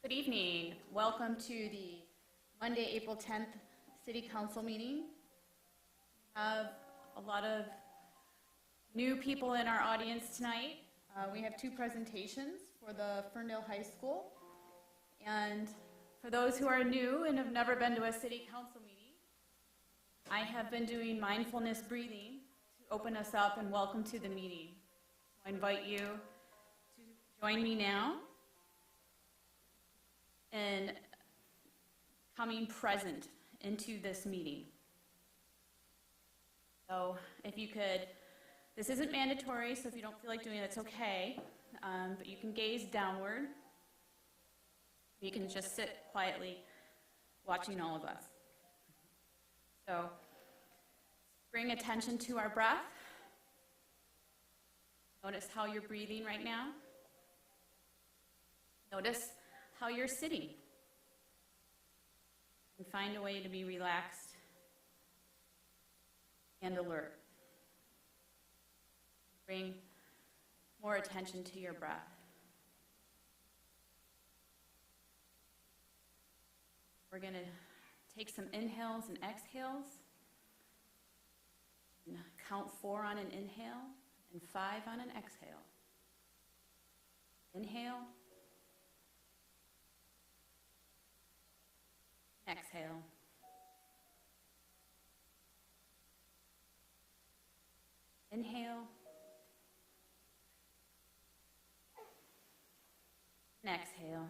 Good evening. Welcome to the Monday, April 10th City Council meeting. We have a lot of new people in our audience tonight. We have two presentations for the Ferndale High School. And for those who are new and have never been to a City Council meeting, I have been doing mindfulness breathing to open us up and welcome to the meeting. So I invite you to join me now in coming present into this meeting. So if you could, this isn't mandatory, so if you don't feel like doing it, it's okay, but you can gaze downward. You can just sit quietly watching all of us. So bring attention to our breath. Notice how you're breathing right now. Notice how you're sitting. And find a way to be relaxed and alert. Bring more attention to your breath. We're going to take some inhales and exhales. And count 4 on an inhale and 5 on an exhale. Inhale. Exhale. Inhale. And exhale.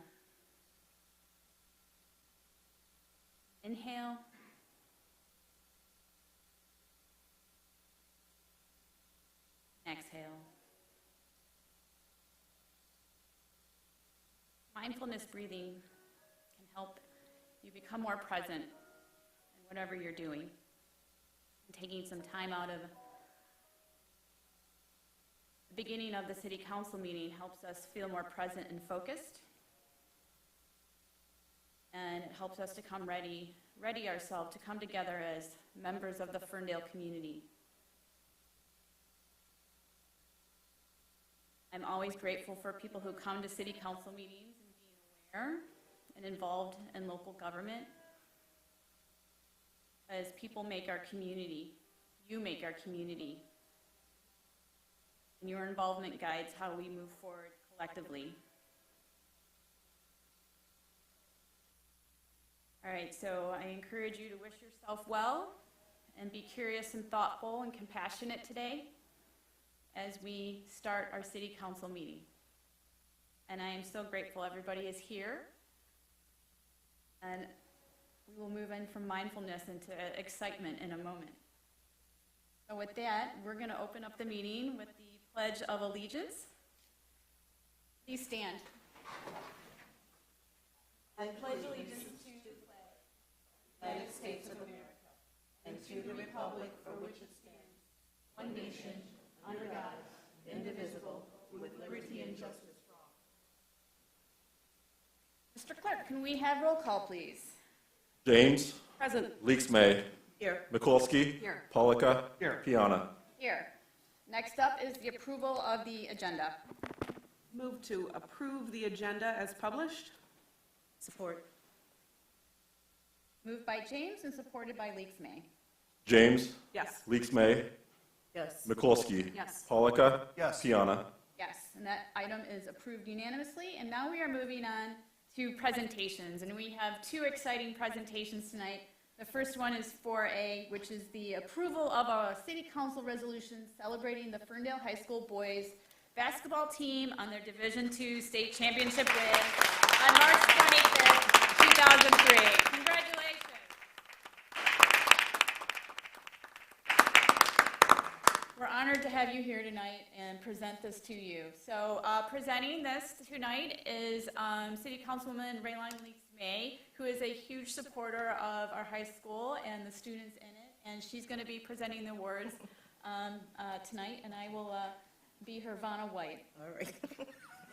Inhale. Exhale. Mindfulness breathing can help you become more present in whatever you're doing. And taking some time out of the beginning of the City Council meeting helps us feel more present and focused. And it helps us to come ready ourselves to come together as members of the Ferndale community. I'm always grateful for people who come to City Council meetings and being aware and involved in local government, as people make our community, you make our community, and your involvement guides how we move forward collectively. All right, so I encourage you to wish yourself well and be curious and thoughtful and compassionate today as we start our City Council meeting. And I am so grateful everybody is here. And we will move in from mindfulness into excitement in a moment. So with that, we're going to open up the meeting with the Pledge of Allegiance. Please stand. I pledge allegiance to the United States of America, and to the republic for which it stands, one nation, under God, indivisible, with liberty and justice for all. Mr. Clerk, can we have roll call, please? James. Present. Leaks May. Here. Mikulski. Here. Polika. Here. Piana. Here. Next up is the approval of the agenda. Move to approve the agenda as published. Support. Moved by James and supported by Leaks May. James. Yes. Leaks May. Yes. Mikulski. Yes. Polika. Yes. Piana. Yes, and that item is approved unanimously. And now we are moving on to presentations. And we have two exciting presentations tonight. The first one is 4A, which is the approval of a City Council resolution celebrating the Ferndale High School boys basketball team on their Division II state championship win on March 25th, 2003. Congratulations. We're honored to have you here tonight and present this to you. So presenting this tonight is City Councilwoman Rayline Leaks May, who is a huge supporter of our high school and the students in it. And she's going to be presenting the awards tonight, and I will be her Vanna White. All right.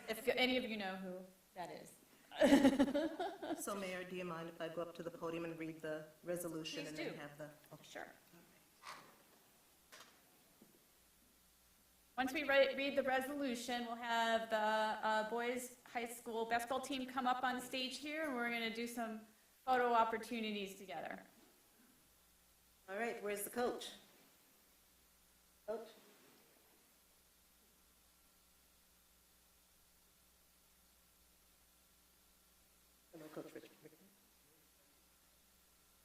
If any of you know who that is. So Mayor, do you mind if I go up to the podium and read the resolution? Please and do. then have the... Okay. Sure. Once we read the resolution, we'll have the boys High School basketball team come up on stage here, and we're going to do some photo opportunities together. All right, where's the coach? Coach? Hello, Coach Richard.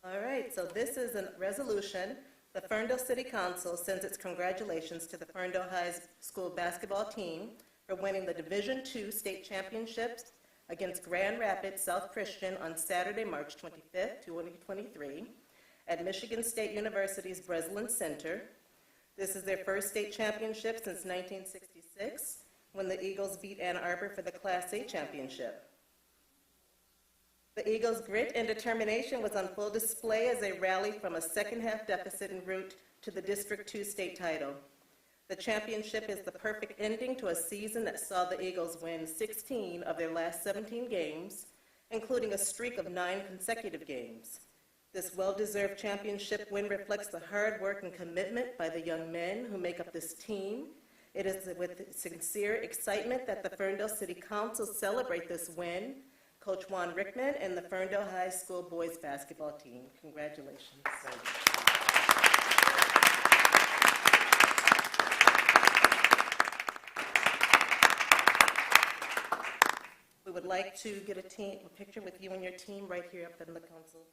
All right, so this is a resolution. The Ferndale City Council sends its congratulations to the Ferndale High School basketball team for winning the Division II state championships against Grand Rapids South Christian on Saturday, March 25th, 2023, at Michigan State University's Breslin Center. This is their first state championship since 1966, when the Eagles beat Ann Arbor for the Class A championship. The Eagles' grit and determination was on full display as they rallied from a second-half deficit en route to the District 2 state title. The championship is the perfect ending to a season that saw the Eagles win 16 of their last 17 games, including a streak of 9 consecutive games. This well-deserved championship win reflects the hard work and commitment by the young men who make up this team. It is with sincere excitement that the Ferndale City Council celebrate this win. Coach Juan Rickman and the Ferndale High School boys basketball team. Congratulations. We would like to get a picture with you and your team right here up in the council.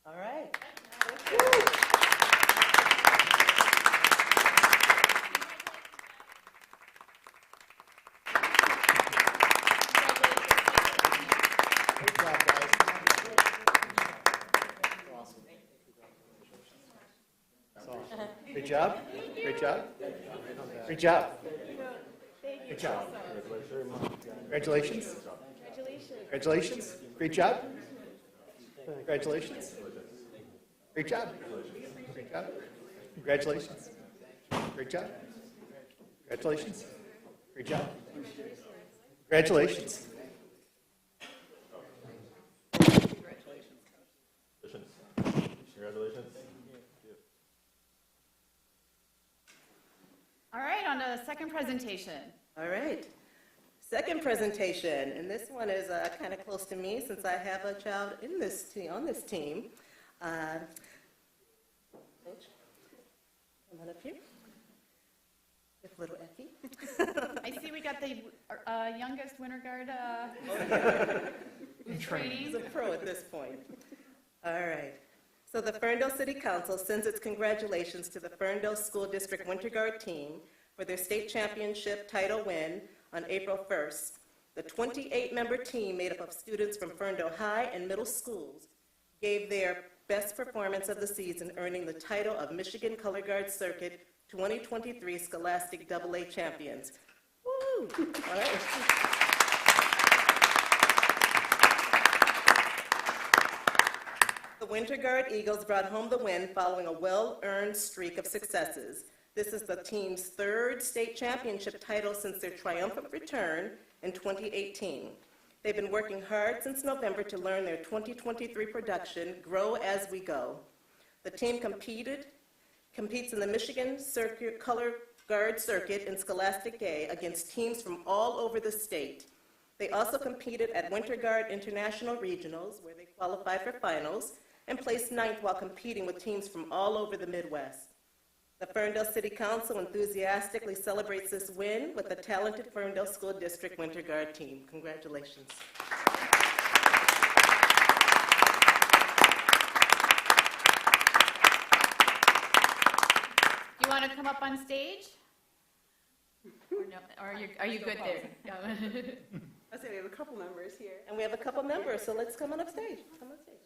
All right. Great job, guys. Awesome. That's awesome. Great job. Great job. Great job. Great job. Congratulations. Congratulations. Great job. Congratulations. Great job. Great job. Congratulations. Great job. Congratulations. Great job. Congratulations. Congratulations. All right, on to the second presentation. All right. Second presentation, and this one is kind of close to me since I have a child in this on this team. Coach, come on up here. With little Effie. I see we got the youngest winter guard who's training. He's a pro at this point. All right. So the Ferndale City Council sends its congratulations to the Ferndale School District Winter Guard team for their state championship title win on April 1st. The 28-member team, made up of students from Ferndale High and middle schools, gave their best performance of the season, earning the title of Michigan Color Guard Circuit 2023 Scholastic AA Champions. Woo! All right. The Winter Guard Eagles brought home the win following a well-earned streak of successes. This is the team's third state championship title since their triumphant return in 2018. They've been working hard since November to learn their 2023 production, Grow As We Go. The team competes in the Michigan Circuit Color Guard Circuit in Scholastic A against teams from all over the state. They also competed at Winter Guard International Regionals, where they qualified for finals, and placed ninth while competing with teams from all over the Midwest. The Ferndale City Council enthusiastically celebrates this win with the talented Ferndale School District Winter Guard team. Congratulations. You want to come up on stage? Or no? Or are you good there? I say we have a couple members here. And we have a couple members, so let's come on up stage. Come on stage.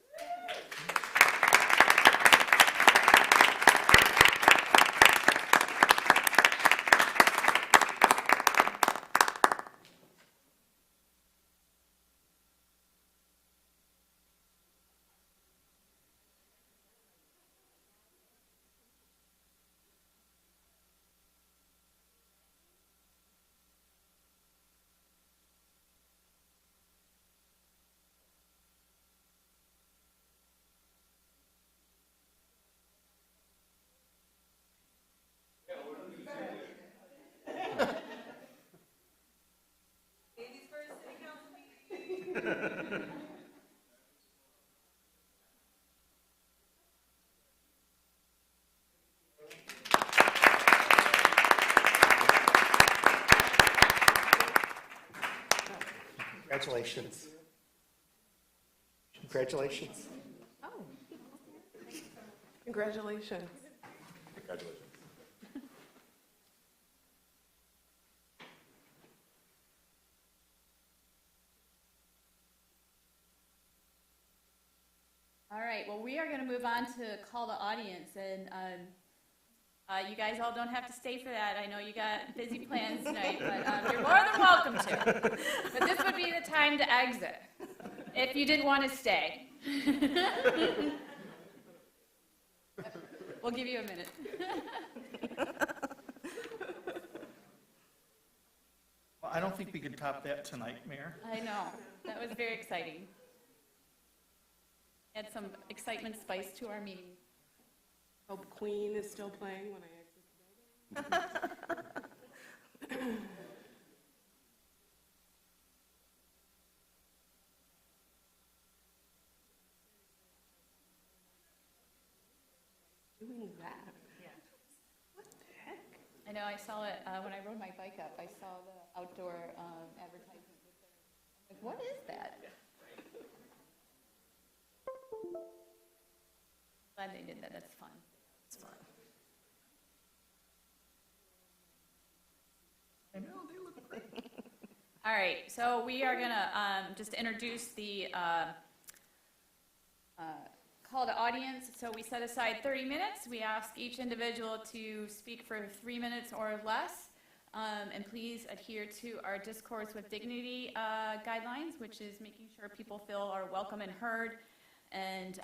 Congratulations. Congratulations. Oh. Congratulations. Congratulations. All right, well, we are going to move on to call the audience, and you guys all don't have to stay for that. I know you got busy plans tonight, but you're more than welcome to. But this would be the time to exit, if you didn't want to stay. We'll give you a minute. Well, I don't think we can top that tonight, Mayor. I know, that was very exciting. Add some excitement spice to our meeting. Hope Queen is still playing when I exit the building. Doing that? Yeah. What the heck? I know, I saw it when I rode my bike up. I saw the outdoor advertisement. Like, what is that? Glad they did that. That's fun. It's fun. I know, they look great. All right, so we are gonna just introduce the call to audience. So we set aside 30 minutes. We ask each individual to speak for 3 minutes or less. And please adhere to our Discourse with Dignity guidelines, which is making sure people feel are welcome and heard, and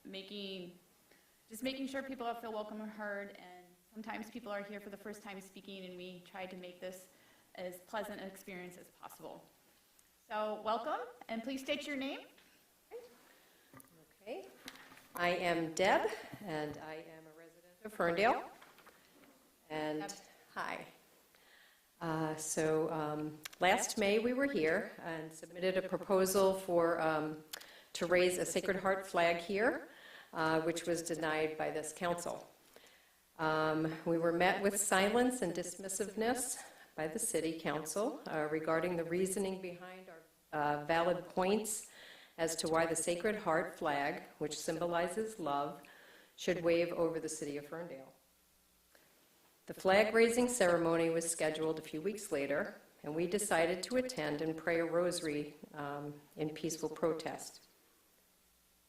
making sure people feel welcome and heard. And sometimes people are here for the first time speaking, and we try to make this as pleasant an experience as possible. So welcome, and please state your name. Okay. I am Deb, and I am a resident of Ferndale. And Deb. hi. Last May we were here and submitted a proposal to raise a Sacred Heart flag here, which was denied by this council. We were met with silence and dismissiveness by the city council regarding the reasoning behind our valid points as to why the Sacred Heart flag, which symbolizes love, should wave over the city of Ferndale. The flag-raising ceremony was scheduled a few weeks later, and we decided to attend and pray a rosary in peaceful protest.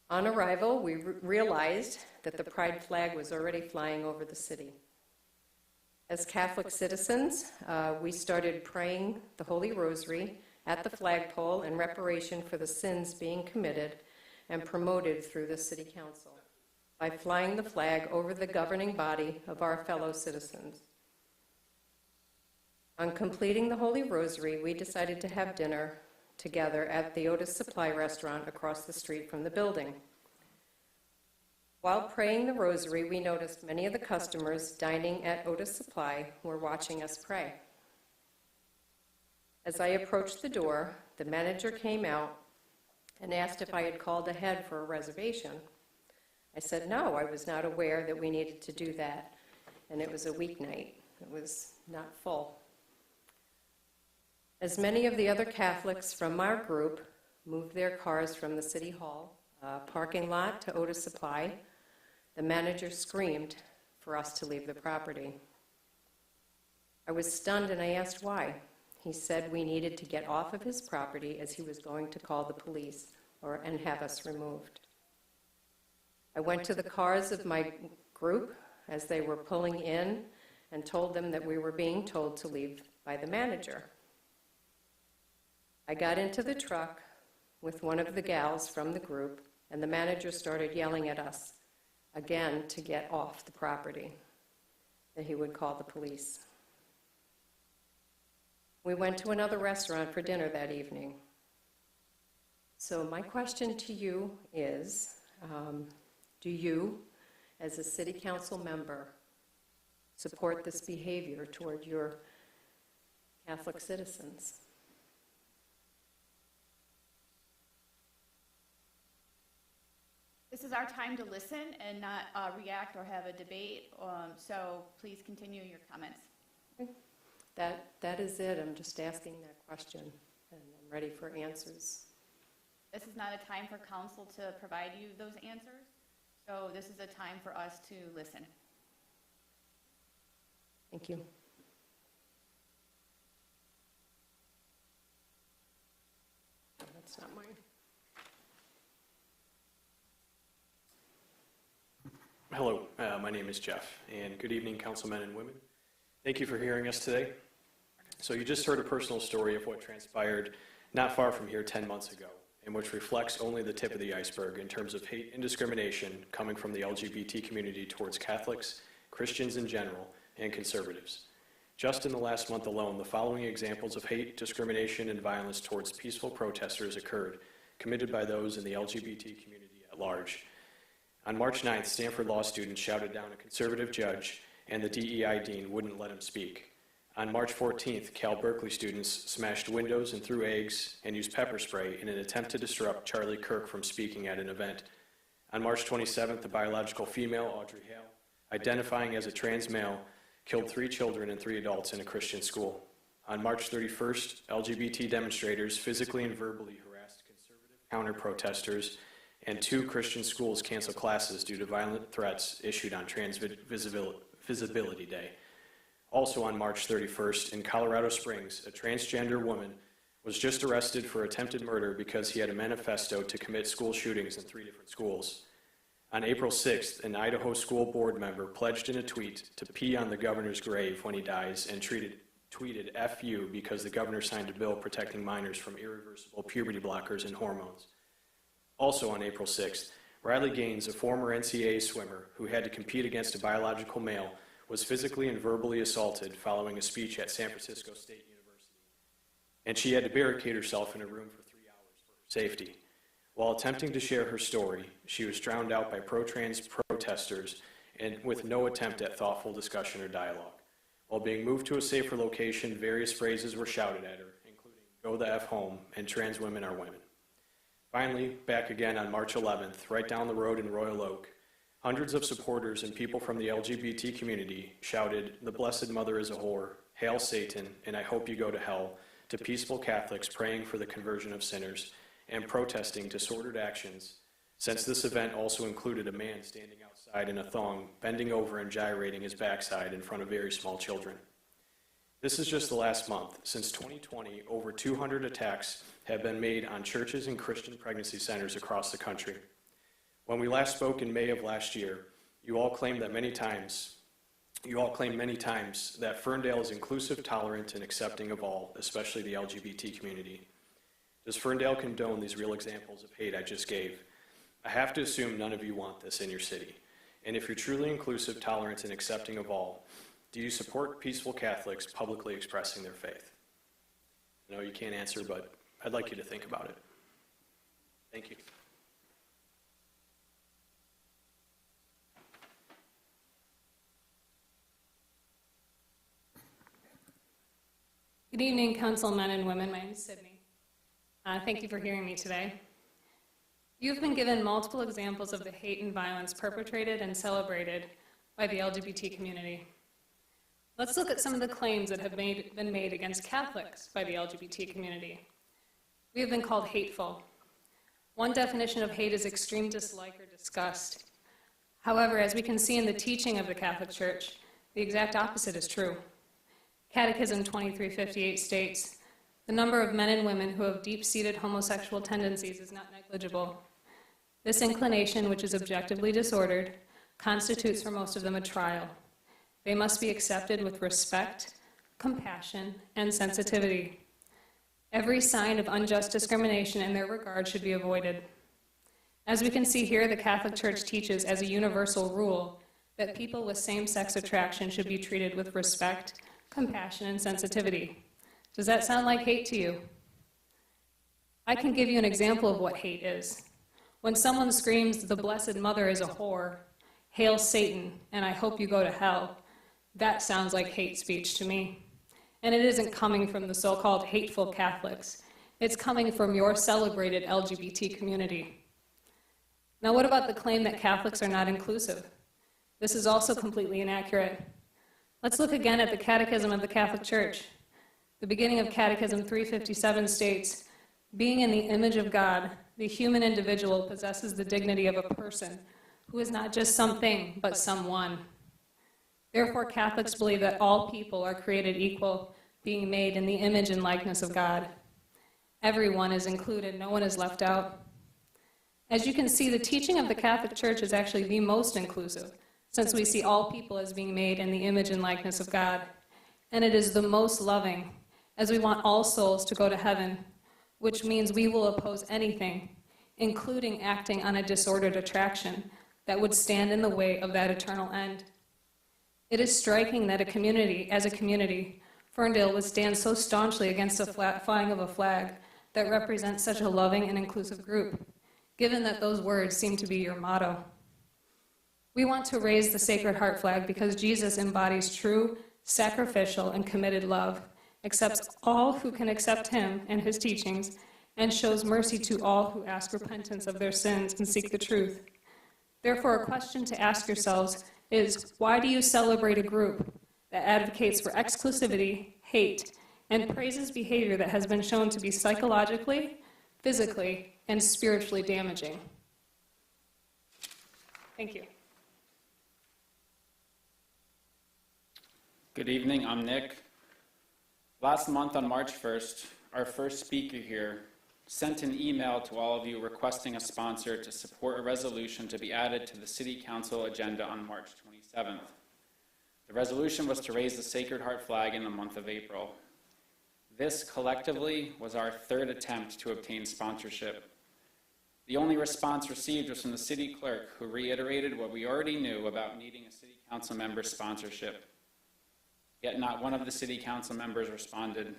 On arrival, we realized that the pride flag was already flying over the city. As Catholic citizens, we started praying the Holy Rosary at the flagpole in reparation for the sins being committed and promoted through the City Council by flying the flag over the governing body of our fellow citizens. On completing the Holy Rosary, we decided to have dinner together at the Otis Supply restaurant across the street from the building. While praying the Rosary, we noticed many of the customers dining at Otis Supply were watching us pray. As I approached the door, the manager came out and asked if I had called ahead for a reservation. I said no, I was not aware that we needed to do that, and it was a weeknight. It was not full. As many of the other Catholics from our group moved their cars from the City Hall parking lot to Otis Supply, the manager screamed for us to leave the property. I was stunned and I asked why. He said we needed to get off of his property as he was going to call the police and have us removed. I went to the cars of my group as they were pulling in and told them that we were being told to leave by the manager. I got into the truck with one of the gals from the group, and the manager started yelling at us again to get off the property, that he would call the police. We went to another restaurant for dinner that evening. So my question to you is, do you, as a city council member, support this behavior toward your Catholic citizens? This is our time to listen and not react or have a debate, so please continue your comments. That is it. I'm just asking that question, and I'm ready for answers. This is not a time for council to provide you those answers, so this is a time for us to listen. Thank you. That's not mine. Hello, my name is Jeff, and good evening, councilmen and women. Thank you for hearing us today. So you just heard a personal story of what transpired not far from here 10 months ago, and which reflects only the tip of the iceberg in terms of hate and discrimination coming from the LGBT community towards Catholics, Christians in general, and conservatives. Just in the last month alone, the following examples of hate, discrimination, and violence towards peaceful protesters occurred, committed by those in the LGBT community at large. On March 9th, Stanford law students shouted down a conservative judge, and the DEI dean wouldn't let him speak. On March 14th, Cal Berkeley students smashed windows and threw eggs and used pepper spray in an attempt to disrupt Charlie Kirk from speaking at an event. On March 27th, a biological female, Audrey Hale, identifying as a trans male, killed 3 children and 3 adults in a Christian school. On March 31st, LGBT demonstrators physically and verbally harassed conservative counter-protesters, and 2 Christian schools canceled classes due to violent threats issued on Trans Visibility Day. Also on March 31st, in Colorado Springs, a transgender woman was just arrested for attempted murder because he had a manifesto to commit school shootings in 3 different schools. On April 6th, an Idaho school board member pledged in a tweet to pee on the governor's grave when he dies and tweeted "F you" because the governor signed a bill protecting minors from irreversible puberty blockers and hormones. Also on April 6th, Riley Gaines, a former NCAA swimmer who had to compete against a biological male, was physically and verbally assaulted following a speech at San Francisco State University, and she had to barricade herself in a room for 3 hours for her safety. While attempting to share her story, she was drowned out by pro-trans protesters and with no attempt at thoughtful discussion or dialogue. While being moved to a safer location, various phrases were shouted at her, including "Go the F home" and "Trans women are women." Finally, back again on March 11th, right down the road in Royal Oak, hundreds of supporters and people from the LGBT community shouted, "The Blessed Mother is a whore, hail Satan, and I hope you go to hell," to peaceful Catholics praying for the conversion of sinners and protesting disordered actions, since this event also included a man standing outside in a thong, bending over and gyrating his backside in front of very small children. This is just the last month. Since 2020, over 200 attacks have been made on churches and Christian pregnancy centers across the country. When we last spoke in May of last year, you all claimed many times that Ferndale is inclusive, tolerant, and accepting of all, especially the LGBT community. Does Ferndale condone these real examples of hate I just gave? I have to assume none of you want this in your city. And if you're truly inclusive, tolerant, and accepting of all, do you support peaceful Catholics publicly expressing their faith? I know you can't answer, but I'd like you to think about it. Thank you. Good evening, councilmen and women. My name is Sydney. Thank you for hearing me today. You've been given multiple examples of the hate and violence perpetrated and celebrated by the LGBT community. Let's look at some of the claims that have been made against Catholics by the LGBT community. We have been called hateful. One definition of hate is extreme dislike or disgust. However, as we can see in the teaching of the Catholic Church, the exact opposite is true. Catechism 2358 states, "The number of men and women who have deep-seated homosexual tendencies is not negligible. This inclination, which is objectively disordered, constitutes for most of them a trial. They must be accepted with respect, compassion, and sensitivity. Every sign of unjust discrimination in their regard should be avoided." As we can see here, the Catholic Church teaches as a universal rule that people with same-sex attraction should be treated with respect, compassion, and sensitivity. Does that sound like hate to you? I can give you an example of what hate is. When someone screams, "The Blessed Mother is a whore," "Hail Satan," and "I hope you go to hell," that sounds like hate speech to me. And it isn't coming from the so-called hateful Catholics. It's coming from your celebrated LGBT community. Now, what about the claim that Catholics are not inclusive? This is also completely inaccurate. Let's look again at the Catechism of the Catholic Church. The beginning of Catechism 357 states, "Being in the image of God, the human individual possesses the dignity of a person who is not just something, but someone." Therefore, Catholics believe that all people are created equal, being made in the image and likeness of God. Everyone is included, no one is left out. As you can see, the teaching of the Catholic Church is actually the most inclusive, since we see all people as being made in the image and likeness of God. And it is the most loving, as we want all souls to go to heaven, which means we will oppose anything, including acting on a disordered attraction, that would stand in the way of that eternal end. It is striking that as a community, Ferndale would stand so staunchly against the flying of a flag that represents such a loving and inclusive group, given that those words seem to be your motto. We want to raise the Sacred Heart flag because Jesus embodies true, sacrificial, and committed love, accepts all who can accept him and his teachings, and shows mercy to all who ask repentance of their sins and seek the truth. Therefore, a question to ask yourselves is, why do you celebrate a group that advocates for exclusivity, hate, and praises behavior that has been shown to be psychologically, physically, and spiritually damaging? Thank you. Good evening, I'm Nick. Last month on March 1st, our first speaker here sent an email to all of you requesting a sponsor to support a resolution to be added to the City Council agenda on March 27th. The resolution was to raise the Sacred Heart flag in the month of April. This collectively was our third attempt to obtain sponsorship. The only response received was from the city clerk, who reiterated what we already knew about needing a city council member's sponsorship. Yet not one of the city council members responded.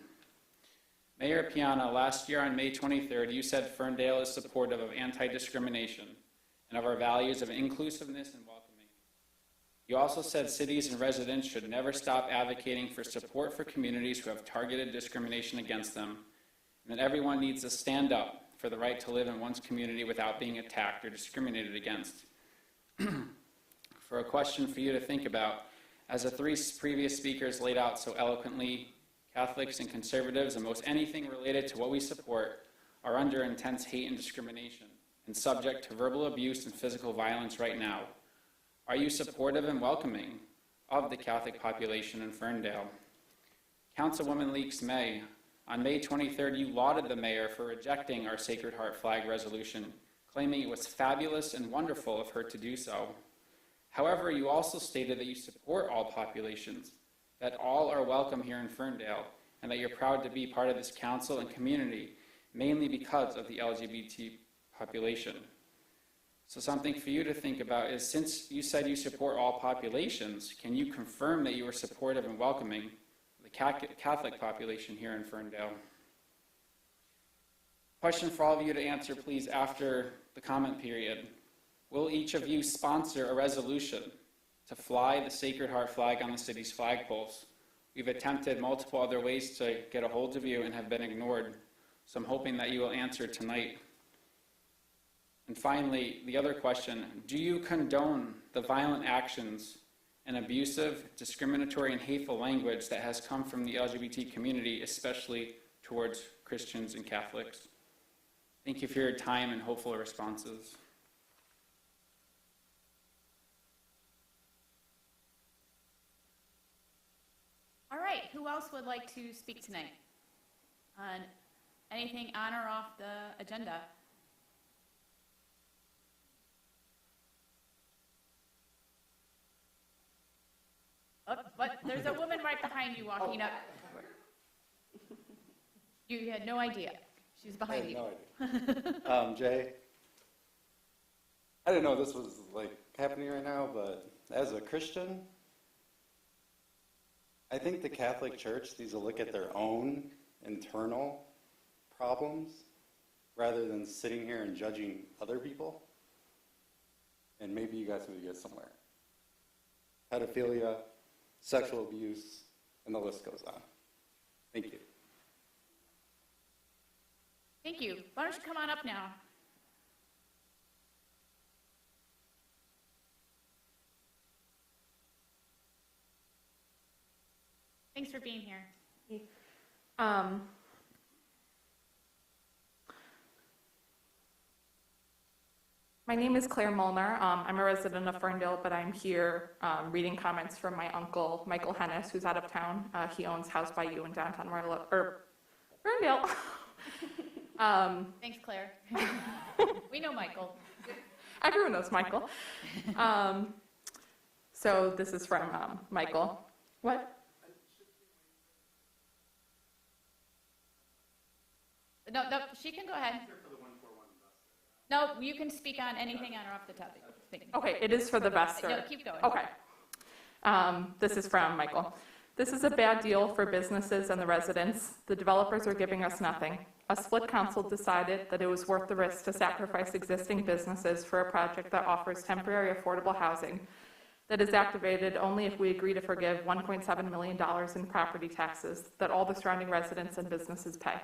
Mayor Piana, last year on May 23rd, you said Ferndale is supportive of anti-discrimination and of our values of inclusiveness and welcoming. You also said cities and residents should never stop advocating for support for communities who have targeted discrimination against them, and that everyone needs to stand up for the right to live in one's community without being attacked or discriminated against. For a question for you to think about, as the three previous speakers laid out so eloquently, Catholics and conservatives and most anything related to what we support are under intense hate and discrimination and subject to verbal abuse and physical violence right now. Are you supportive and welcoming of the Catholic population in Ferndale? Councilwoman Leaks May, on May 23rd, you lauded the mayor for rejecting our Sacred Heart flag resolution, claiming it was fabulous and wonderful of her to do so. However, you also stated that you support all populations, that all are welcome here in Ferndale, and that you're proud to be part of this council and community, mainly because of the LGBT population. So something for you to think about is, since you said you support all populations, can you confirm that you are supportive and welcoming the Catholic population here in Ferndale? Question for all of you to answer, please, after the comment period. Will each of you sponsor a resolution to fly the Sacred Heart flag on the city's flagpoles? We've attempted multiple other ways to get a hold of you and have been ignored, so I'm hoping that you will answer tonight. And finally, the other question, do you condone the violent actions and abusive, discriminatory, and hateful language that has come from the LGBT community, especially towards Christians and Catholics? Thank you for your time and hopeful responses. All right, who else would like to speak tonight on anything on or off the agenda? Oh, but there's a woman right behind you walking up. You had no idea. She was behind you. No idea. Jay, I didn't know this was like happening right now, but as a Christian, I think the Catholic Church needs to look at their own internal problems rather than sitting here and judging other people. And maybe you guys need to get somewhere. Pedophilia, sexual abuse, and the list goes on. Thank you. Thank you. Why don't you come on up now? Thanks for being here. My name is Claire Molnar. I'm a resident of Ferndale, but I'm here reading comments from my uncle, Michael Hennis, who's out of town. He owns House by You in downtown Ferndale. Thanks, Claire. We know Michael. Everyone knows Michael. So this is from Michael. What? No, she can go ahead. No, you can speak on anything on or off the topic. Okay, it is for the Vester. No, keep going. Okay. This is from Michael. This is a bad deal for businesses and the residents. The developers are giving us nothing. A split council decided that it was worth the risk to sacrifice existing businesses for a project that offers temporary affordable housing that is activated only if we agree to forgive $1.7 million in property taxes that all the surrounding residents and businesses pay.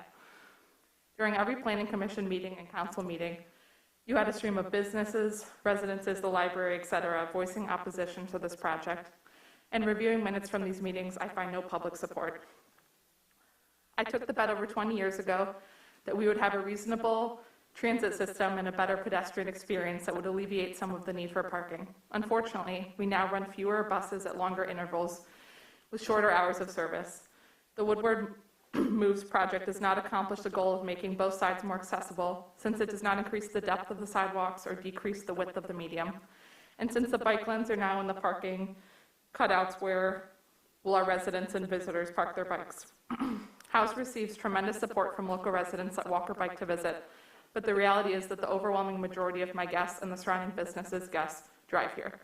During every planning commission meeting and council meeting, you had a stream of businesses, residences, the library, etc., voicing opposition to this project. And reviewing minutes from these meetings, I find no public support. I took the bet over 20 years ago that we would have a reasonable transit system and a better pedestrian experience that would alleviate some of the need for parking. Unfortunately, we now run fewer buses at longer intervals with shorter hours of service. The Woodward Moves project does not accomplish the goal of making both sides more accessible, since it does not increase the depth of the sidewalks or decrease the width of the medium. And since the bike lanes are now in the parking cutouts, where will our residents and visitors park their bikes? House receives tremendous support from local residents that walk or bike to visit, but the reality is that the overwhelming majority of my guests and the surrounding businesses' guests drive here.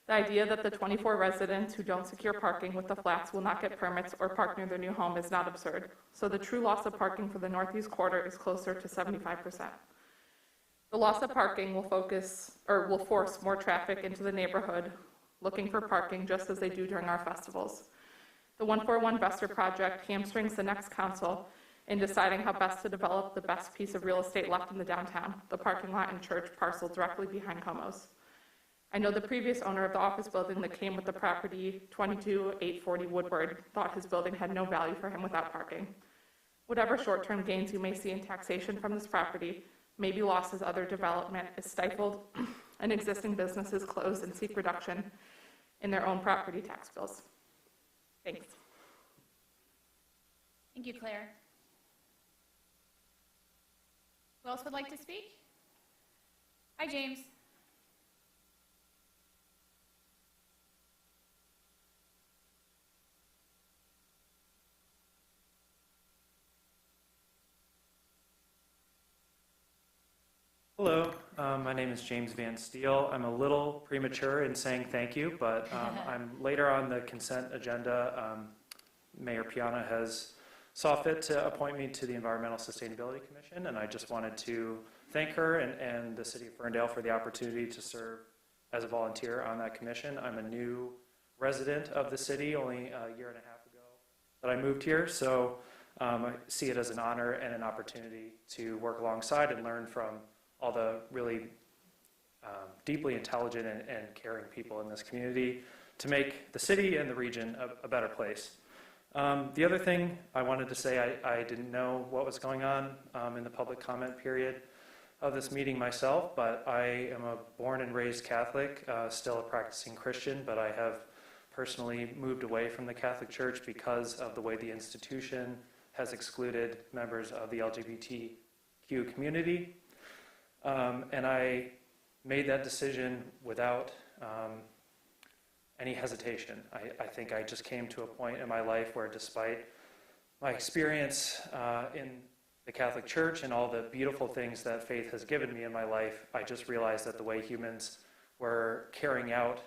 The idea that the 24 residents who don't secure parking with the flats will not get permits or park near their new home is not absurd. So the true loss of parking for the Northeast Quarter is closer to 75%. The loss of parking will force more traffic into the neighborhood looking for parking, just as they do during our festivals. The 141 Vester project hamstrings the next council in deciding how best to develop the best piece of real estate left in the downtown, the parking lot and church parcel directly behind Como's. I know the previous owner of the office building that came with the property, 22840 Woodward, thought his building had no value for him without parking. Whatever short-term gains you may see in taxation from this property may be lost as other development is stifled and existing businesses close and seek reduction in their own property tax bills. Thanks. Thank you, Claire. Who else would like to speak? Hi, James. Hello, my name is James Van Steele. I'm a little premature in saying thank you, but I'm later on the consent agenda. Mayor Piana has saw fit to appoint me to the Environmental Sustainability Commission, and I just wanted to thank her and the City of Ferndale for the opportunity to serve as a volunteer on that commission. I'm a new resident of the city, only a year and a half ago that I moved here, so I see it as an honor and an opportunity to work alongside and learn from all the really deeply intelligent and caring people in this community to make the city and the region a better place. The other thing I wanted to say, I didn't know what was going on in the public comment period of this meeting myself, but I am a born and raised Catholic, still a practicing Christian, but I have personally moved away from the Catholic Church because of the way the institution has excluded members of the LGBTQ community. And I made that decision without any hesitation. I think I just came to a point in my life where, despite my experience in the Catholic Church and all the beautiful things that faith has given me in my life, I just realized that the way humans were carrying out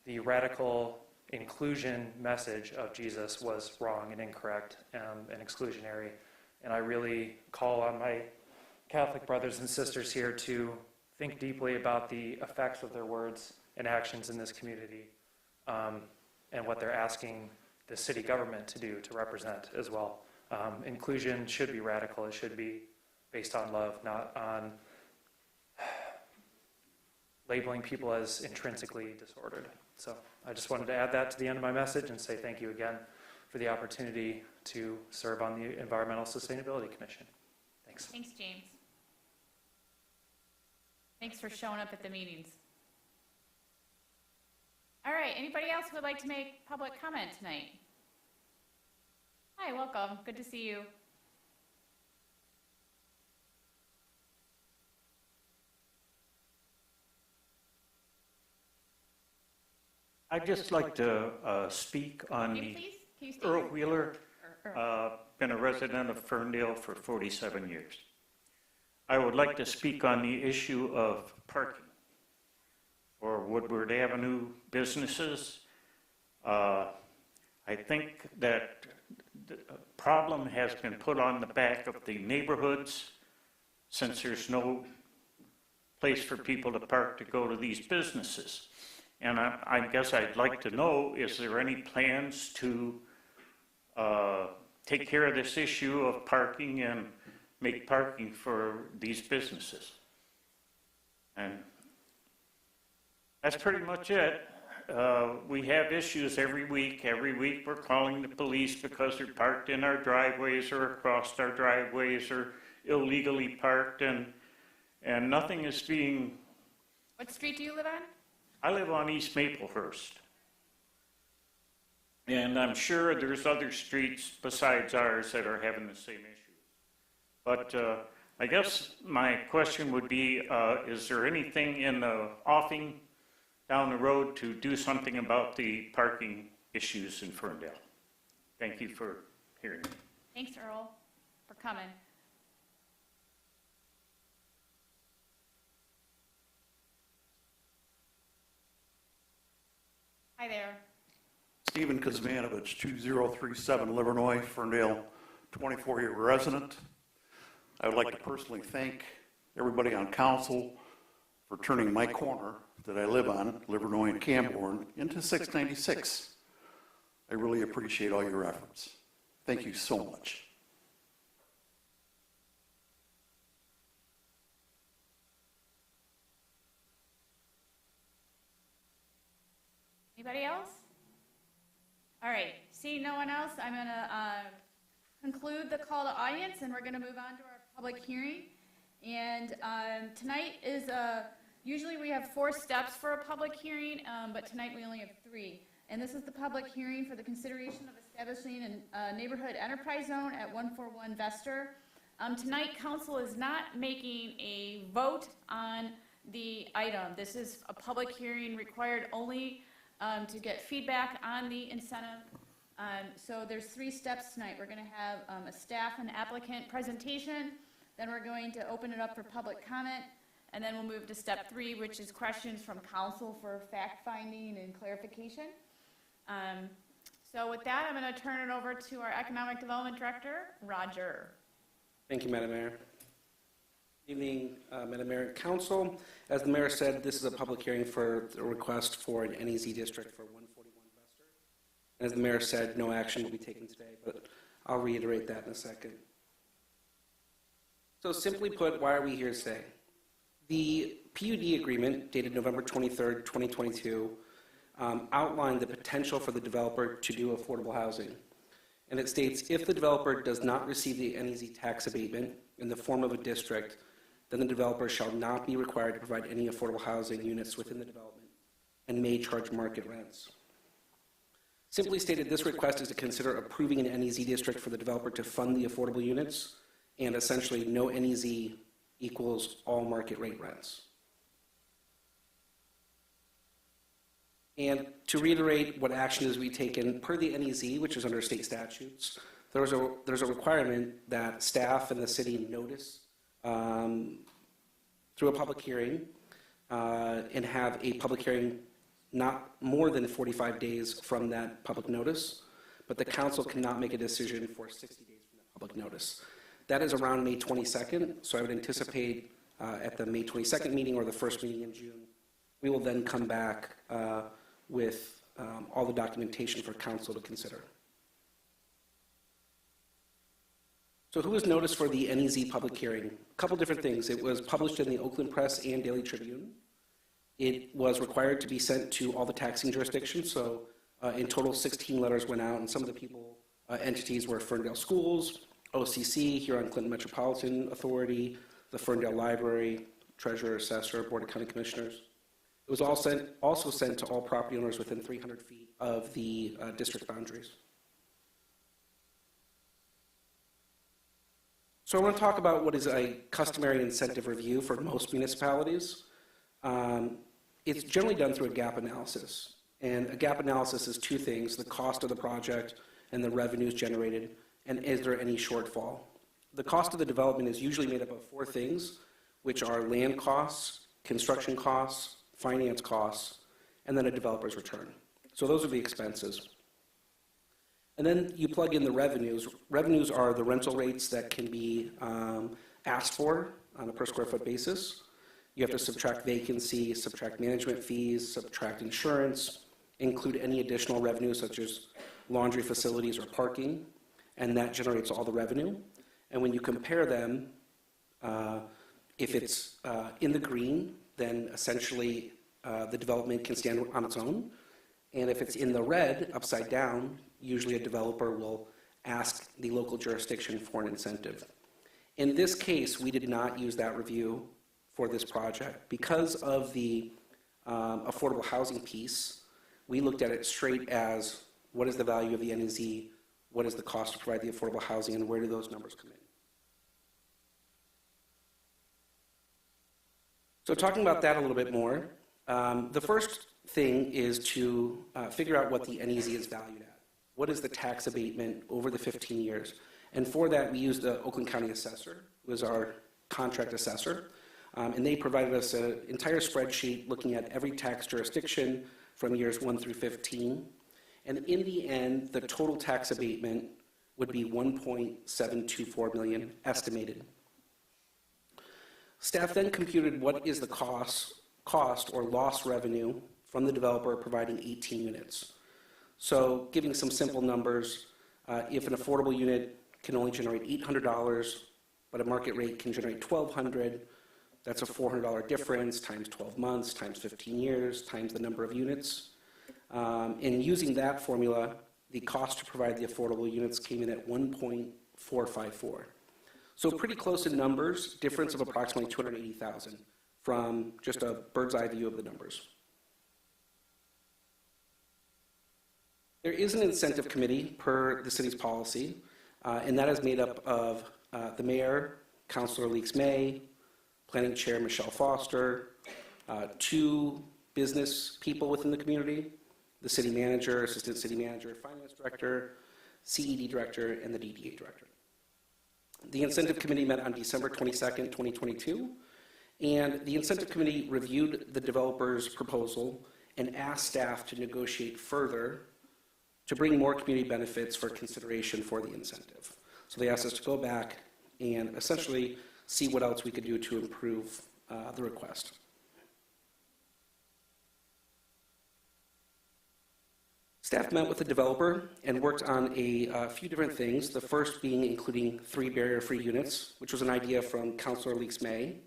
the radical inclusion message of Jesus was wrong and incorrect and exclusionary. And I really call on my Catholic brothers and sisters here to think deeply about the effects of their words and actions in this community, and what they're asking the city government to do to represent as well. Inclusion should be radical. It should be based on love, not on labeling people as intrinsically disordered. So I just wanted to add that to the end of my message and say thank you again for the opportunity to serve on the Environmental Sustainability Commission. Thanks. Thanks, James. Thanks for showing up at the meetings. All right, anybody else who would like to make public comment tonight? Hi, welcome. Good to see you. I'd just like to speak on Can you the please? Can you state Earl your- Wheeler. Earl. Been a resident of Ferndale for 47 years. I would like to speak on the issue of parking for Woodward Avenue businesses. I think that the problem has been put on the back of the neighborhoods since there's no place for people to park to go to these businesses. And I guess I'd like to know, is there any plans to take care of this issue of parking and make parking for these businesses? And that's pretty much it. We have issues every week. Every week we're calling the police because they're parked in our driveways or across our driveways or illegally parked, and nothing is being... What street do you live on? I live on East Maplehurst. And I'm sure there's other streets besides ours that are having the same issue. But I guess my question would be, is there anything in the offing down the road to do something about the parking issues in Ferndale? Thank you for hearing me. Thanks, Earl, for coming. Hi there. Stephen Kuzmanovich, 2037 Livernois, Ferndale, 24-year resident. I would like to personally thank everybody on council for turning my corner that I live on, Livernois and Camborne, into 696. I really appreciate all your efforts. Thank you so much. Anybody else? All right, seeing no one else, I'm going to conclude the call to audience, and we're going to move on to our public hearing. And tonight is, usually we have 4 steps for a public hearing, but tonight we only have 3. And this is the public hearing for the consideration of establishing a neighborhood enterprise zone at 141 Vester. Tonight, council is not making a vote on the item. This is a public hearing required only to get feedback on the incentive. So there's 3 steps tonight. We're going to have a staff and applicant presentation, then we're going to open it up for public comment, and then we'll move to step 3, which is questions from council for fact-finding and clarification. So with that, I'm going to turn it over to our Economic Development Director, Roger. Thank you, Madam Mayor. Good evening, Madam Mayor and Council. As the Mayor said, this is a public hearing for a request for an NEZ district for 141 Vester. And as the Mayor said, no action will be taken today, but I'll reiterate that in a second. So simply put, why are we here today? The PUD agreement, dated November 23rd, 2022, outlined the potential for the developer to do affordable housing. And it states, if the developer does not receive the NEZ tax abatement in the form of a district, then the developer shall not be required to provide any affordable housing units within the development and may charge market rents. Simply stated, this request is to consider approving an NEZ district for the developer to fund the affordable units, and essentially no NEZ equals all market rate rents. And to reiterate what action is to be taken, per the NEZ, which is under state statutes, there's a requirement that staff and the city notice through a public hearing and have a public hearing not more than 45 days from that public notice, but the council cannot make a decision for 60 days from that public notice. That is around May 22nd, so I would anticipate at the May 22nd meeting or the first meeting in June, we will then come back with all the documentation for council to consider. So who was noticed for the NEZ public hearing? A couple different things. It was published in the Oakland Press and Daily Tribune. It was required to be sent to all the taxing jurisdictions, so in total 16 letters went out, and some of the people, entities were Ferndale Schools, OCC, Huron-Clinton Metropolitan Authority, the Ferndale Library, Treasurer, Assessor, Board of County Commissioners. It was also sent to all property owners within 300 feet of the district boundaries. So I want to talk about what is a customary incentive review for most municipalities. It's generally done through a gap analysis. And a gap analysis is 2 things: the cost of the project and the revenues generated, and is there any shortfall. The cost of the development is usually made up of 4 things, which are land costs, construction costs, finance costs, and then a developer's return. So those are the expenses. And then you plug in the revenues. Revenues are the rental rates that can be asked for on a per square foot basis. You have to subtract vacancy, subtract management fees, subtract insurance, include any additional revenues such as laundry facilities or parking, and that generates all the revenue. And when you compare them, if it's in the green, then essentially the development can stand on its own. And if it's in the red, upside down, usually a developer will ask the local jurisdiction for an incentive. In this case, we did not use that review for this project. Because of the affordable housing piece, we looked at it straight as what is the value of the NEZ, what is the cost to provide the affordable housing, and where do those numbers come in. So talking about that a little bit more, the first thing is to figure out what the NEZ is valued at. What is the tax abatement over the 15 years? And for that, we used the Oakland County Assessor, who is our contract assessor. And they provided us an entire spreadsheet looking at every tax jurisdiction from years 1 through 15. And in the end, the total tax abatement would be $1.724 million estimated. Staff then computed what is the cost or lost revenue from the developer providing 18 units. So giving some simple numbers, if an affordable unit can only generate $800, but a market rate can generate $1,200, that's a $400 difference times 12 months, times 15 years, times the number of units. And using that formula, the cost to provide the affordable units came in at $1.454. So pretty close in numbers, difference of approximately $280,000 from just a bird's eye view of the numbers. There is an incentive committee per the city's policy, and that is made up of the mayor, Councilor Leaks May, planning chair Michelle Foster, 2 business people within the community, the city manager, assistant city manager, finance director, CED director, and the DDA director. The incentive committee met on December 22nd, 2022, and the incentive committee reviewed the developer's proposal and asked staff to negotiate further to bring more community benefits for consideration for the incentive. So they asked us to go back and essentially see what else we could do to improve the request. Staff met with the developer and worked on a few different things, the first being including 3 barrier-free units, which was an idea from Councilor Leaks May.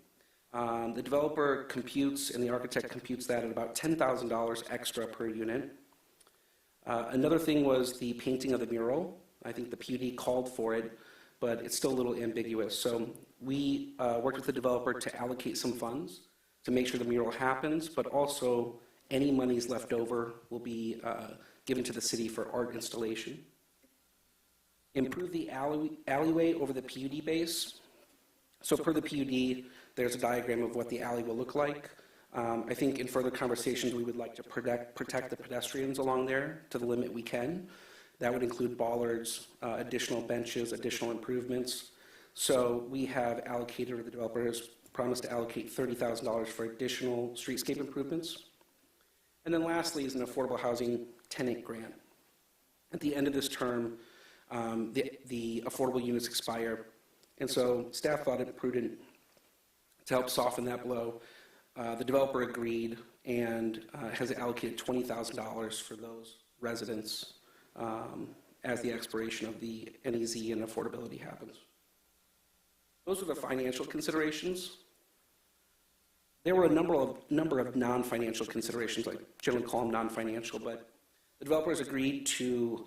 The developer computes and the architect computes that at about $10,000 extra per unit. Another thing was the painting of the mural. I think the PUD called for it, but it's still a little ambiguous. So we worked with the developer to allocate some funds to make sure the mural happens, but also any monies left over will be given to the city for art installation. Improve the alleyway over the PUD base. So per the PUD, there's a diagram of what the alley will look like. I think in further conversations, we would like to protect the pedestrians along there to the limit we can. That would include bollards, additional benches, additional improvements. So we have allocated, or the developer has promised to allocate $30,000 for additional streetscape improvements. And then lastly is an affordable housing tenant grant. At the end of this term, the affordable units expire. And so staff thought it prudent to help soften that blow. The developer agreed and has allocated $20,000 for those residents as the expiration of the NEZ and affordability happens. Those are the financial considerations. There were a number of non-financial considerations, I generally call them non-financial, but the developers agreed to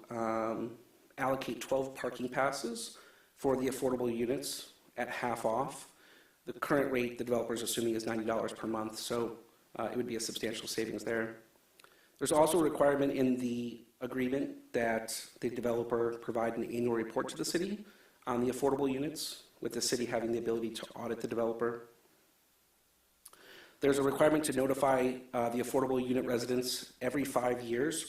allocate 12 parking passes for the affordable units at half off. The current rate the developer is assuming is $90 per month, so it would be a substantial savings there. There's also a requirement in the agreement that the developer provide an annual report to the city on the affordable units, with the city having the ability to audit the developer. There's a requirement to notify the affordable unit residents every 5 years,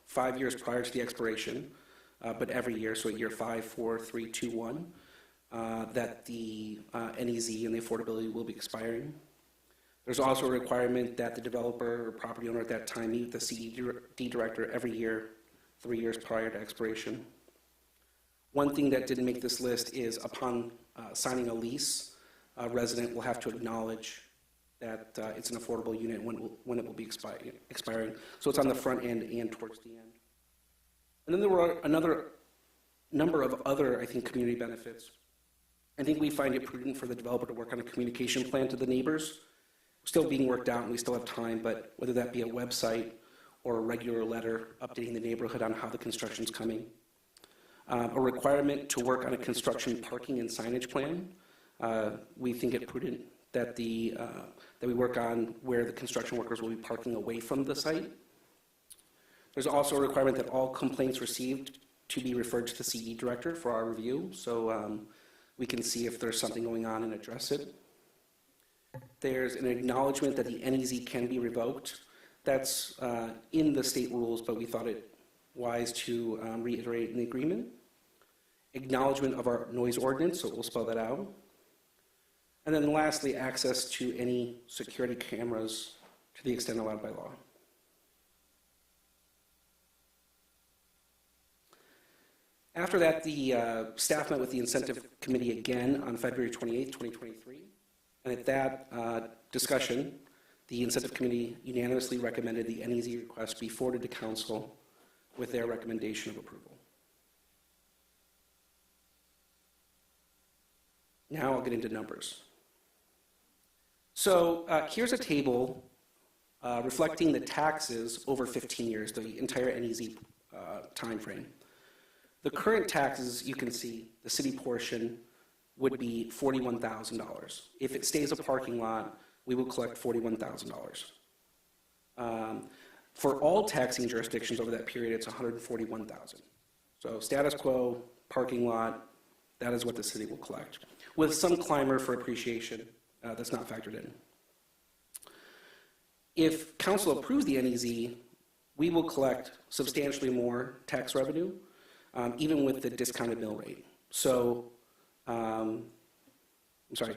5 years prior to the expiration, but every year, so at year 5, 4, 3, 2, 1, that the NEZ and the affordability will be expiring. There's also a requirement that the developer or property owner at that time meet with the CED director every year, 3 years prior to expiration. One thing that didn't make this list is upon signing a lease, a resident will have to acknowledge that it's an affordable unit when it will be expiring. So it's on the front end and towards the end. And then there were another number of other, I think, community benefits. I think we find it prudent for the developer to work on a communication plan to the neighbors. Still being worked out and we still have time, but whether that be a website or a regular letter updating the neighborhood on how the construction's coming. A requirement to work on a construction parking and signage plan. We think it prudent that that we work on where the construction workers will be parking away from the site. There's also a requirement that all complaints received to be referred to the CE director for our review, so we can see if there's something going on and address it. There's an acknowledgement that the NEZ can be revoked. That's in the state rules, but we thought it wise to reiterate in the agreement. Acknowledgement of our noise ordinance, so we'll spell that out. And then lastly, access to any security cameras to the extent allowed by law. After that, the staff met with the incentive committee again on February 28th, 2023. And at that discussion, the incentive committee unanimously recommended the NEZ request be forwarded to council with their recommendation of approval. Now I'll get into numbers. So here's a table reflecting the taxes over 15 years, the entire NEZ time frame. The current taxes, you can see, the city portion would be $41,000. If it stays a parking lot, we will collect $41,000. For all taxing jurisdictions over that period, it's 141,000. So status quo, parking lot, that is what the city will collect, with some climber for appreciation that's not factored in. If council approves the NEZ, we will collect substantially more tax revenue, even with the discounted mill rate. So, I'm sorry,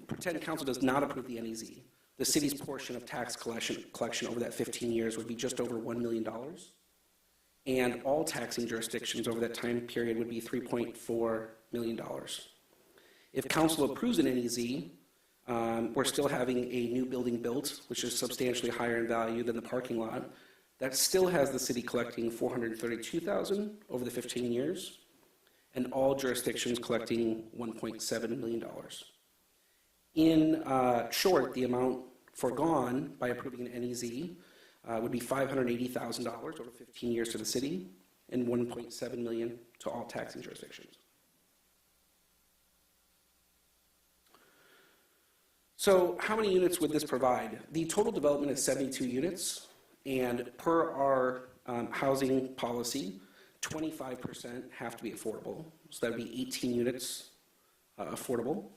pretend council does not approve the NEZ. The city's portion of tax collection over that 15 years would be just over $1 million. And all taxing jurisdictions over that time period would be $3.4 million. If council approves an NEZ, we're still having a new building built, which is substantially higher in value than the parking lot. That still has the city collecting $432,000 over the 15 years, and all jurisdictions collecting $1.7 million. In short, the amount foregone by approving an NEZ would be $580,000 over 15 years to the city, and $1.7 million to all taxing jurisdictions. So how many units would this provide? The total development is 72 units, and per our housing policy, 25% have to be affordable. So that would be 18 units affordable.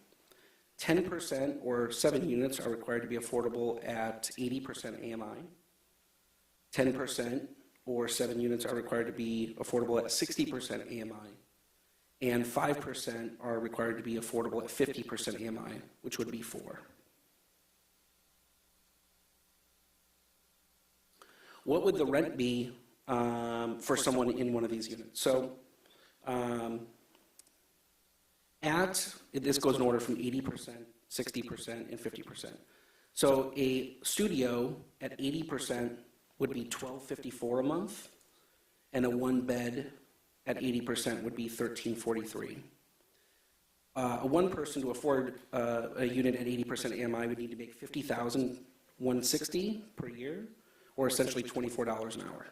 10% or 7 units are required to be affordable at 80% AMI. 10% or 7 units are required to be affordable at 60% AMI. And 5% are required to be affordable at 50% AMI, which would be 4. What would the rent be for someone in one of these units? So this goes in order from 80%, 60%, and 50%. So a studio at 80% would be $1,254 a month, and a 1-bed at 80% would be $1,343. A one person to afford a unit at 80% AMI would need to make $50,160 per year, or essentially $24 an hour.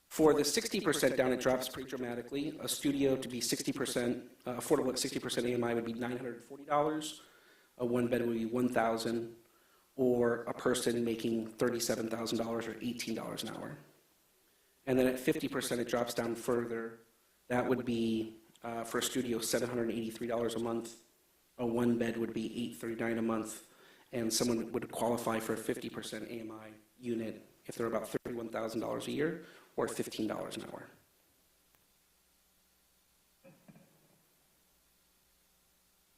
For the 60% down, it drops pretty dramatically. A studio to be 60% affordable at 60% AMI would be $940. A 1-bed would be $1,000, or a person making $37,000 or $18 an hour. And then at 50%, it drops down further. That would be for a studio $783 a month. A 1-bed would be $839 a month, and someone would qualify for a 50% AMI unit if they're about $31,000 a year, or $15 an hour. I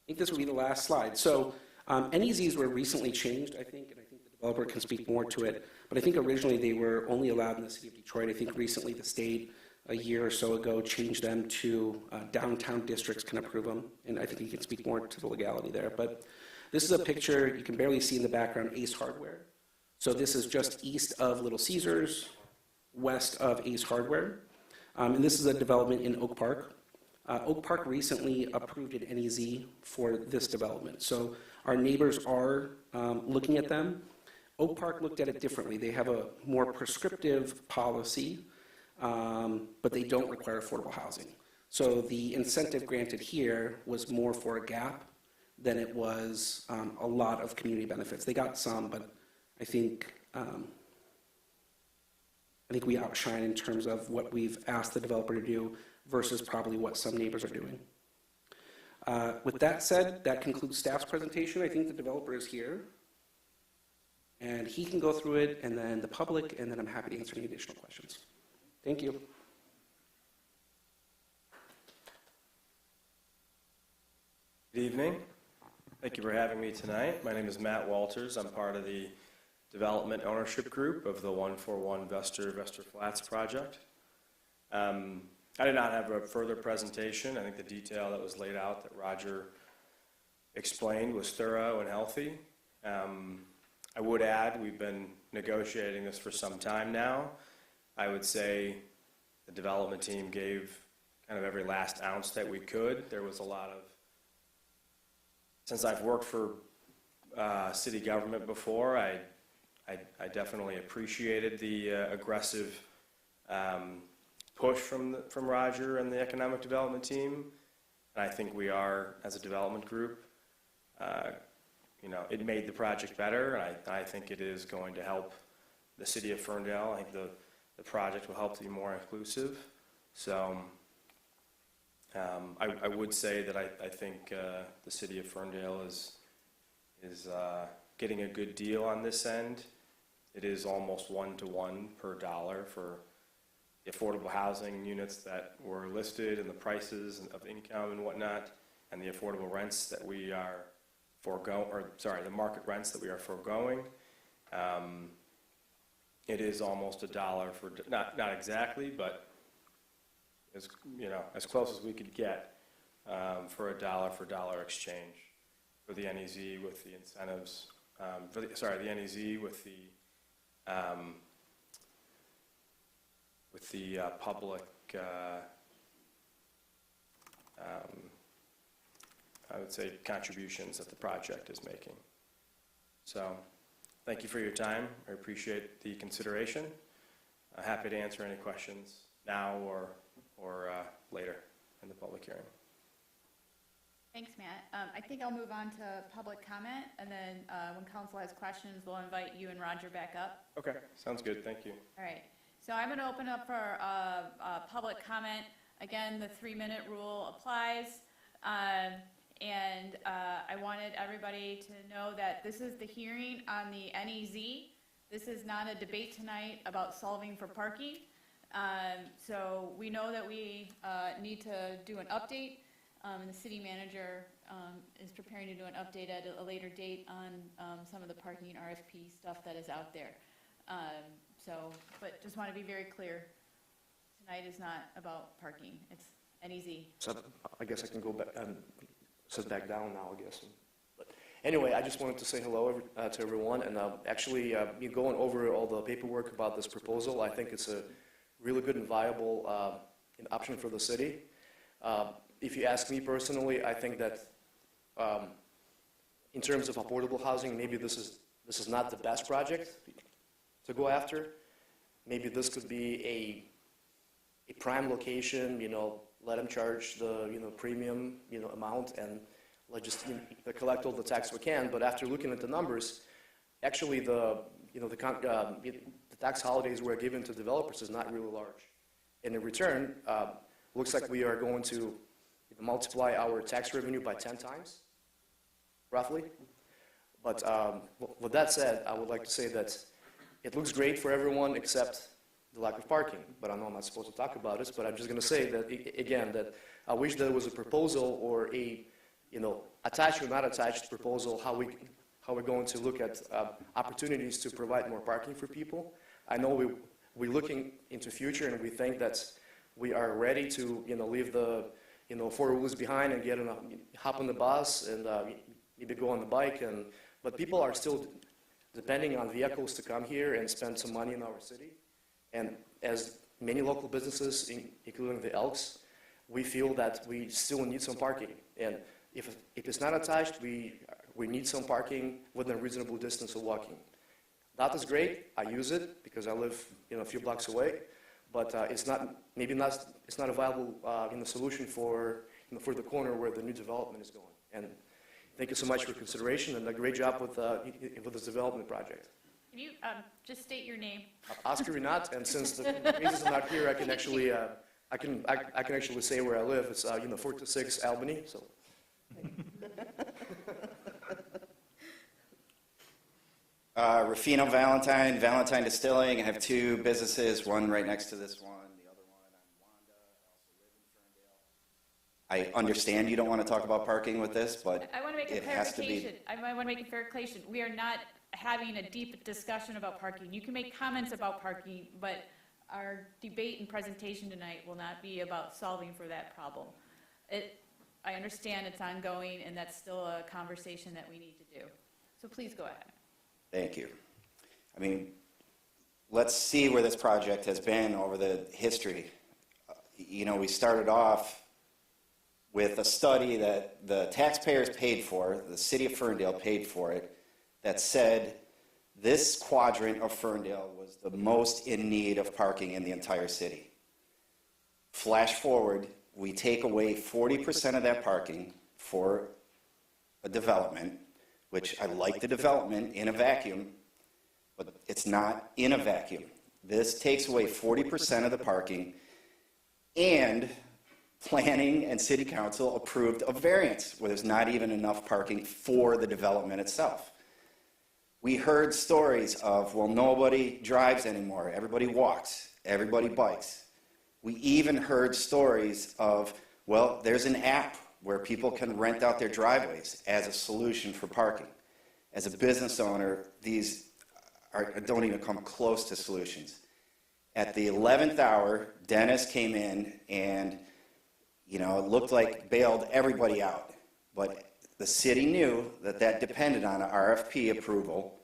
think this will be the last slide. So NEZs were recently changed, I think, and I think the developer can speak more to it, but I think originally they were only allowed in the city of Detroit. I think recently the state, a year or so ago, changed them to downtown districts can approve them, and I think he can speak more to the legality there. But this is a picture, you can barely see in the background, Ace Hardware. So this is just east of Little Caesars, west of Ace Hardware. And this is a development in Oak Park. Oak Park recently approved an NEZ for this development. So our neighbors are looking at them. Oak Park looked at it differently. They have a more prescriptive policy, but they don't require affordable housing. So the incentive granted here was more for a gap than it was a lot of community benefits. They got some, but I think we outshine in terms of what we've asked the developer to do versus probably what some neighbors are doing. With that said, that concludes staff's presentation. I think the developer is here, and he can go through it, and then the public, and then I'm happy to answer any additional questions. Thank you. Good evening. Thank you for having me tonight. My name is Matt Walters. I'm part of the development ownership group of the 141 Vester Flats project. I did not have a further presentation. I think the detail that was laid out that Roger explained was thorough and healthy. I would add, we've been negotiating this for some time now. I would say the development team gave kind of every last ounce that we could. There was a lot of, since I've worked for city government before, I definitely appreciated the aggressive push from Roger and the economic development team. And I think we are, as a development group, it made the project better, and I think it is going to help the city of Ferndale. I think the project will help to be more inclusive. So I would say that I think the city of Ferndale is getting a good deal on this end. It is almost 1-to-1 per dollar for the affordable housing units that were listed and the prices of income and whatnot, and the affordable rents that we are the market rents that we are foregoing. It is almost a dollar for, not exactly, but as close as we could get for a dollar exchange for the NEZ with the incentives, the NEZ with the public, I would say, contributions that the project is making. So, thank you for your time. I appreciate the consideration. Happy to answer any questions now or later in the public hearing. Thanks, Matt. I think I'll move on to public comment, and then when council has questions, we'll invite you and Roger back up. Okay, sounds good. Thank you. All right. So I'm going to open up for public comment. Again, the 3-minute rule applies. And I wanted everybody to know that this is the hearing on the NEZ. This is not a debate tonight about solving for parking. So we know that we need to do an update, and the city manager is preparing to do an update at a later date on some of the parking RFP stuff that is out there. But just want to be very clear, tonight is not about parking. It's NEZ. So I guess I can go back and sit back down now, I guess. But anyway, I just wanted to say hello to everyone, and actually, going over all the paperwork about this proposal, I think it's a really good and viable option for the city. If you ask me personally, I think that in terms of affordable housing, maybe this is not the best project to go after. Maybe this could be a prime location, let them charge the premium amount, and let's just collect all the tax we can. But after looking at the numbers, actually the tax holidays we're giving to developers is not really large, and in return, looks like we are going to multiply our tax revenue by 10 times, roughly. But with that said, I would like to say that it looks great for everyone except the lack of parking. But I know I'm not supposed to talk about this, but I'm just going to say that, again, that I wish there was a proposal or a, attached or not attached proposal, how we're going to look at opportunities to provide more parking for people. I know we're looking into future, and we think that we are ready to, leave the, four-wheelers behind and hop on the bus and maybe go on the bike. But people are still depending on vehicles to come here and spend some money in our city. And as many local businesses, including the Elks, we feel that we still need some parking. And if it's not attached, we need some parking within a reasonable distance of walking. That is great. I use it because I live a few blocks away. But it's not a viable solution for the corner where the new development is going. And thank you so much for consideration, and a great job with this development project. Can you just state your name? Oscar Renat, and since the reasons are not here, I can actually say where I live. It's 426 Albany. So. Rufino Valentine Distilling. I have two businesses, one right next to this one, the other one on Wanda. I also live in Ferndale. I understand you don't want to talk about parking with this, but I want to make a it has to be. clarification. I want to make a clarification. We are not having a deep discussion about parking. You can make comments about parking, but our debate and presentation tonight will not be about solving for that problem. I understand it's ongoing, and that's still a conversation that we need to do. So please go ahead. Thank you. I mean, let's see where this project has been over the history. We started off with a study that the taxpayers paid for, the city of Ferndale paid for it, that said this quadrant of Ferndale was the most in need of parking in the entire city. Flash forward, we take away 40% of that parking for a development, which I like the development in a vacuum, but it's It's not in a vacuum. This takes away 40% of the parking, and planning and city council approved a variance where there's not even enough parking for the development itself. We heard stories of, well, nobody drives anymore. Everybody walks. Everybody bikes. We even heard stories of, well, there's an app where people can rent out their driveways as a solution for parking. As a business owner, these don't even come close to solutions. At the 11th hour, Dennis came in and, it looked like bailed everybody out. But the city knew that that depended on an RFP approval,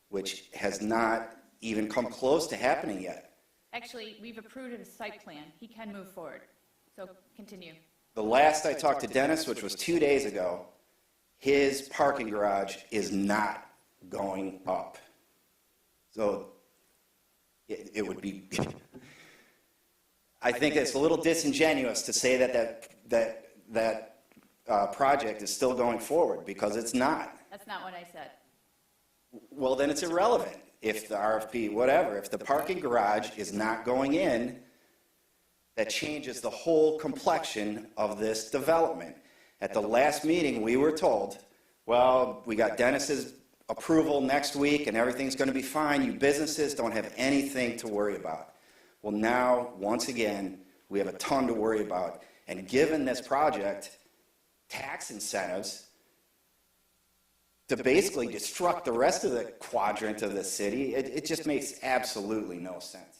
which has not even come close to happening yet. Actually, we've approved a site plan. He can move forward. So continue. The last I talked to Dennis, which was 2 days ago, his parking garage is not going up. So it would be, I think it's a little disingenuous to say that project is still going forward, because it's not. That's not what I said. Well, then it's irrelevant. If the RFP, whatever, if the parking garage is not going in, that changes the whole complexion of this development. At the last meeting, we were told, well, we got Dennis's approval next week and everything's going to be fine. You businesses don't have anything to worry about. Well, now, once again, we have a ton to worry about. And given this project, tax incentives to basically destruct the rest of the quadrant of the city, it just makes absolutely no sense.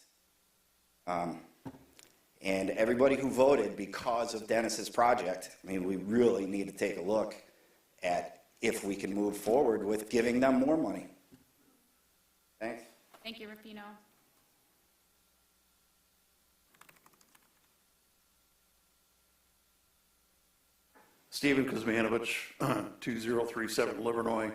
And everybody who voted because of Dennis's project, we really need to take a look at if we can move forward with giving them more money. Thanks. Thank you, Rufino. Stephen Kuzmanovich, 2037 Livernois.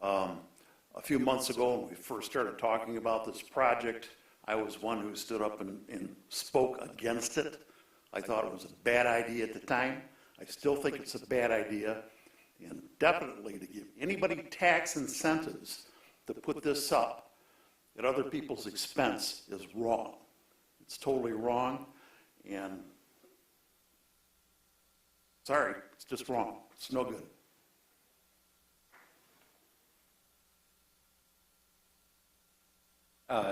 A few months ago, when we first started talking about this project, I was one who stood up and spoke against it. I thought it was a bad idea at the time. I still think it's a bad idea. And definitely to give anybody tax incentives to put this up at other people's expense is wrong. It's totally wrong. And sorry, it's just wrong. It's no good.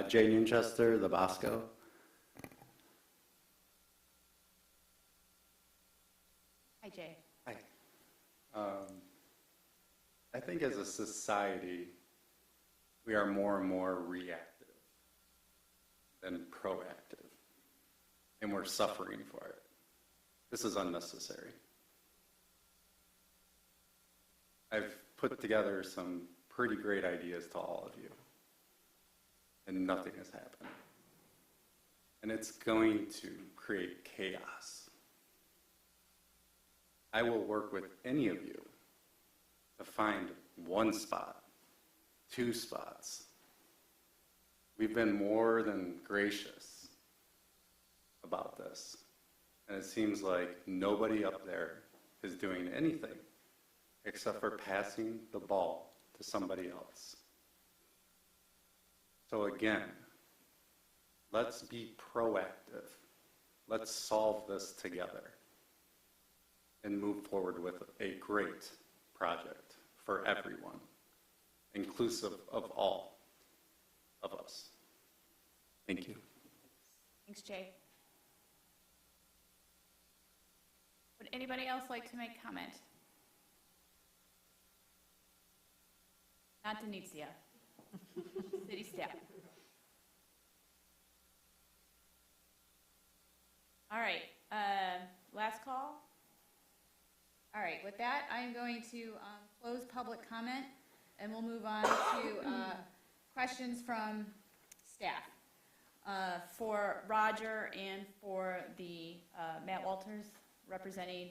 Jay Newchester, the Bosco. Hi, Jay. Hi. I think as a society, we are more and more reactive than proactive, and we're suffering for it. This is unnecessary. I've put together some pretty great ideas to all of you, and nothing has happened. And it's going to create chaos. I will work with any of you to find one spot, 2 spots. We've been more than gracious about this. And it seems like nobody up there is doing anything except for passing the ball to somebody else. So again, let's be proactive. Let's solve this together and move forward with a great project for everyone, inclusive of all of us. Thank you. Thanks, Jay. Would anybody else like to make comment? Not Denitzia. City staff. All right, last call. All right, with that, I'm going to close public comment, and we'll move on to questions from staff for Roger and for the Matt Walters representing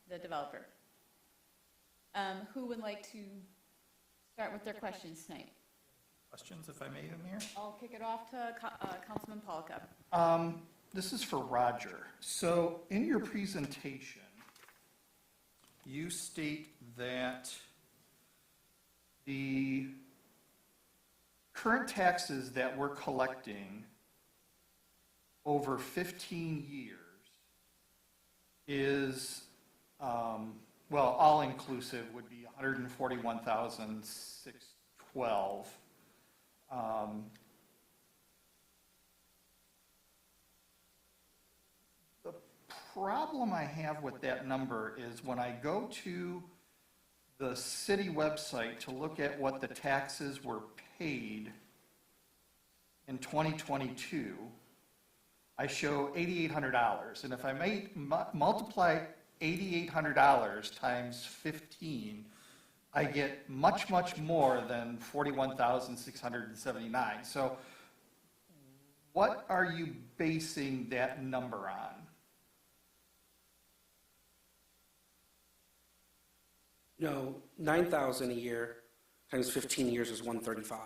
the developer. Who would like to start with their questions tonight? Questions, if I may, Mayor? I'll kick it off to Councilman Polka. This is for Roger. So in your presentation, you state that the current taxes that we're collecting over 15 years is, well, all-inclusive would be $141,612. The problem I have with that number is when I go to the city website to look at what the taxes were paid in 2022, I show $8,800. And if I multiply $8,800 times 15, I get much, much more than 41,679. So what are you basing that number on? No, 9,000 a year times 15 years is 135.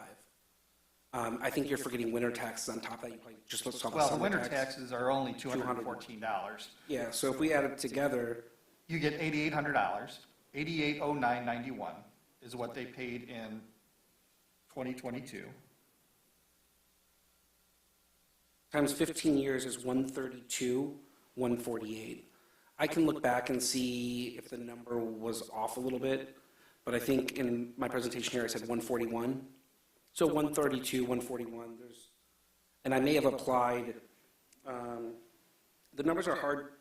I think you're forgetting winter taxes on top of that. You probably just saw the Well, the summer winter tax. taxes are only $214. Yeah, so if we add it together, You get $8,800. 880991 is what they paid in 2022. times 15 years is 132, 148. I can look back and see if the number was off a little bit, but I think in my presentation here I said 141. So 132, 141, and I may have applied, the numbers are hard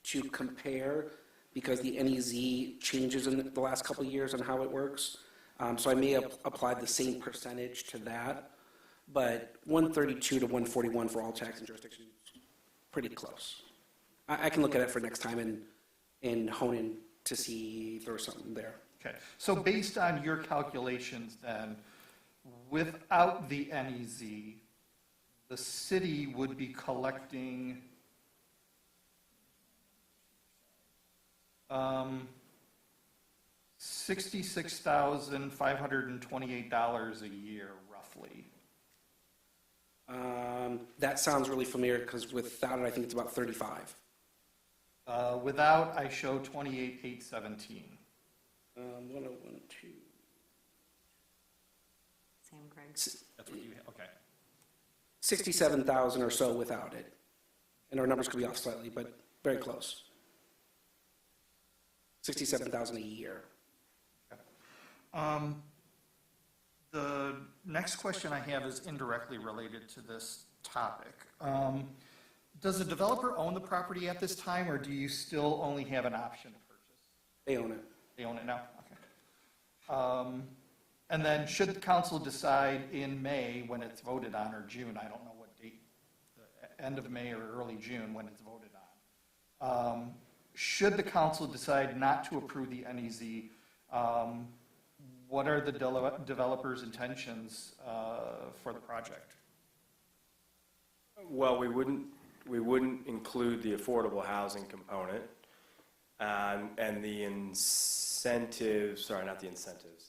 to compare because the NEZ changes in the last couple of years on how it works. So I may have applied the same percentage to that, but 132 to 141 for all tax and jurisdictions, pretty close. I can look at it for next time and hone in to see if there was something there. Okay, so based on your calculations then, without the NEZ, the city would be collecting $66,528 a year, roughly. That sounds really familiar because without it, I think it's about 35. Without, I show 28,817. 1012. Same, Greg. That's what you have, okay. 67,000 or so without it. And our numbers could be off slightly, but very close. 67,000 a year. The next question I have is indirectly related to this topic. Does the developer own the property at this time, or do you still only have an option to purchase? They own it. They own it now? Okay. And then should the council decide in May when it's voted on, or June, I don't know what date, the end of May or early June when it's voted on, should the council decide not to approve the NEZ, what are the developer's intentions for the project? Well, we wouldn't include the affordable housing component, and the incentives, sorry, not the incentives,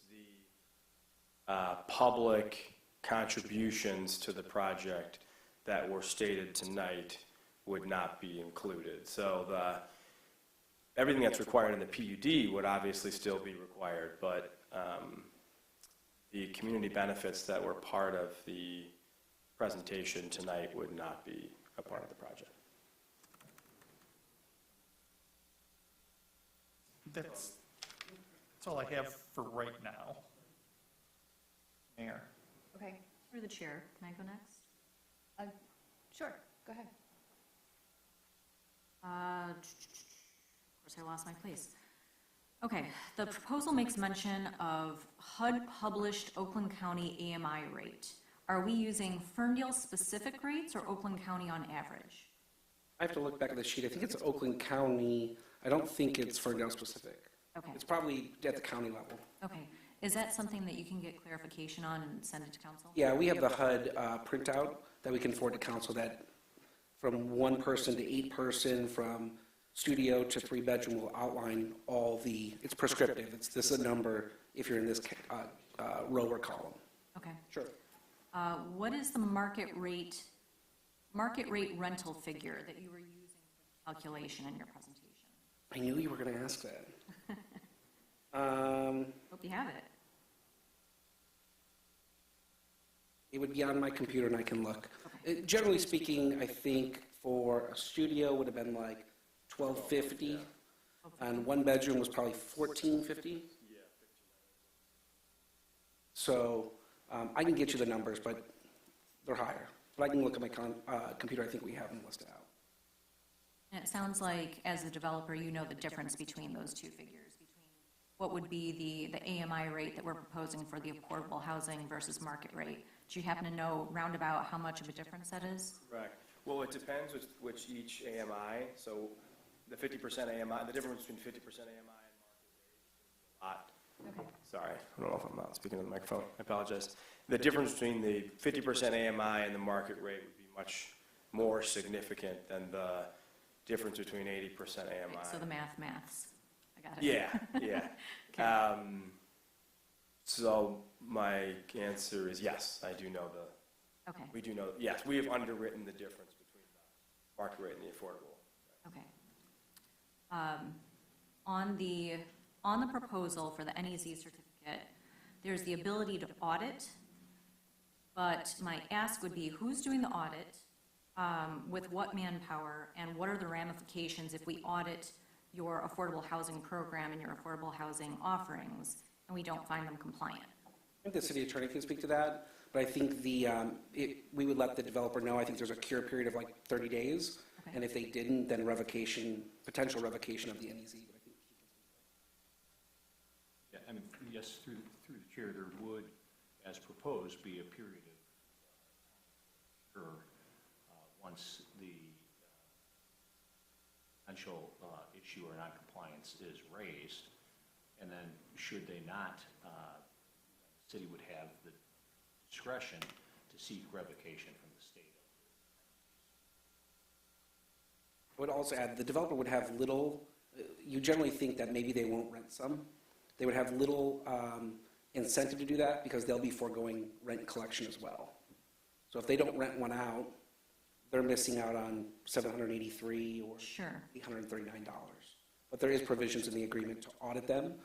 the public contributions to the project that were stated tonight would not be included. So everything that's required in the PUD would obviously still be required, but the community benefits that were part of the presentation tonight would not be a part of the project. That's all I have for right now. Mayor. Okay, through the chair, can I go next? Sure, go ahead. Of course, I lost my place. Okay, the proposal makes mention of HUD-published Oakland County AMI rate. Are we using Ferndale-specific rates or Oakland County on average? I have to look back at the sheet. I think it's Oakland County. I don't think it's Ferndale specific. Okay. It's probably at the county level. Okay, is that something that you can get clarification on and send it to council? Yeah, we have the HUD printout that we can forward to council that from 1 person to 8 person, from studio to 3-bedroom will outline all the, it's prescriptive. It's this a number if you're in this row or column. Okay. Sure. What is the market rate rental figure that you were using for calculation in your presentation? I knew you were going to ask that. Hope you have it. It would be on my computer and I can look. Generally speaking, I think for a studio would have been like $1,250, and one bedroom was probably $1,450. So I can get you the numbers, but they're higher. But I can look at my computer. I think we have them listed out. And it sounds like, as a developer, you know the difference between those two figures, between what would be the AMI rate that we're proposing for the affordable housing versus market rate. Do you happen to know roundabout how much of a difference that is? Correct. Well, it depends which each AMI, so the 50% AMI, the difference between 50% AMI and market rate is a lot. Okay. Sorry, I don't know if I'm not speaking to the microphone. I apologize. The difference between the 50% AMI and the market rate would be much more significant than the difference between 80% AMI. Right, so the maths. I got it. Yeah, yeah. Okay. So my answer is yes, I do know Okay. we do know, yes, we have underwritten the difference between the market rate and the affordable. Okay. On the proposal for the NEZ certificate, there's the ability to audit, but my ask would be, who's doing the audit, with what manpower, and what are the ramifications if we audit your affordable housing program and your affordable housing offerings, and we don't find them compliant? I think the city attorney can speak to that, but I think we would let the developer know. I think there's a cure period of like 30 days, Okay. and if they didn't, then potential revocation of the NEZ. But I think Yeah, I mean, yes, through the chair, there would, as proposed, be a period of once the potential issue or noncompliance is raised, and then should they not, the city would have the discretion to seek revocation from the state. I would also add, the developer would have little, you generally think that maybe they won't rent some. They would have little incentive to do that because they'll be foregoing rent collection as well. So if they don't rent one out, they're missing out on $783 or Sure. $839. But there is provisions in the agreement to audit them.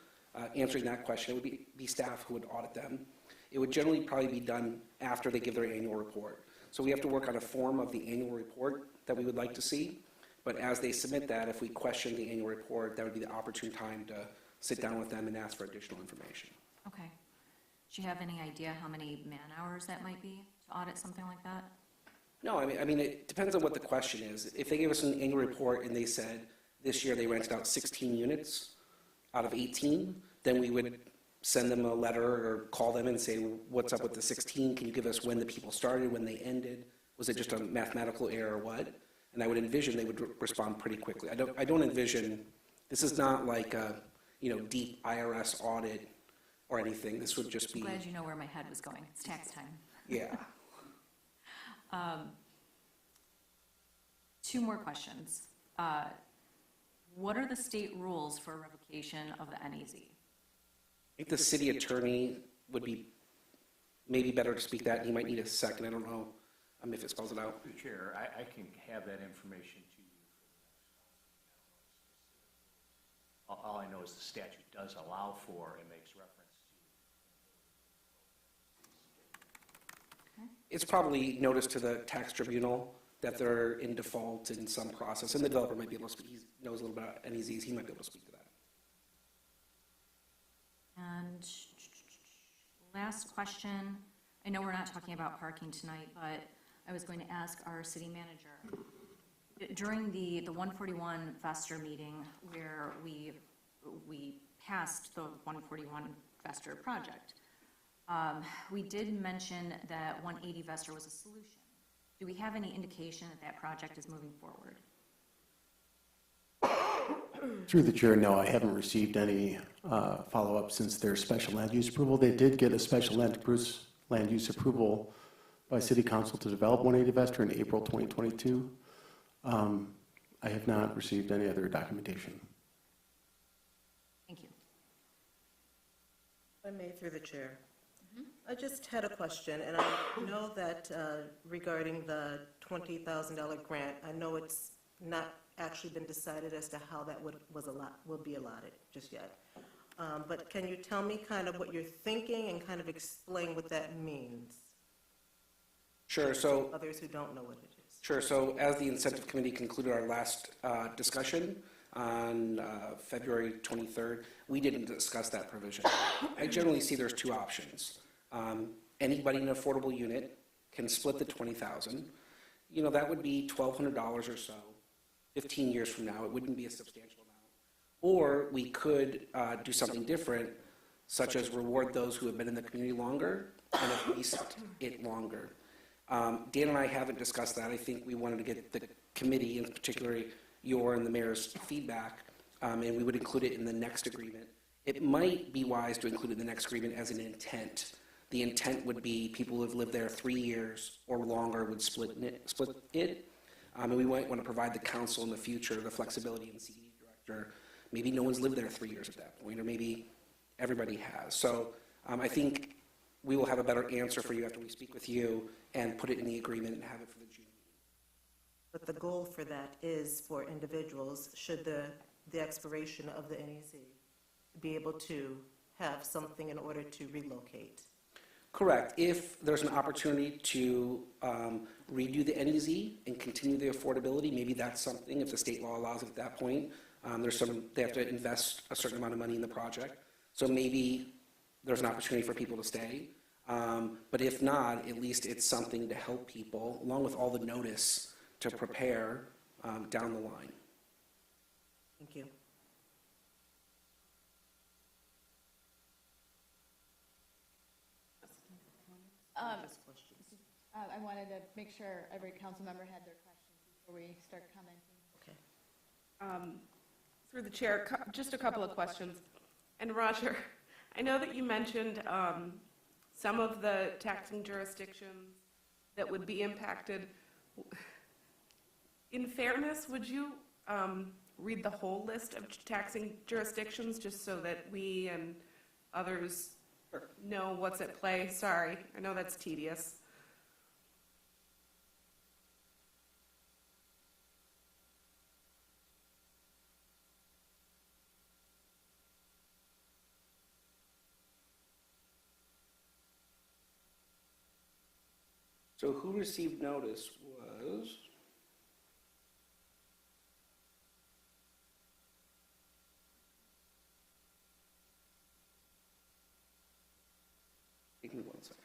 Answering that question, it would be staff who would audit them. It would generally probably be done after they give their annual report. So we have to work on a form of the annual report that we would like to see. But as they submit that, if we question the annual report, that would be the opportune time to sit down with them and ask for additional information. Okay. Do you have any idea how many man-hours that might be to audit something like that? No, I mean, it depends on what the question is. If they gave us an annual report and they said this year they rented out 16 units out of 18, then we would send them a letter or call them and say, what's up with the 16? Can you give us when the people started, when they ended? Was it just a mathematical error or what? And I would envision they would respond pretty quickly. I don't envision, this is not like a, deep IRS audit or anything. This would just be. I'm glad you know where my head was going. It's tax time. Yeah. Two more questions. What are the state rules for revocation of the NEZ? I think the city attorney would be maybe better to speak that. He might need a second. I don't know if it spells it out. Through the chair, I can have that information to you. All I know is the statute does allow for and makes reference to. It's probably notice to the tax tribunal that they're in default in some process, and the developer might be able to speak. He knows a little bit about NEZs. He might be able to speak to that. And last question. I know we're not talking about parking tonight, but I was going to ask our city manager. During the 141 Vester meeting where we passed the 141 Vester project, we did mention that 180 Vester was a solution. Do we have any indication that that project is moving forward? Through the chair, no, I haven't received any follow-up since their special land use approval. They did get a special land use approval by City Council to develop 180 Vester in April 2022. I have not received any other documentation. Thank you. If I may, through the chair. I just had a question, and I know that regarding the $20,000 grant, I know it's not actually been decided as to how that will be allotted just yet. But can you tell me kind of what you're thinking and kind of explain what that means? Sure, so, others who don't know what it is. sure, so as the incentive committee concluded our last discussion on February 23rd, we didn't discuss that provision. I generally see there's two options. Anybody in an affordable unit can split the $20,000. You know, that would be $1,200 or so. 15 years from now, it wouldn't be a substantial amount. Or we could do something different, such as reward those who have been in the community longer and have leased it longer. Dan and I haven't discussed that. I think we wanted to get the committee, and particularly your and the mayor's feedback, and we would include it in the next agreement. It might be wise to include it in the next agreement as an intent. The intent would be people who have lived there 3 years or longer would split it. And we might want to provide the council in the future the flexibility and CED director. Maybe no one's lived there 3 years at that point, or maybe everybody has. So I think we will have a better answer for you after we speak with you and put it in the agreement and have it for the June. But the goal for that is for individuals, should the expiration of the NEC, be able to have something in order to relocate. Correct. If there's an opportunity to redo the NEZ and continue the affordability, maybe that's something, if the state law allows it at that point. They have to invest a certain amount of money in the project. So maybe there's an opportunity for people to stay. But if not, at least it's something to help people, along with all the notice to prepare down the line. Thank you. I wanted to make sure every council member had their questions before we start commenting. Okay. Through the chair, just a couple of questions. And Roger, I know that you mentioned some of the taxing jurisdictions that would be impacted. In fairness, would you read the whole list of taxing jurisdictions just so that we and others know what's at play? Sorry, I know that's tedious. So who received notice was... Give me 1 second.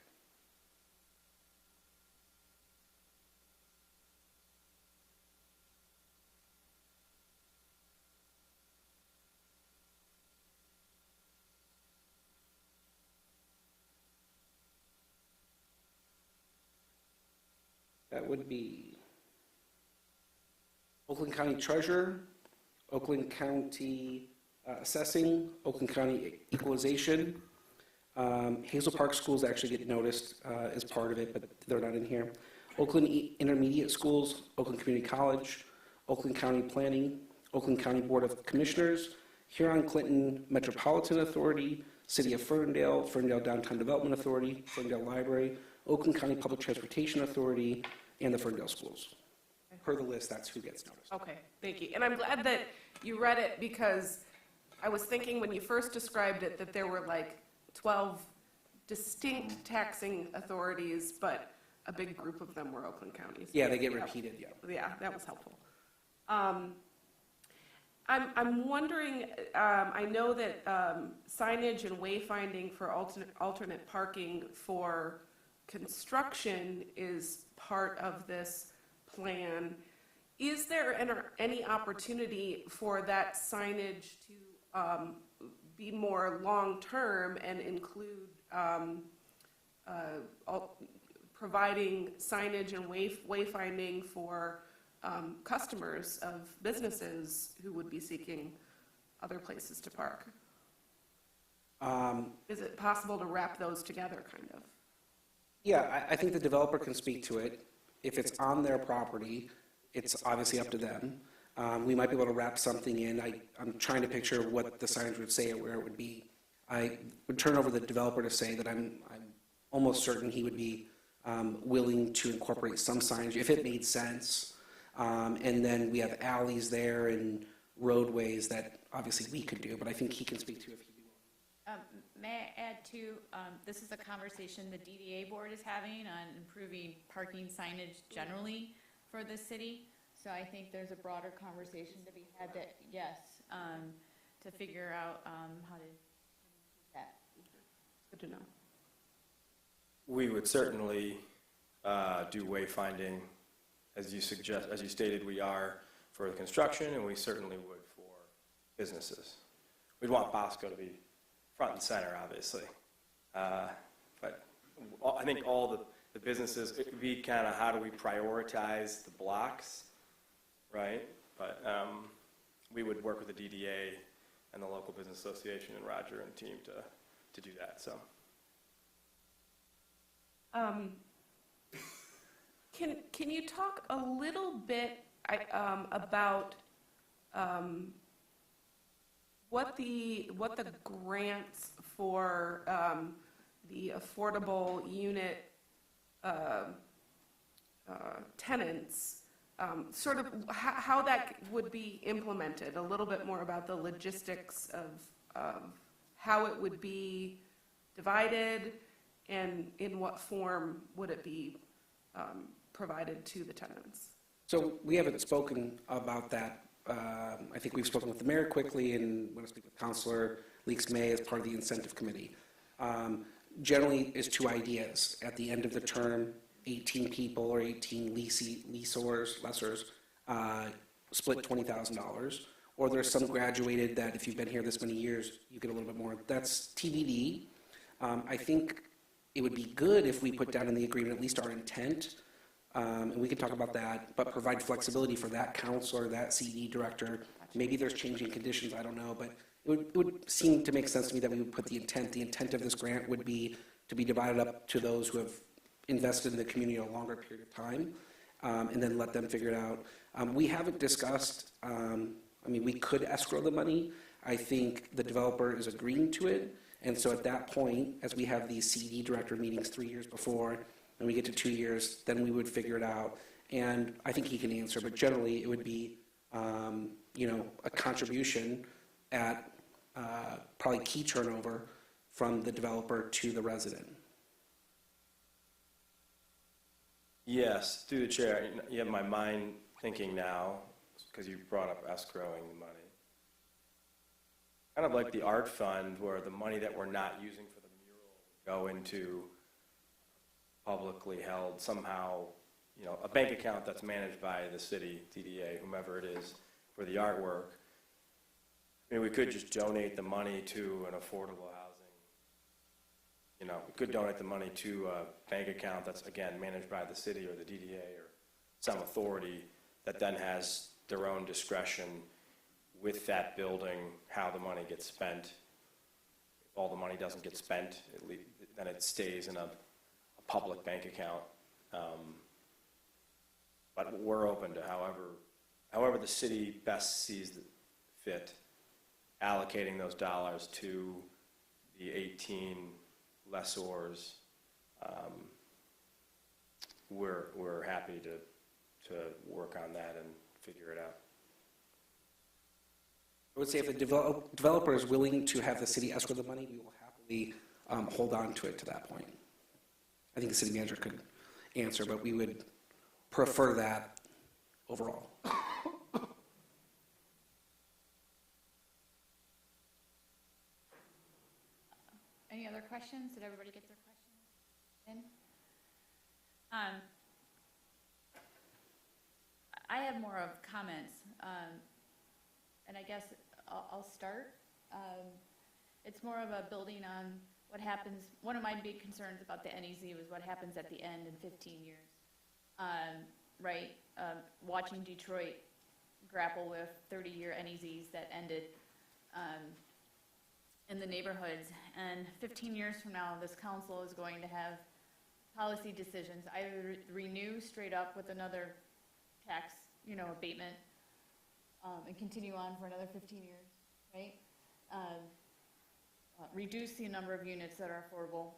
That would be Oakland County Treasurer, Oakland County Assessing, Oakland County Equalization. Hazel Park Schools actually get noticed as part of it, but they're not in here. Oakland Intermediate Schools, Oakland Community College, Oakland County Planning, Oakland County Board of Commissioners, Huron-Clinton Metropolitan Authority, City of Ferndale, Ferndale Downtown Development Authority, Ferndale Library, Oakland County Public Transportation Authority, and the Ferndale Schools. Per the list, that's who gets noticed. Okay, thank you. And I'm glad that you read it because I was thinking when you first described it that there were like 12 distinct taxing authorities, but a big group of them were Oakland counties. Yeah, they get repeated, yeah. Yeah, that was helpful. I'm wondering, I know that signage and wayfinding for alternate parking for construction is part of this plan. Is there any opportunity for that signage to be more long-term and include providing signage and wayfinding for customers of businesses who would be seeking other places to park? Is it possible to wrap those together, kind of? Yeah, I think the developer can speak to it. If it's on their property, it's obviously up to them. We might be able to wrap something in. I'm trying to picture what the signage would say or where it would be. I would turn over the developer to say that I'm almost certain he would be willing to incorporate some signage if it made sense. And then we have alleys there and roadways that obviously we could do, but I think he can speak to if he may I add too, this is a conversation the DDA board is having on improving parking signage generally for the city. So I think there's a broader conversation to be had that, yes, to figure out how to do that. Good to know. We would certainly do wayfinding, as you suggest, as you stated, we are for the construction, and we certainly would for businesses. We'd want Bosco to be front and center, obviously. But I think all the businesses, it would be kind of how do we prioritize the blocks, right? But we would work with the DDA and the local business association and Roger and team to do that, so. Can you talk a little bit about what the grants for the affordable unit tenants, sort of how that would be implemented, a little bit more about the logistics of how it would be divided and in what form would it be provided to the tenants? So we haven't spoken about that. I think we've spoken with the mayor quickly, and want to speak with Councilor Leaks May as part of the incentive committee. Generally, is two ideas. At the end of the term, 18 people or 18 lessors split $20,000. Or there's some graduated that if you've been here this many years, you get a little bit more. That's TBD. I think it would be good if we put down in the agreement at least our intent, and we can talk about that, but provide flexibility for that counselor, that CED director. Maybe there's changing conditions, I don't know, but it would seem to make sense to me that we would put the intent. The intent of this grant would be to be divided up to those who have invested in the community a longer period of time, and then let them figure it out. We haven't discussed, we could escrow the money. I think the developer is agreeing to it. And so at that point, as we have these CED director meetings 3 years before, and we get to 2 years, then we would figure it out. And I think he can answer, but generally it would be, a contribution at probably key turnover from the developer to the resident. Yes, through the chair, you have my mind thinking now, because you brought up escrowing the money. Kind of like the art fund, where the money that we're not using for the mural go into publicly held somehow, a bank account that's managed by the city, DDA, whomever it is, for the artwork. We could just donate the money to an affordable housing. We could donate the money to a bank account that's, again, managed by the city or the DDA or some authority that then has their own discretion with that building, how the money gets spent. If all the money doesn't get spent, then it stays in a public bank account. But we're open to however the city best sees fit, allocating those dollars to the 18 lessors. We're happy to work on that and figure it out. I would say if the developer is willing to have the city escrow the money, we will happily hold on to it to that point. I think the city manager could answer, but we would prefer that overall. Any other questions? Did everybody get their questions in? I have more of comments, and I guess I'll start. It's more of a building on what happens. One of my big concerns about the NEZ was what happens at the end in 15 years, right? Watching Detroit grapple with 30-year NEZs that ended in the neighborhoods, and 15 years from now, this council is going to have policy decisions, either renew straight up with another tax, abatement, and continue on for another 15 years, right? Reduce the number of units that are affordable,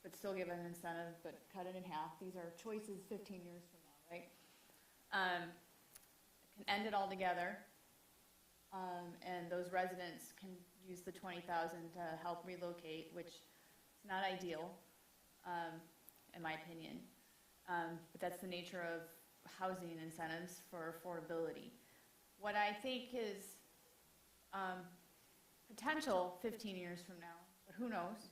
but still give an incentive, but cut it in half. These are choices 15 years from now, right? Can end it all together, and those residents can use the 20,000 to help relocate, which is not ideal, in my opinion. But that's the nature of housing incentives for affordability. What I think is potential 15 years from now, but who knows?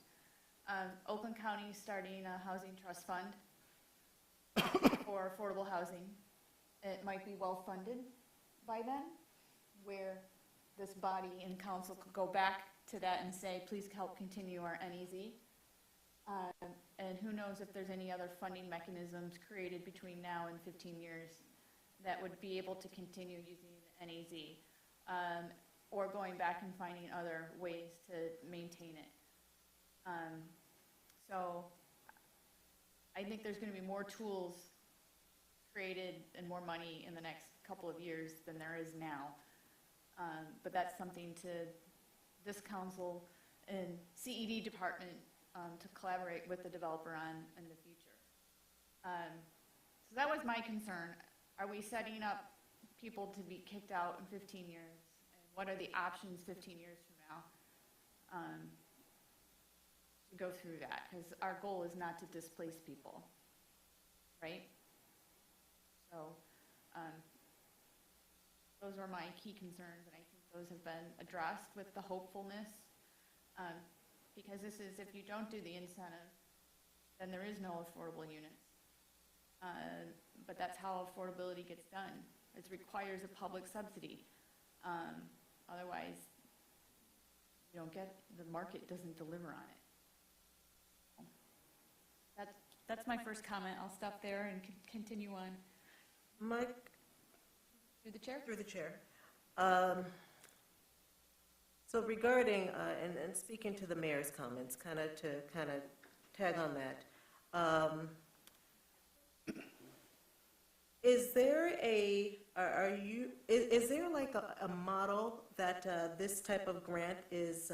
Oakland County is starting a housing trust fund for affordable housing. It might be well-funded by then, where this body and council could go back to that and say, please help continue our NEZ. And who knows if there's any other funding mechanisms created between now and 15 years that would be able to continue using the NEZ, or going back and finding other ways to maintain it. So I think there's going to be more tools created and more money in the next couple of years than there is now. But that's something to this council and CED department to collaborate with the developer on in the future. So that was my concern. Are we setting up people to be kicked out in 15 years? And what are the options 15 years from now to go through that? Because our goal is not to displace people, right? So those are my key concerns, and I think those have been addressed with the hopefulness. Because this is, if you don't do the incentive, then there is no affordable units. But that's how affordability gets done. It requires a public subsidy. Otherwise, you don't get, the market doesn't deliver on it. That's my first comment. I'll stop there and continue on. Mike? Through the chair? Through the chair. So regarding, and speaking to the mayor's comments, kind of tag on that, is there is there like a model that this type of grant is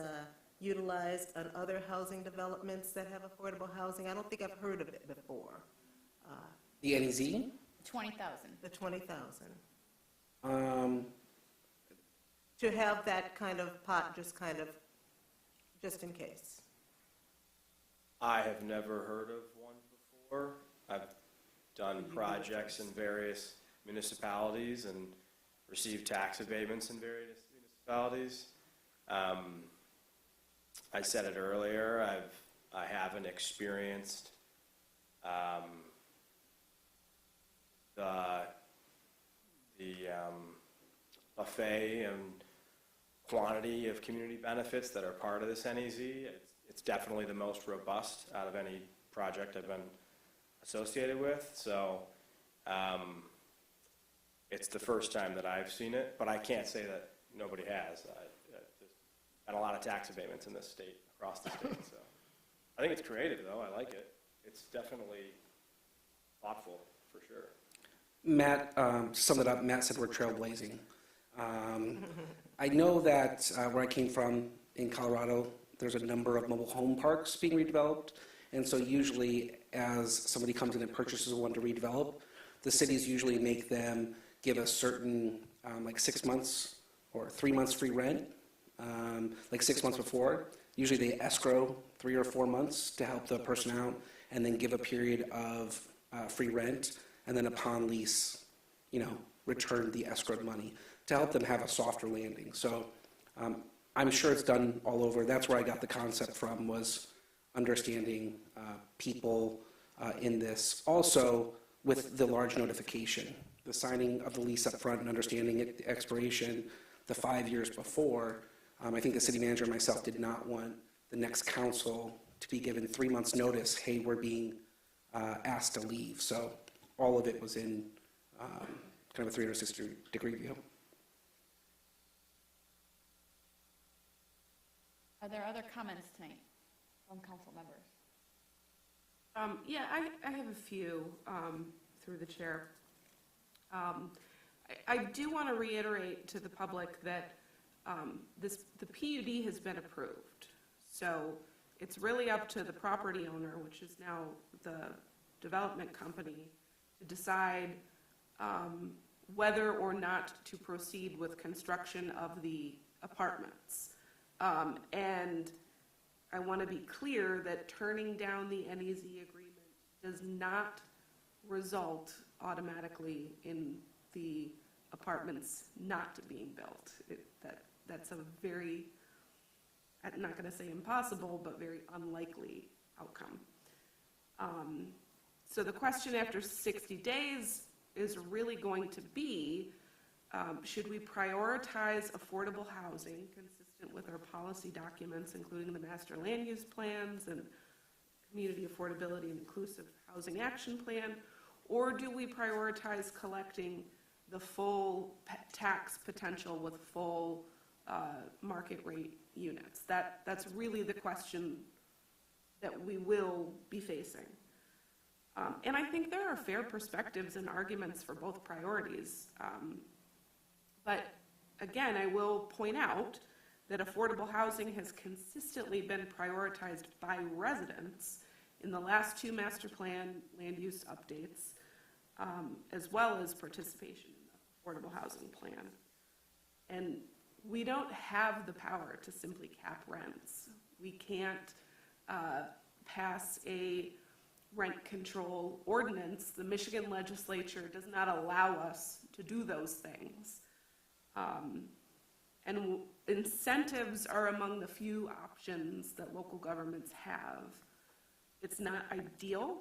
utilized on other housing developments that have affordable housing? I don't think I've heard of it before. The NEZ? 20,000. The 20,000. To have that kind of pot, just in case. I have never heard of one before. I've done projects in various municipalities and received tax abatements in various municipalities. I said it earlier, I haven't experienced the buffet and quantity of community benefits that are part of this NEZ. It's definitely the most robust out of any project I've been associated with. So it's the first time that I've seen it, but I can't say that nobody has. There's been a lot of tax abatements in this state, across the state. So I think it's creative, though. I like it. It's definitely thoughtful, for sure. Matt summed it up. Matt said we're trailblazing. I know that where I came from in Colorado, there's a number of mobile home parks being redeveloped. And so usually as somebody comes in and purchases one to redevelop, the cities usually make them give a certain, like 6 months or 3 months free rent, like 6 months before. Usually they escrow 3 or 4 months to help the person out and then give a period of free rent. And then upon lease, return the escrowed money to help them have a softer landing. So I'm sure it's done all over. That's where I got the concept from, was understanding people in this. Also, with the large notification, the signing of the lease up front and understanding it, the expiration, the 5 years before, I think the city manager and myself did not want the next council to be given 3 months notice, hey, we're being asked to leave. So all of it was in kind of a 360-degree view. Are there other comments tonight from council members? Yeah, I have a few through the chair. I do want to reiterate to the public that the PUD has been approved. So it's really up to the property owner, which is now the development company, to decide whether or not to proceed with construction of the apartments. And I want to be clear that turning down the NEZ agreement does not result automatically in the apartments not being built. That's a very, I'm not going to say impossible, but very unlikely outcome. So the question after 60 days is really going to be, should we prioritize affordable housing consistent with our policy documents, including the master land use plans and community affordability and inclusive housing action plan, or do we prioritize collecting the full tax potential with full market rate units? That's really the question that we will be facing. And I think there are fair perspectives and arguments for both priorities. But again, I will point out that affordable housing has consistently been prioritized by residents in the last 2 master plan land use updates, as well as participation in the affordable housing plan. And we don't have the power to simply cap rents. We can't pass a rent control ordinance. The Michigan legislature does not allow us to do those things. And incentives are among the few options that local governments have. It's not ideal,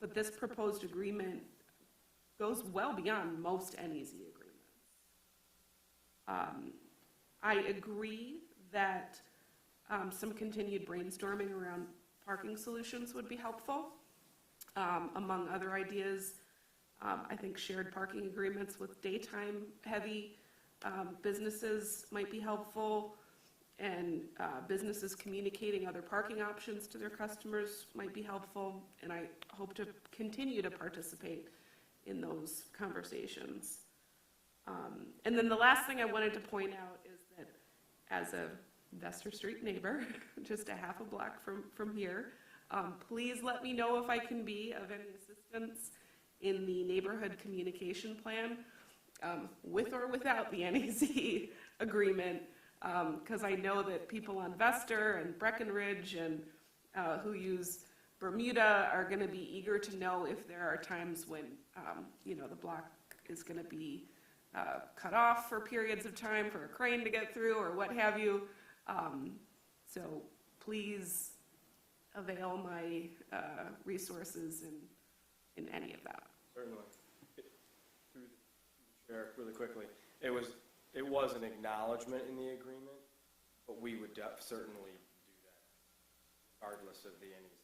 but this proposed agreement goes well beyond most NEZ agreements. I agree that some continued brainstorming around parking solutions would be helpful. Among other ideas, I think shared parking agreements with daytime heavy businesses might be helpful, and businesses communicating other parking options to their customers might be helpful, and I hope to continue to participate in those conversations. And then the last thing I wanted to point out is that as a Vestor Street neighbor, just a half a block from here, please let me know if I can be of any assistance in the neighborhood communication plan, with or without the NEZ agreement, because I know that people on Vestor and Breckenridge and who use Bermuda are going to be eager to know if there are times when the block is going to be cut off for periods of time for a crane to get through or what have you. So please avail my resources in any of that. Certainly. Through the chair, really quickly, it was an acknowledgement in the agreement, but we would certainly do that regardless of the NEZ.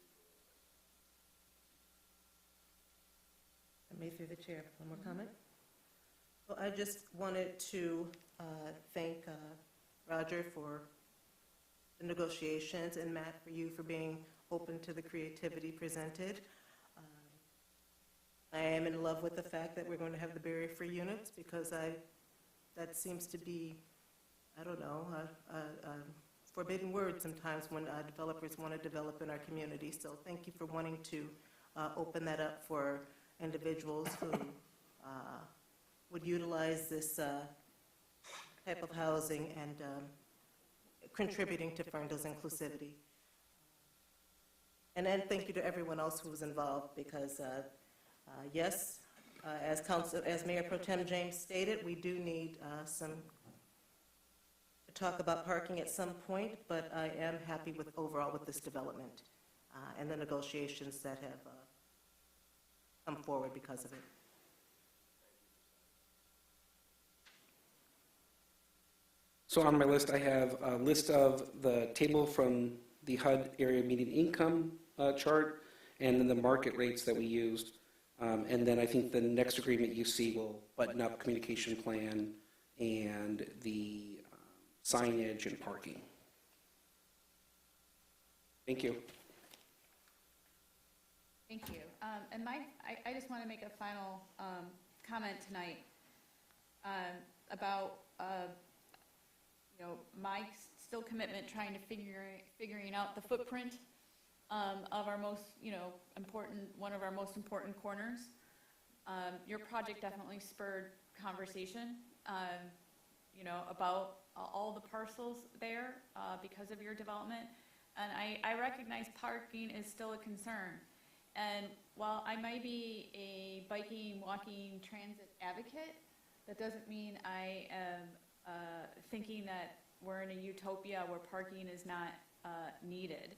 I may through the chair, one more comment. Well, I just wanted to thank Roger for the negotiations and Matt for you for being open to the creativity presented. I am in love with the fact that we're going to have the barrier-free units because that seems to be, I don't know, a forbidden word sometimes when developers want to develop in our community. So thank you for wanting to open that up for individuals who would utilize this type of housing and contributing to Ferndale's inclusivity. And then thank you to everyone else who was involved because yes, as Mayor Pro Tem James stated, we do need some to talk about parking at some point, but I am happy with overall with this development and the negotiations that have come forward because of it. So on my list, I have a list of the table from the HUD area median income chart and then the market rates that we used. And then I think the next agreement you see will button up communication plan and the signage and parking. Thank you. Thank you. And I just want to make a final comment tonight about my still commitment trying to figuring out the footprint of our most one of our most important corners. Your project definitely spurred conversation about all the parcels there because of your development. And I recognize parking is still a concern. And while I might be a biking, walking, transit advocate, that doesn't mean I am thinking that we're in a utopia where parking is not needed.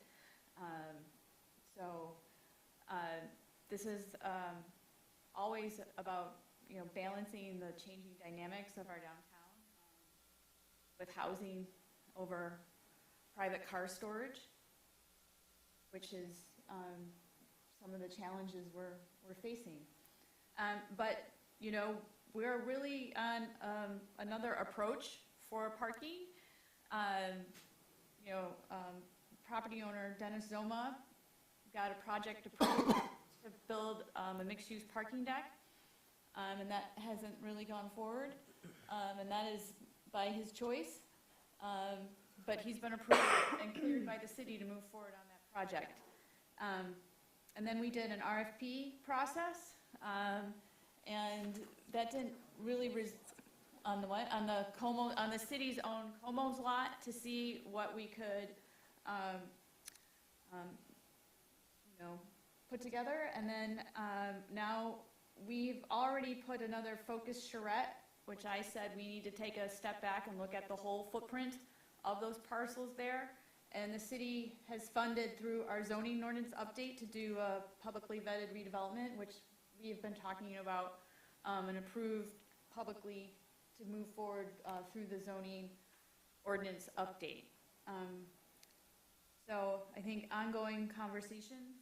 This is always about, balancing the changing dynamics of our downtown with housing over private car storage, which is some of the challenges we're facing. But we're really on another approach for parking. Property owner Dennis Zoma got a project approved to build a mixed-use parking deck, and that hasn't really gone forward, and that is by his choice. But he's been approved and cleared by the city to move forward on that project. And then we did an RFP process, and that didn't really on the city's own Como's lot to see what we could put together. And then now we've already put another focused charrette, which I said we need to take a step back and look at the whole footprint of those parcels there. And the city has funded through our zoning ordinance update to do a publicly vetted redevelopment, which we have been talking about, and approved publicly to move forward through the zoning ordinance update. So I think ongoing conversations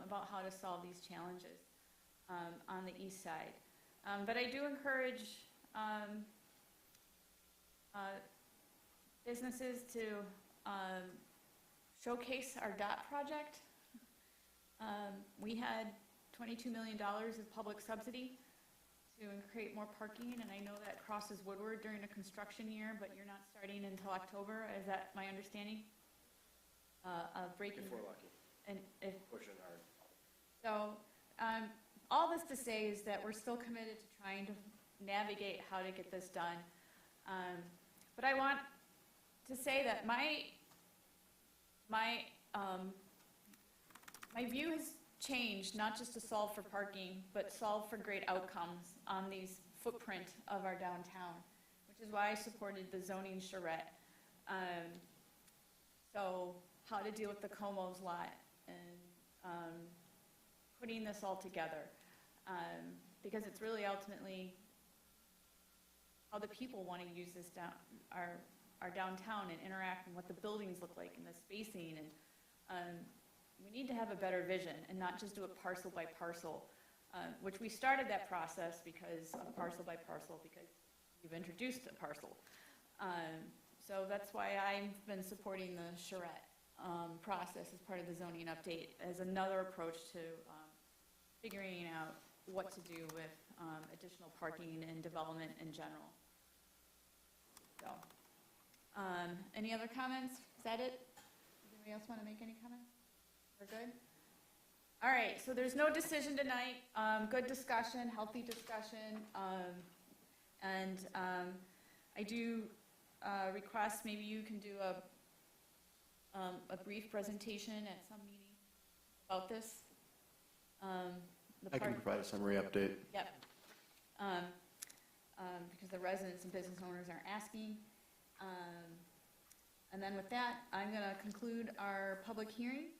about how to solve these challenges on the east side. But I do encourage businesses to showcase our DOT project. We had $22 million of public subsidy to create more parking, and I know that crosses Woodward during a construction year, but you're not starting until October. Is that my understanding? Breaking. If we're lucky. And if Pushing hard. so, all this to say is that we're still committed to trying to navigate how to get this done. But I want to say that my view has changed, not just to solve for parking, but solve for great outcomes on these footprint of our downtown, which is why I supported the zoning charrette. So how to deal with the Como's lot and putting this all together, because it's really ultimately how the people want to use this our downtown and interact, and what the buildings look like and the spacing, and we need to have a better vision and not just do it parcel by parcel, which we started that process because of parcel by parcel, because you've introduced a parcel. So that's why I've been supporting the charrette process as part of the zoning update as another approach to figuring out what to do with additional parking and development in general. So, any other comments? Is that it? Does anybody else want to make any comments? We're good? All right, so there's no decision tonight. Good discussion, healthy discussion. And I do request maybe you can do a brief presentation at some meeting about this. I can provide a summary update. Yep. Because the residents and business owners are asking. And then with that, I'm going to conclude our public hearing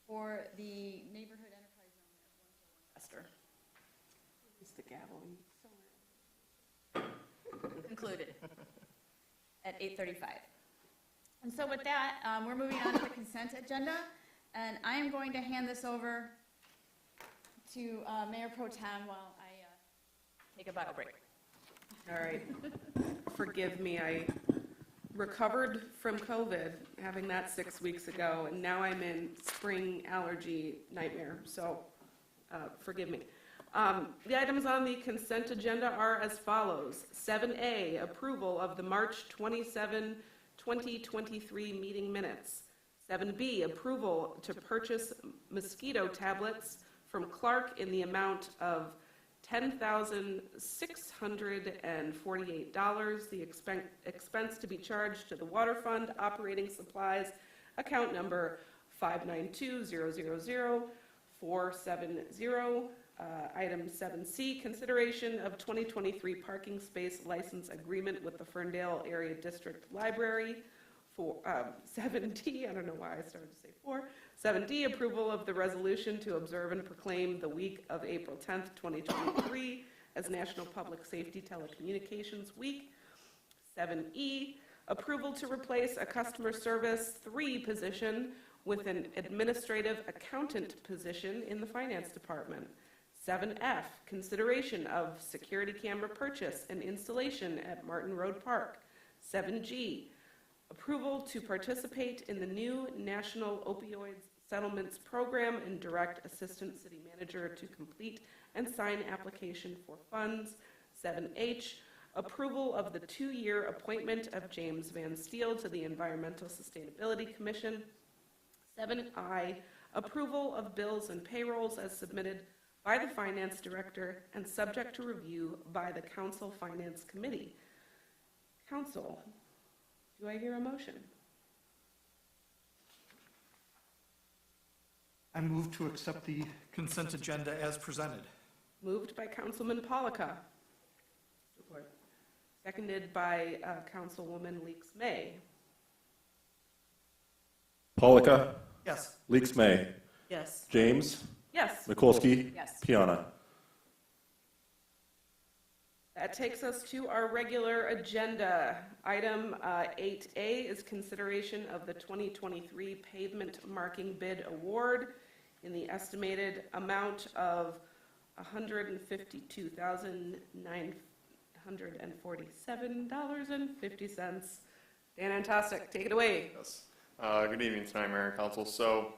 for the neighborhood enterprise zone at 141 Vester. Use the gavel. Concluded at 8:35. And so with that, we're moving on to the consent agenda, and I am going to hand this over to Mayor Pro Tem while I take a bio break. All right. Forgive me, I recovered from COVID, having that 6 weeks ago, and now I'm in spring allergy nightmare, so forgive me. The items on the consent agenda are as follows. 7A, approval of the March 27, 2023 meeting minutes. 7B, approval to purchase mosquito tablets from Clark in the amount of $10,648. The expense to be charged to the water fund operating supplies, account number 592-000-470. Item 7C, consideration of 2023 parking space license agreement with the Ferndale Area District Library. For 7D, I don't know why I started to say 4. 7D, approval of the resolution to observe and proclaim the week of April 10th, 2023 as National Public Safety Telecommunications Week. 7E, approval to replace a customer service 3 position with an administrative accountant position in the finance department. 7F, consideration of security camera purchase and installation at Martin Road Park. 7G, approval to participate in the new National Opioids Settlements Program and direct Assistant City Manager to complete and sign application for funds. 7H, approval of the 2-year appointment of James Van Steele to the Environmental Sustainability Commission. 7I, approval of bills and payrolls as submitted by the Finance Director and subject to review by the Council Finance Committee. Council, do I hear a motion? I move to accept the consent agenda as presented. Moved by Councilman Polika. Support. Seconded by Councilwoman Leaks May. Polika. Yes. Leaks May. Yes. James. Yes. Mikulski. Yes. Piana. That takes us to our regular agenda. Item 8A is consideration of the 2023 pavement marking bid award in the estimated amount of $152,947.50. Dan Antostic, take it away. Yes. Good evening tonight, Mayor and Council. So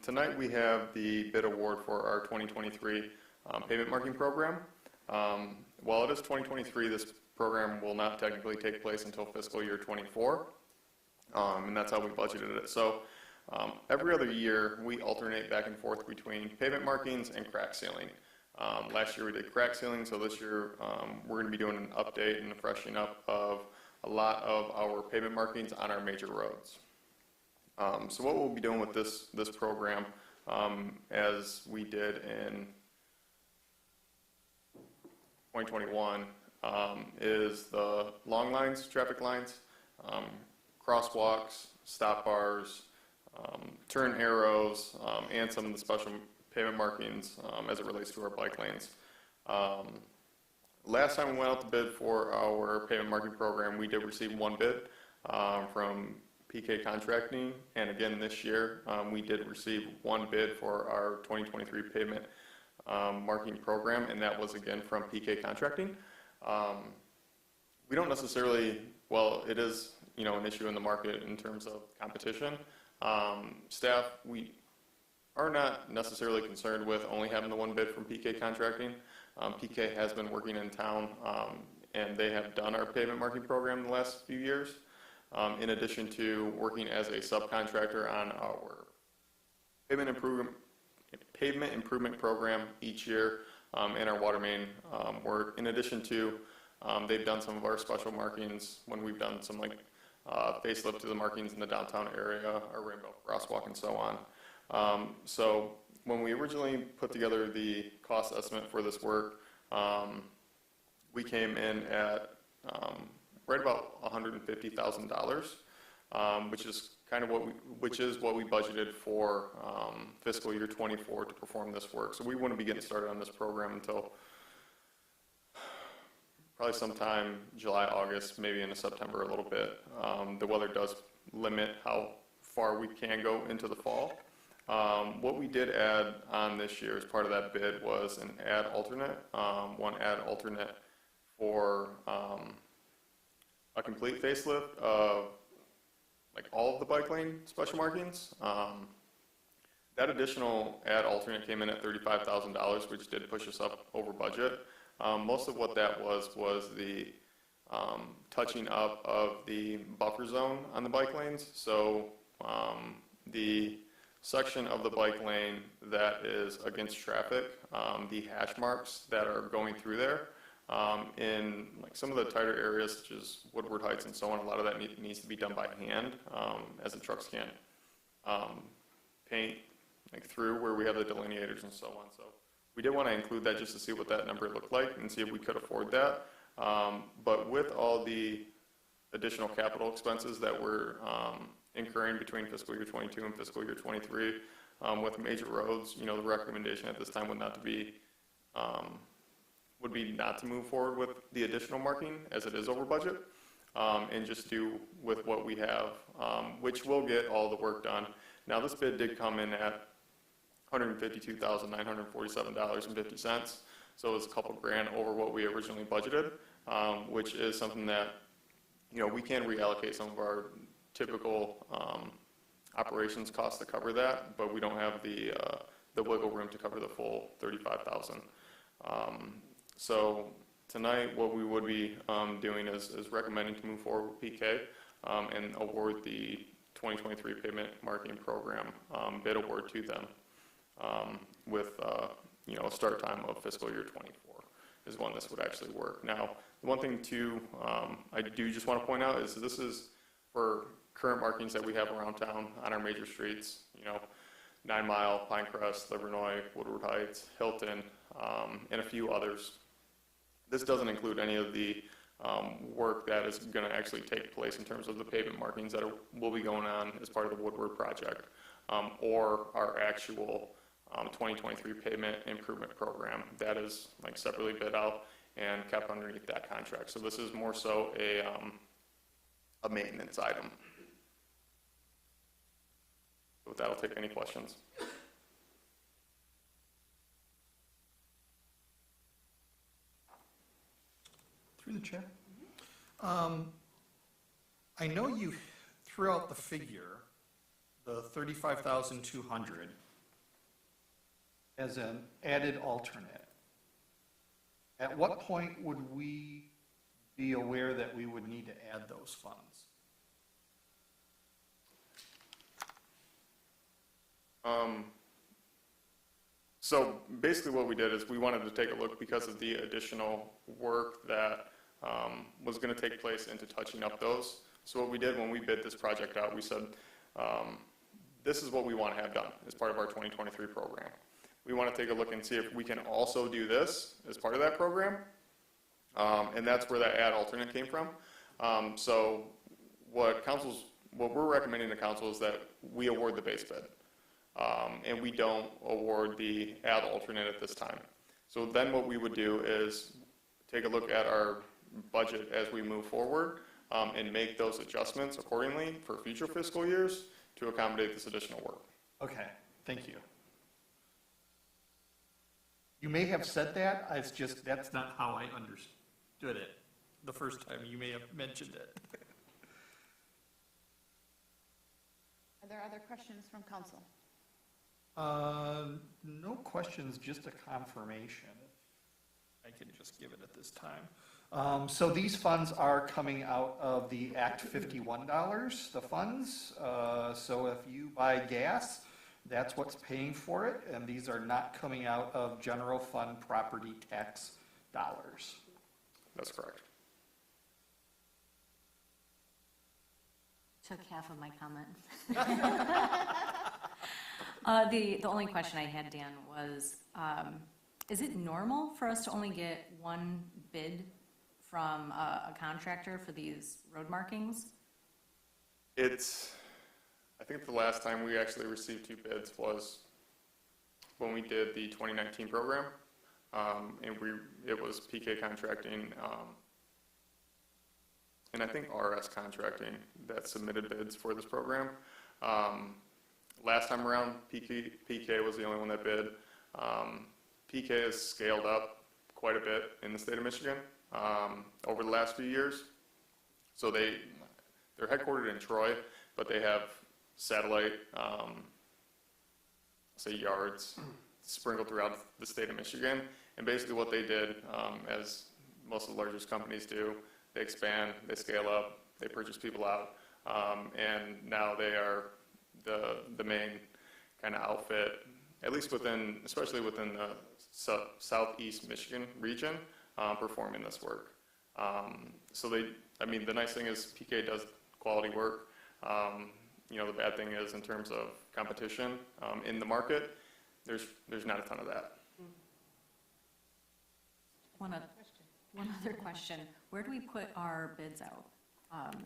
tonight we have the bid award for our 2023 pavement marking program. While it is 2023, this program will not technically take place until fiscal year 24, and that's how we budgeted it. So every other year, we alternate back and forth between pavement markings and crack sealing. Last year we did crack sealing, so this year we're going to be doing an update and a freshening up of a lot of our pavement markings on our major roads. So what we'll be doing with this program, as we did in 2021, is the long lines, traffic lines, crosswalks, stop bars, turn arrows, and some of the special pavement markings as it relates to our bike lanes. Last time we went out to bid for our pavement marking program, we did receive 1 bid from PK Contracting, and again this year we did receive 1 bid for our 2023 pavement marking program, and that was again from PK Contracting. We don't necessarily, well, it is, you know, an issue in the market in terms of competition. Staff, we are not necessarily concerned with only having the 1 bid from PK Contracting. PK has been working in town, and they have done our pavement marking program in the last few years, in addition to working as a subcontractor on our pavement improvement program each year, and our water main work. In addition to, they've done some of our special markings when we've done some like facelift to the markings in the downtown area, our rainbow crosswalk and so on. So when we originally put together the cost estimate for this work, we came in at right about $150,000, which is kind of what we budgeted for fiscal year 24 to perform this work. So we wouldn't be getting started on this program until probably sometime July, August, maybe into September a little bit. The weather does limit how far we can go into the fall. What we did add on this year as part of that bid was an add alternate, 1 add alternate for a complete facelift of like all of the bike lane special markings. That additional add alternate came in at $35,000, which did push us up over budget. Most of what that was the touching up of the buffer zone on the bike lanes. So the section of the bike lane that is against traffic, the hash marks that are going through there, in like some of the tighter areas such as Woodward Heights and so on, a lot of that needs to be done by hand, as the trucks can't paint like through where we have the delineators and so on. So we did want to include that just to see what that number looked like and see if we could afford that. But with all the additional capital expenses that we're incurring between fiscal year 22 and fiscal year 23, with major roads, you know, the recommendation at this time would be not to move forward with the additional marking as it is over budget, and just do with what we have, which will get all the work done. Now, this bid did come in at $152,947.50, so it's a couple grand over what we originally budgeted, which is something that, you know, we can reallocate some of our typical operations costs to cover that, but we don't have the wiggle room to cover the full $35,000. So tonight, what we would be doing is recommending to move forward with PK and award the 2023 pavement marking program bid award to them with you know, a start time of fiscal year 24 is when this would actually work. Now, the one thing too, I do just want to point out is this is for current markings that we have around town on our major streets, you know, 9 Mile, Pinecrest, Livernois, Woodward Heights, Hilton, and a few others. This doesn't include any of the work that is going to actually take place in terms of the pavement markings that will be going on as part of the Woodward project, or our actual 2023 pavement improvement program that is like separately bid out and kept underneath that contract. So this is more so a maintenance item. With that, I'll take any questions. Through the chair. I know you threw out the figure, the 35,200, as an added alternate. At what point would we be aware that we would need to add those funds? So basically what we did is we wanted to take a look because of the additional work that was going to take place into touching up those. So what we did when we bid this project out, we said, this is what we want to have done as part of our 2023 program. We want to take a look and see if we can also do this as part of that program. And that's where that add alternate came from. So what we're recommending to council is that we award the base bid. And we don't award the add alternate at this time. So then what we would do is take a look at our budget as we move forward, and make those adjustments accordingly for future fiscal years to accommodate this additional work. Okay, thank you. You may have said that, it's just, that's not how I understood it the first time you may have mentioned it. Are there other questions from council? No questions, just a confirmation. I can just give it at this time. So these funds are coming out of the Act 51 dollars, the funds. So if you buy gas, that's what's paying for it, and these are not coming out of general fund property tax dollars. That's correct. Took half of my comment. The only question I had, Dan, was, is it normal for us to only get one bid from a contractor for these road markings? I think the last time we actually received 2 bids was when we did the 2019 program, and it was PK Contracting, and I think RS Contracting that submitted bids for this program. Last time around, PK was the only one that bid. PK has scaled up quite a bit in the state of Michigan over the last few years. So they're headquartered in Troy, but they have satellite, say, yards sprinkled throughout the state of Michigan. And basically what they did, as most of the largest companies do, they expand, they scale up, they purchase people out, and now they are the main kind of outfit, at least within, especially within the southeast Michigan region, performing this work. So the nice thing is PK does quality work. The bad thing is in terms of competition in the market, there's not a ton of that. One other question. Where do we put our bids out?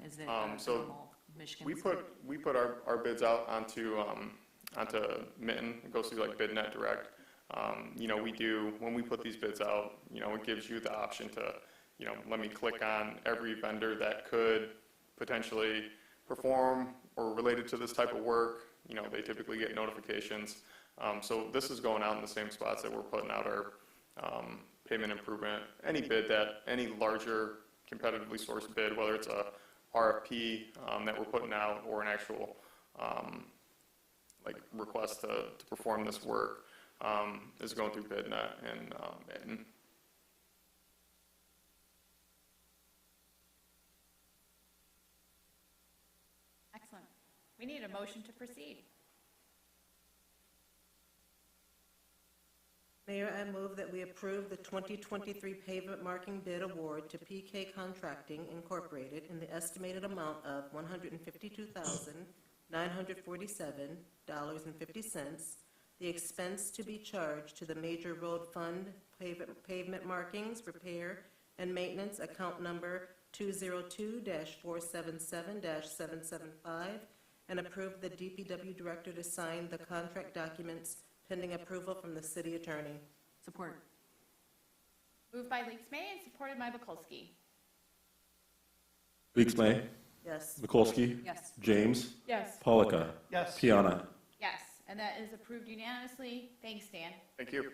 Is it So normal Michigan? we put our bids out onto Mitten. It goes through like BidNet Direct. We do, when we put these bids out, it gives you the option to, let me click on every vendor that could potentially perform or related to this type of work. They typically get notifications. So this is going out in the same spots that we're putting out our pavement improvement. Any bid any larger competitively sourced bid, whether it's a RFP that we're putting out or an actual request to perform this work, is going through BidNet and Mitten. Excellent. We need a motion to proceed. Mayor, I move that we approve the 2023 pavement marking bid award to PK Contracting Incorporated in the estimated amount of $152,947.50. The expense to be charged to the Major Road Fund pavement markings, repair, and maintenance account number 202-477-775, and approve the DPW director to sign the contract documents pending approval from the city attorney. Support. Moved by Leaks May and supported by Bukowski. Leaks May. Yes. Mikulski. Yes. James. Yes. Polika. Yes. Piana. Yes, and that is approved unanimously. Thanks, Dan. Thank you.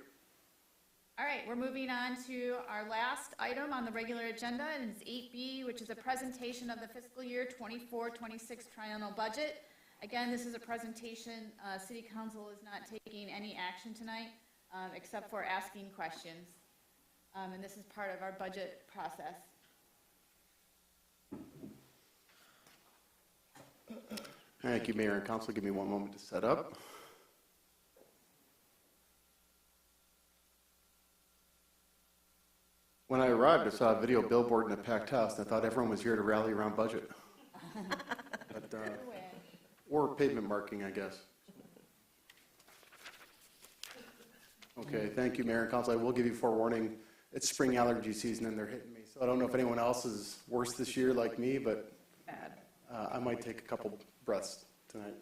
All right, we're moving on to our last item on the regular agenda, and it's 8B, which is a presentation of the fiscal year 24-26 triennial budget. Again, this is a presentation. City Council is not taking any action tonight, except for asking questions. And this is part of our budget process. Thank you, Mayor and Council. Give me one moment to set up. When I arrived, I saw a video billboard in a packed house, and I thought everyone was here to rally around budget. But, or pavement marking, I guess. Okay, thank you, Mayor and Council. I will give you forewarning. It's spring allergy season, and they're hitting me. So I don't know if anyone else is worse this year like me, but I might take a couple breaths tonight.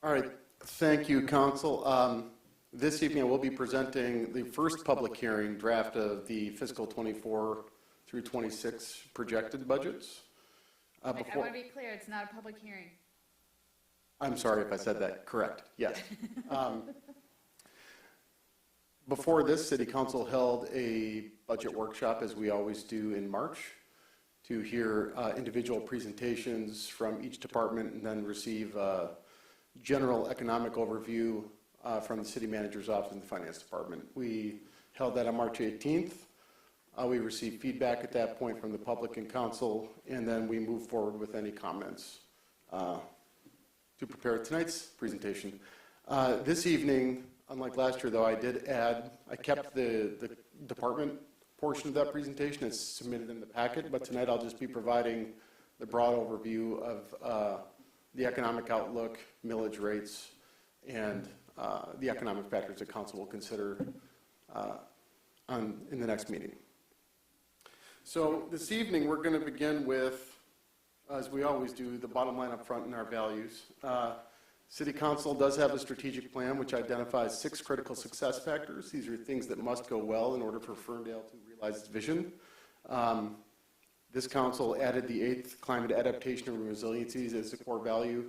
All right, thank you, Council. This evening I will be presenting the first public hearing draft of the fiscal 24 through 26 projected budgets. I want to be clear, it's not a public hearing. I'm sorry if I said that. Correct, yes. Before this, City Council held a budget workshop, as we always do in March, to hear individual presentations from each department and then receive a general economic overview from the City Manager's Office and the Finance Department. We held that on March 18th. We received feedback at that point from the public and council, and then we moved forward with any comments to prepare tonight's presentation. This evening, unlike last year though, I kept the department portion of that presentation. It's submitted in the packet, but tonight I'll just be providing the broad overview of the economic outlook, millage rates, and the economic factors that council will consider in the next meeting. So this evening, we're going to begin with, as we always do, the bottom line up front and our values. City Council does have a strategic plan which identifies 6 critical success factors. These are things that must go well in order for Ferndale to realize its vision. This council added the 8th climate adaptation and resiliencies as a core value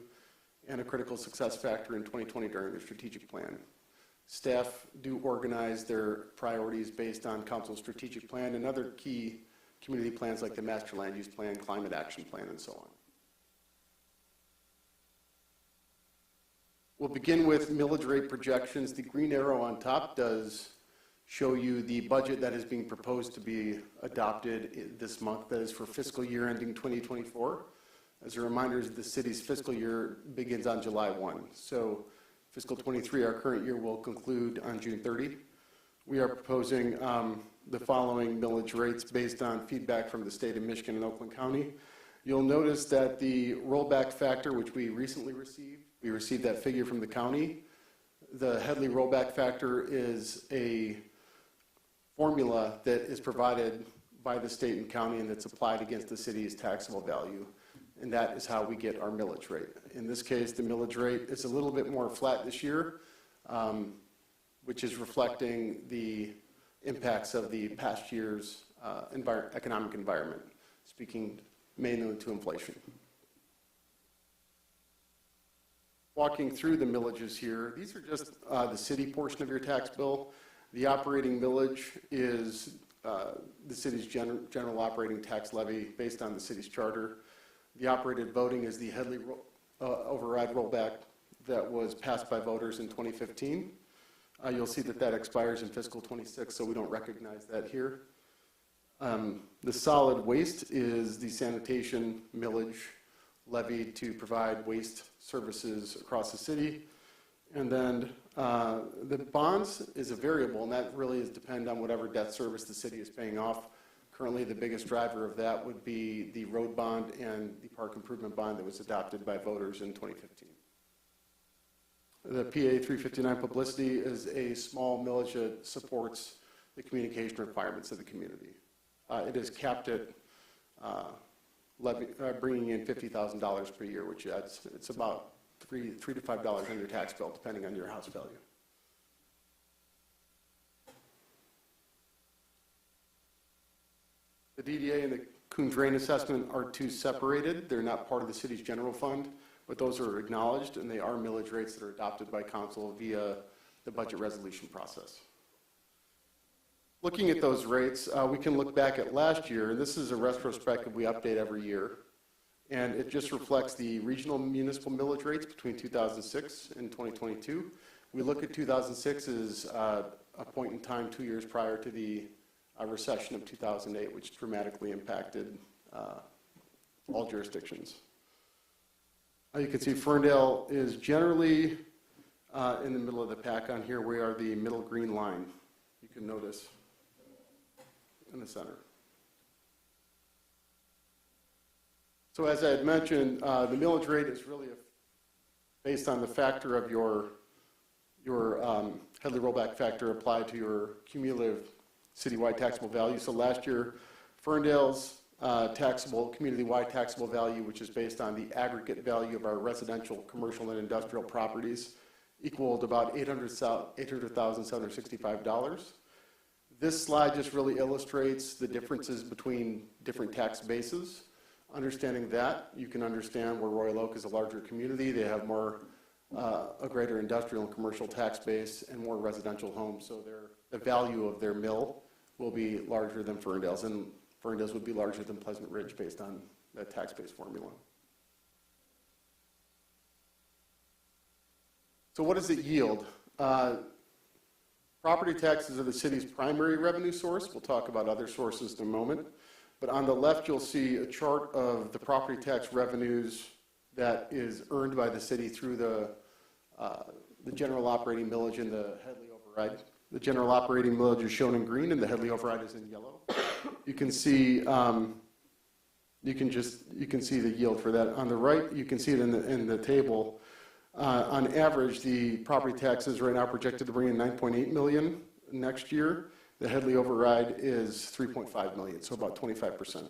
and a critical success factor in 2020 during the strategic plan. Staff do organize their priorities based on council's strategic plan and other key community plans like the master land use plan, climate action plan, and so on. We'll begin with millage rate projections. The green arrow on top does show you the budget that is being proposed to be adopted this month, that is for fiscal year ending 2024. As a reminder, the city's fiscal year begins on July 1. So fiscal 23, our current year, will conclude on June 30. We are proposing the following millage rates based on feedback from the state of Michigan and Oakland County. You'll notice that the rollback factor, which we recently received, we received that figure from the county. The Headley rollback factor is a formula that is provided by the state and county and that's applied against the city's taxable value. And that is how we get our millage rate. In this case, the millage rate is a little bit more flat this year, which is reflecting the impacts of the past year's economic environment, speaking mainly to inflation. Walking through the millages here, these are just the city portion of your tax bill. The operating millage is the city's general operating tax levy based on the city's charter. The operated voting is the Headley override rollback that was passed by voters in 2015. You'll see that that expires in fiscal 26, so we don't recognize that here. The solid waste is the sanitation millage levied to provide waste services across the city. And then the bonds is a variable, and that really is depend on whatever debt service the city is paying off. Currently, the biggest driver of that would be the road bond and the park improvement bond that was adopted by voters in 2015. The PA 359 publicity is a small millage that supports the communication requirements of the community. It is capped at bringing in $50,000 per year, which it's about $3 to $5 on your tax bill, depending on your house value. The DDA and the Coon Drain Assessment are two separated. They're not part of the city's general fund, but those are acknowledged, and they are millage rates that are adopted by council via the budget resolution process. Looking at those rates, we can look back at last year, and this is a retrospective we update every year, and it just reflects the regional municipal millage rates between 2006 and 2022. We look at 2006 as a point in time 2 years prior to the recession of 2008, which dramatically impacted all jurisdictions. You can see Ferndale is generally in the middle of the pack on here. We are the middle green line, you can notice in the center. So as I had mentioned, the millage rate is really based on the factor of your Headley rollback factor applied to your cumulative citywide taxable value. So last year, Ferndale's community-wide taxable value, which is based on the aggregate value of our residential, commercial, and industrial properties, equaled about $800,765. This slide just really illustrates the differences between different tax bases. Understanding that, you can understand where Royal Oak is a larger community. They have a greater industrial and commercial tax base and more residential homes, so the value of their mill will be larger than Ferndale's, and Ferndale's would be larger than Pleasant Ridge based on that tax base formula. So what does it yield? Property taxes are the city's primary revenue source. We'll talk about other sources in a moment. But on the left, you'll see a chart of the property tax revenues that is earned by the city through the general operating millage and the Headley override. The general operating millage is shown in green, and the Headley override is in yellow. You can see you can see the yield for that. On the right, you can see it in the table. On average, the property taxes right now projected to bring in $9.8 million next year. The Headley override is $3.5 million, so about 25%.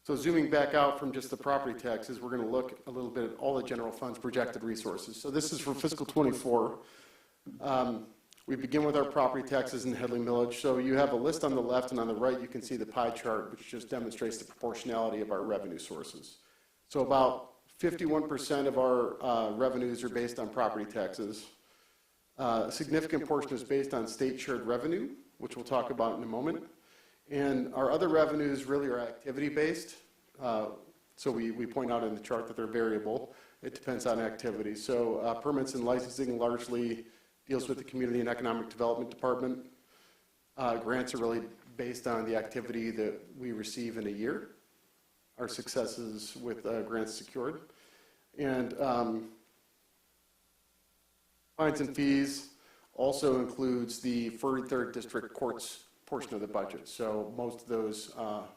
So zooming back out from just the property taxes, we're going to look a little bit at all the general fund's projected resources. So this is for fiscal 24. We begin with our property taxes in Headley millage. So you have a list on the left, and on the right you can see the pie chart, which just demonstrates the proportionality of our revenue sources. So about 51% of our revenues are based on property taxes. A significant portion is based on state shared revenue, which we'll talk about in a moment. And our other revenues really are activity-based. So we point out in the chart that they're variable. It depends on activity. So permits and licensing largely deals with the Community and Economic Development Department. Grants are really based on the activity that we receive in a year, our successes with grants secured. And fines and fees also includes the 3rd District Courts portion of the budget. So most of those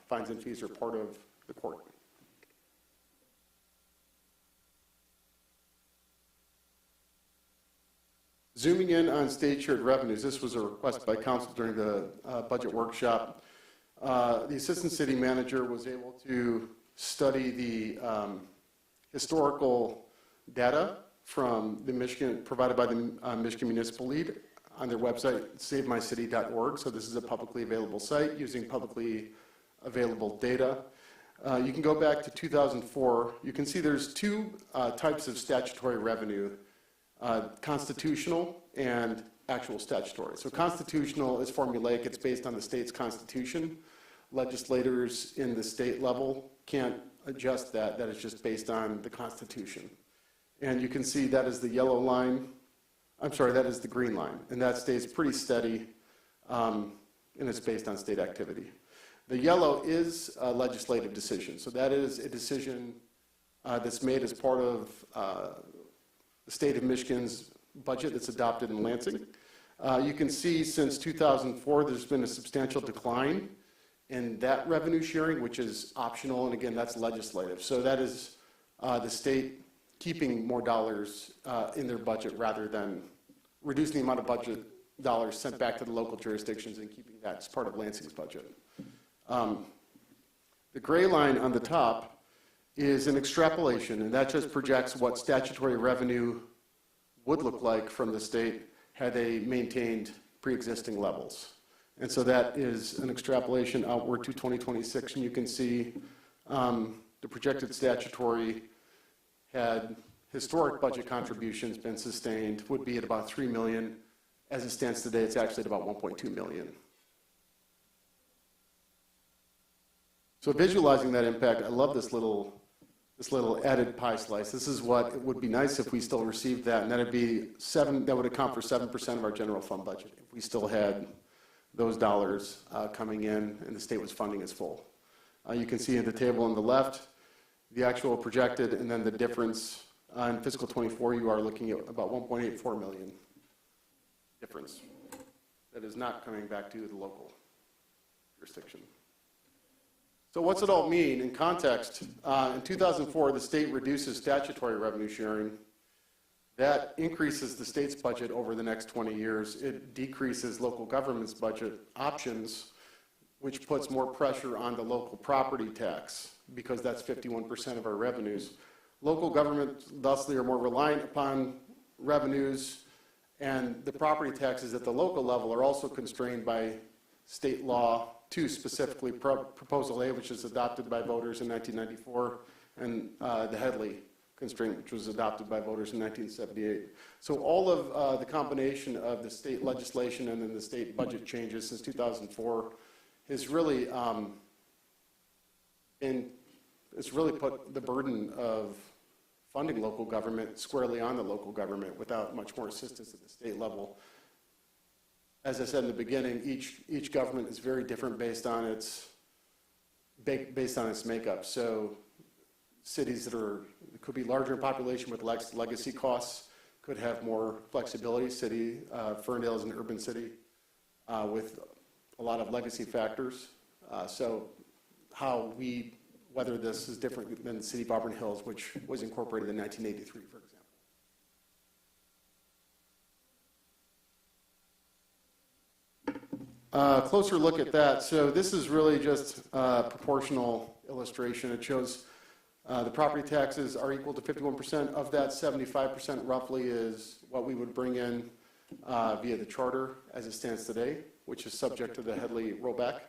fines and fees are part of the court. Zooming in on state shared revenues, this was a request by council during the budget workshop. The assistant city manager was able to study the historical data from the Michigan, provided by the Michigan Municipal League on their website, savemycity.org. So this is a publicly available site using publicly available data. You can go back to 2004. You can see there's two types of statutory revenue, constitutional and actual statutory. So constitutional is formulaic. It's based on the state's constitution. Legislators in the state level can't adjust that. That is just based on the Constitution. And you can see that is the yellow line. I'm sorry, that is the green line. And that stays pretty steady, and it's based on state activity. The yellow is a legislative decision. So that is a decision that's made as part of the state of Michigan's budget that's adopted in Lansing. You can see since 2004, there's been a substantial decline in that revenue sharing, which is optional, and again, that's legislative. So that is the state keeping more dollars in their budget rather than reducing the amount of budget dollars sent back to the local jurisdictions and keeping that as part of Lansing's budget. The gray line on the top is an extrapolation, and that just projects what statutory revenue would look like from the state had they maintained pre-existing levels. And so that is an extrapolation outward to 2026, and you can see the projected statutory, had historic budget contributions been sustained, would be at about $3 million. As it stands today, it's actually at about $1.2 million. So visualizing that impact, I love this little added pie slice. This is what it would be nice if we still received that, and that'd be that would account for 7% of our general fund budget if we still had those dollars coming in and the state was funding as full. You can see in the table on the left, the actual projected, and then the difference in fiscal 24, you are looking at about 1.84 million difference. That is not coming back to the local jurisdiction. So what's it all mean in context? In 2004, the state reduces statutory revenue sharing. That increases the state's budget over the next 20 years. It decreases local government's budget options, which puts more pressure on the local property tax because that's 51% of our revenues. Local governments, thusly, are more reliant upon revenues, and the property taxes at the local level are also constrained by state law, too, specifically Proposal A, which is adopted by voters in 1994, and the Headley constraint, which was adopted by voters in 1978. So all of the combination of the state legislation and then the state budget changes since 2004 has really it's really put the burden of funding local government squarely on the local government without much more assistance at the state level. As I said in the beginning, each government is very different based on its makeup. So cities that could be larger in population with less legacy costs could have more flexibility. Ferndale is an urban city with a lot of legacy factors. So whether this is different than the city of Auburn Hills, which was incorporated in 1983, for example. Closer look at that. So this is really just a proportional illustration. It shows the property taxes are equal to 51%. Of that, 75% roughly is what we would bring in via the charter as it stands today, which is subject to the Headley rollback.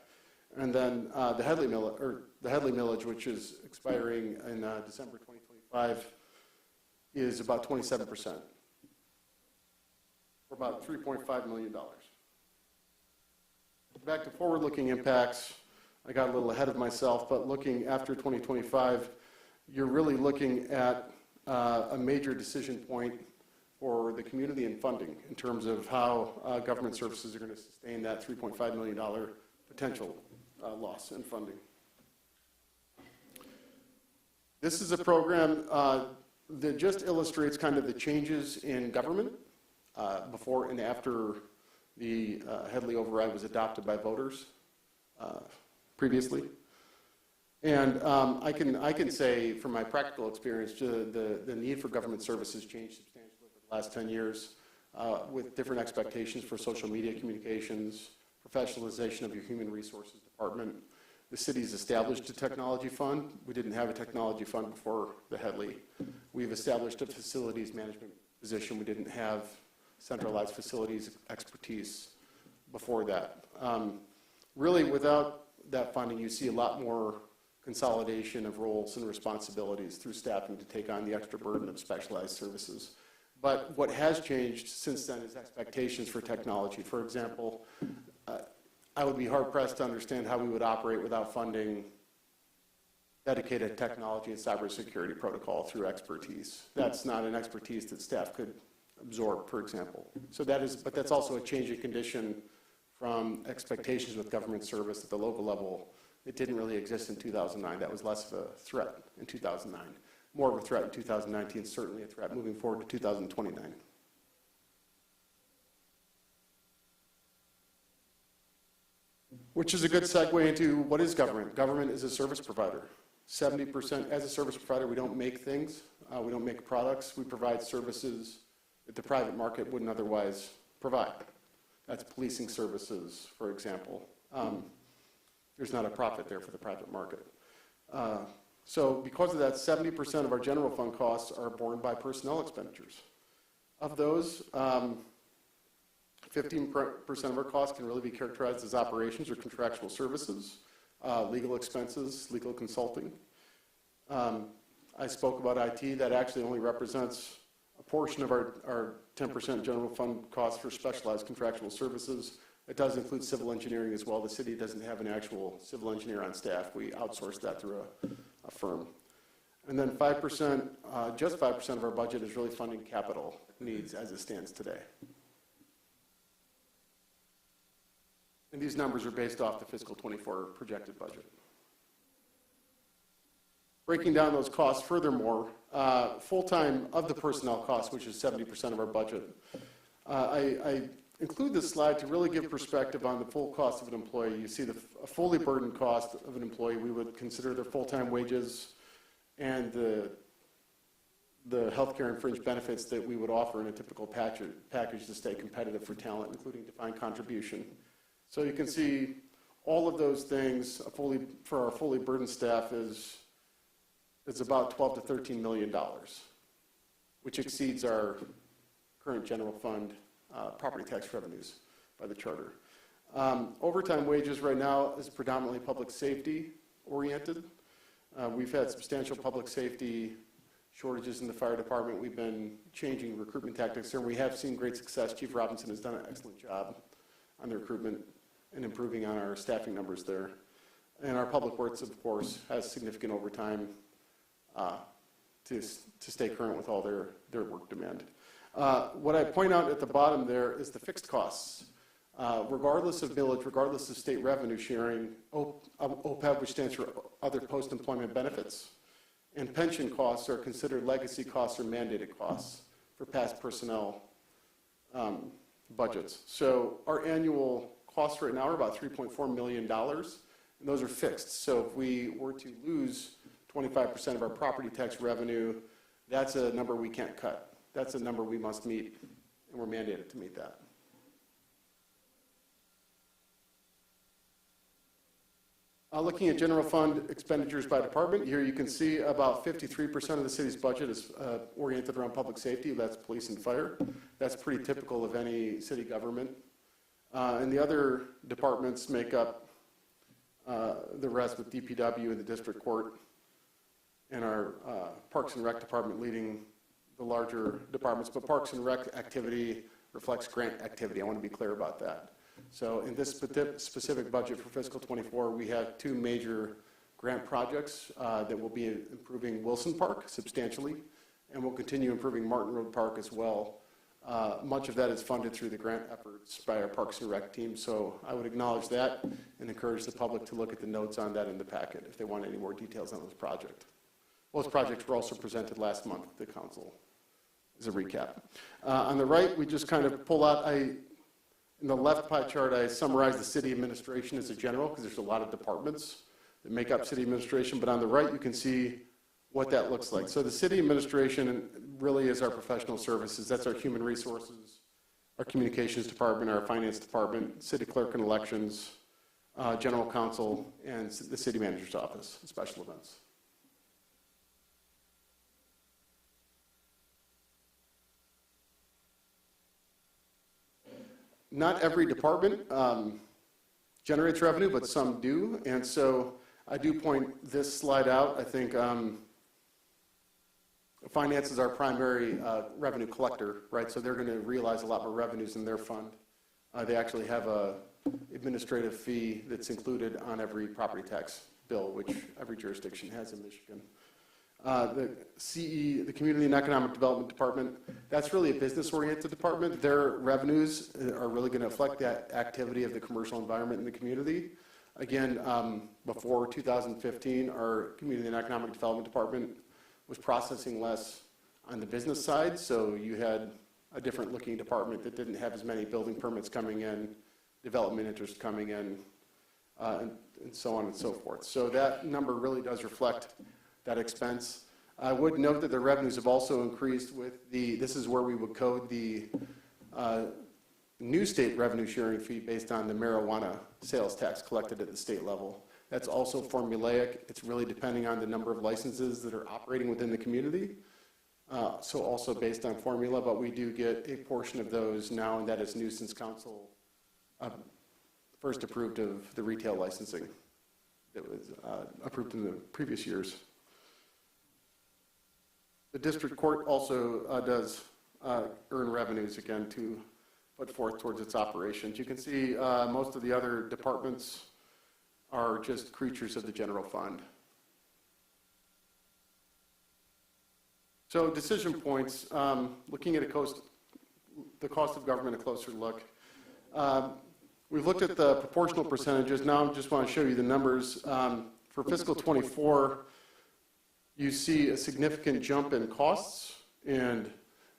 And then the Headley millage, which is expiring in December 2025, is about 27%, or about $3.5 million. Back to forward-looking impacts, I got a little ahead of myself, but looking after 2025, you're really looking at a major decision point for the community and funding in terms of how government services are going to sustain that $3.5 million potential loss in funding. This is a program that just illustrates kind of the changes in government before and after the Headley override was adopted by voters previously. And I can say from my practical experience, the need for government services changed substantially over the last 10 years with different expectations for social media communications, professionalization of your human resources department. The city's established a technology fund. We didn't have a technology fund before the Headley. We've established a facilities management position. We didn't have centralized facilities expertise before that. Really, without that funding, you see a lot more consolidation of roles and responsibilities through staffing to take on the extra burden of specialized services. But what has changed since then is expectations for technology. For example, I would be hard-pressed to understand how we would operate without funding dedicated technology and cybersecurity protocol through expertise. That's not an expertise that staff could absorb, for example. So but that's also a change in condition from expectations with government service at the local level. It didn't really exist in 2009. That was less of a threat in 2009. More of a threat in 2019, certainly a threat moving forward to 2029. Which is a good segue into what is government. Government is a service provider. 70% as a service provider, we don't make things, we don't make products, we provide services that the private market wouldn't otherwise provide. That's policing services, for example. There's not a profit there for the private market. So because of that, 70% of our general fund costs are borne by personnel expenditures. Of those, 15% of our costs can really be characterized as operations or contractual services, legal expenses, legal consulting. I spoke about IT. That actually only represents a portion of our 10% general fund costs for specialized contractual services. It does include civil engineering as well. The city doesn't have an actual civil engineer on staff. We outsource that through a firm. And then 5%, just 5% of our budget is really funding capital needs as it stands today. And these numbers are based off the fiscal 24 projected budget. Breaking down those costs furthermore, full-time of the personnel costs, which is 70% of our budget. I include this slide to really give perspective on the full cost of an employee. You see a fully burdened cost of an employee. We would consider their full-time wages and the healthcare and fringe benefits that we would offer in a typical package to stay competitive for talent, including defined contribution. So you can see all of those things for our fully burdened staff is about $12 to $13 million, which exceeds our current general fund property tax revenues by the charter. Overtime wages right now is predominantly public safety oriented. We've had substantial public safety shortages in the fire department. We've been changing recruitment tactics there. We have seen great success. Chief Robinson has done an excellent job on the recruitment and improving on our staffing numbers there. And our public works, of course, has significant overtime to stay current with all their work demand. What I point out at the bottom there is the fixed costs. Regardless of millage, regardless of state revenue sharing, OPEB, which stands for other post-employment benefits, and pension costs are considered legacy costs or mandated costs for past personnel budgets. So our annual costs right now are about $3.4 million, and those are fixed. So if we were to lose 25% of our property tax revenue, that's a number we can't cut. That's a number we must meet, and we're mandated to meet that. Looking at general fund expenditures by department, here you can see about 53% of the city's budget is oriented around public safety. That's police and fire. That's pretty typical of any city government. And the other departments make up the rest, with DPW and the district court and our Parks and Rec department leading the larger departments. But Parks and Rec activity reflects grant activity. I want to be clear about that. So in this specific budget for fiscal 24, we have two major grant projects that will be improving Wilson Park substantially, and we'll continue improving Martin Road Park as well. Much of that is funded through the grant efforts by our Parks and Rec team, so I would acknowledge that and encourage the public to look at the notes on that in the packet if they want any more details on those projects. Those projects were also presented last month to the council as a recap. On the right, we just kind of pull out, in the left pie chart, I summarize the city administration as a general, because there's a lot of departments that make up city administration, but on the right, you can see what that looks like. So the city administration really is our professional services. That's our human resources, our communications department, our finance department, city clerk and elections, general counsel, and the city manager's office, special events. Not every department generates revenue, but some do. And so I do point this slide out. I think finance is our primary revenue collector, right? So they're going to realize a lot more revenues in their fund. They actually have a administrative fee that's included on every property tax bill, which every jurisdiction has in Michigan. The CE, the Community and Economic Development Department, that's really a business-oriented department. Their revenues are really going to reflect that activity of the commercial environment in the community. Again, before 2015, our Community and Economic Development Department was processing less on the business side, so you had a different looking department that didn't have as many building permits coming in, development interest coming in, and so on and so forth. So that number really does reflect that expense. I would note that the revenues have also increased with this is where we would code the new state revenue sharing fee based on the marijuana sales tax collected at the state level. That's also formulaic. It's really depending on the number of licenses that are operating within the community. So also based on formula, but we do get a portion of those now, and that is new since council first approved of the retail licensing that was approved in the previous years. The district court also does earn revenues, again, to put forth towards its operations. You can see most of the other departments are just creatures of the general fund. So decision points, looking at the cost of government, a closer look. We've looked at the proportional percentages. Now I just want to show you the numbers. For fiscal 24, you see a significant jump in costs, and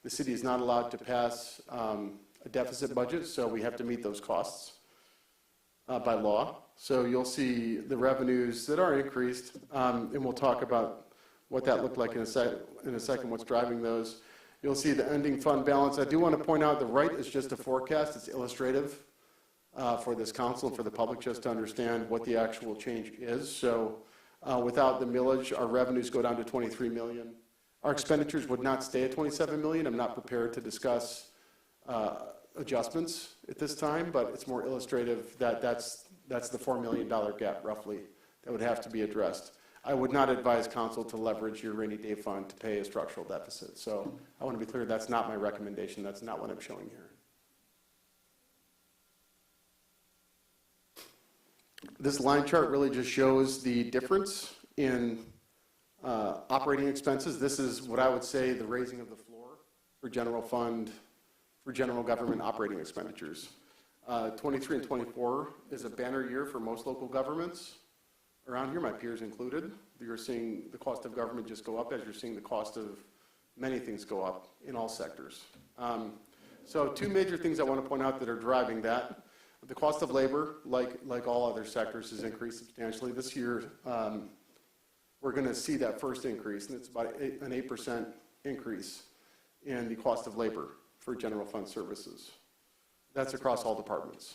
the city is not allowed to pass a deficit budget, so we have to meet those costs by law. So you'll see the revenues that are increased, and we'll talk about what that looked like in a second, what's driving those. You'll see the ending fund balance. I do want to point out the right is just a forecast. It's illustrative for this council and for the public just to understand what the actual change is. So without the millage, our revenues go down to 23 million. Our expenditures would not stay at 27 million. I'm not prepared to discuss adjustments at this time, but it's more illustrative that that's the $4 million gap roughly that would have to be addressed. I would not advise council to leverage your rainy day fund to pay a structural deficit. So I want to be clear, that's not my recommendation. That's not what I'm showing here. This line chart really just shows the difference in operating expenses. This is what I would say the raising of the floor for general fund, for general government operating expenditures. 23 and 24 is a banner year for most local governments around here, my peers included. You're seeing the cost of government just go up as you're seeing the cost of many things go up in all sectors. So two major things I want to point out that are driving that. The cost of labor, like all other sectors, has increased substantially. This year, we're going to see that first increase, and it's about an 8% increase in the cost of labor for general fund services. That's across all departments.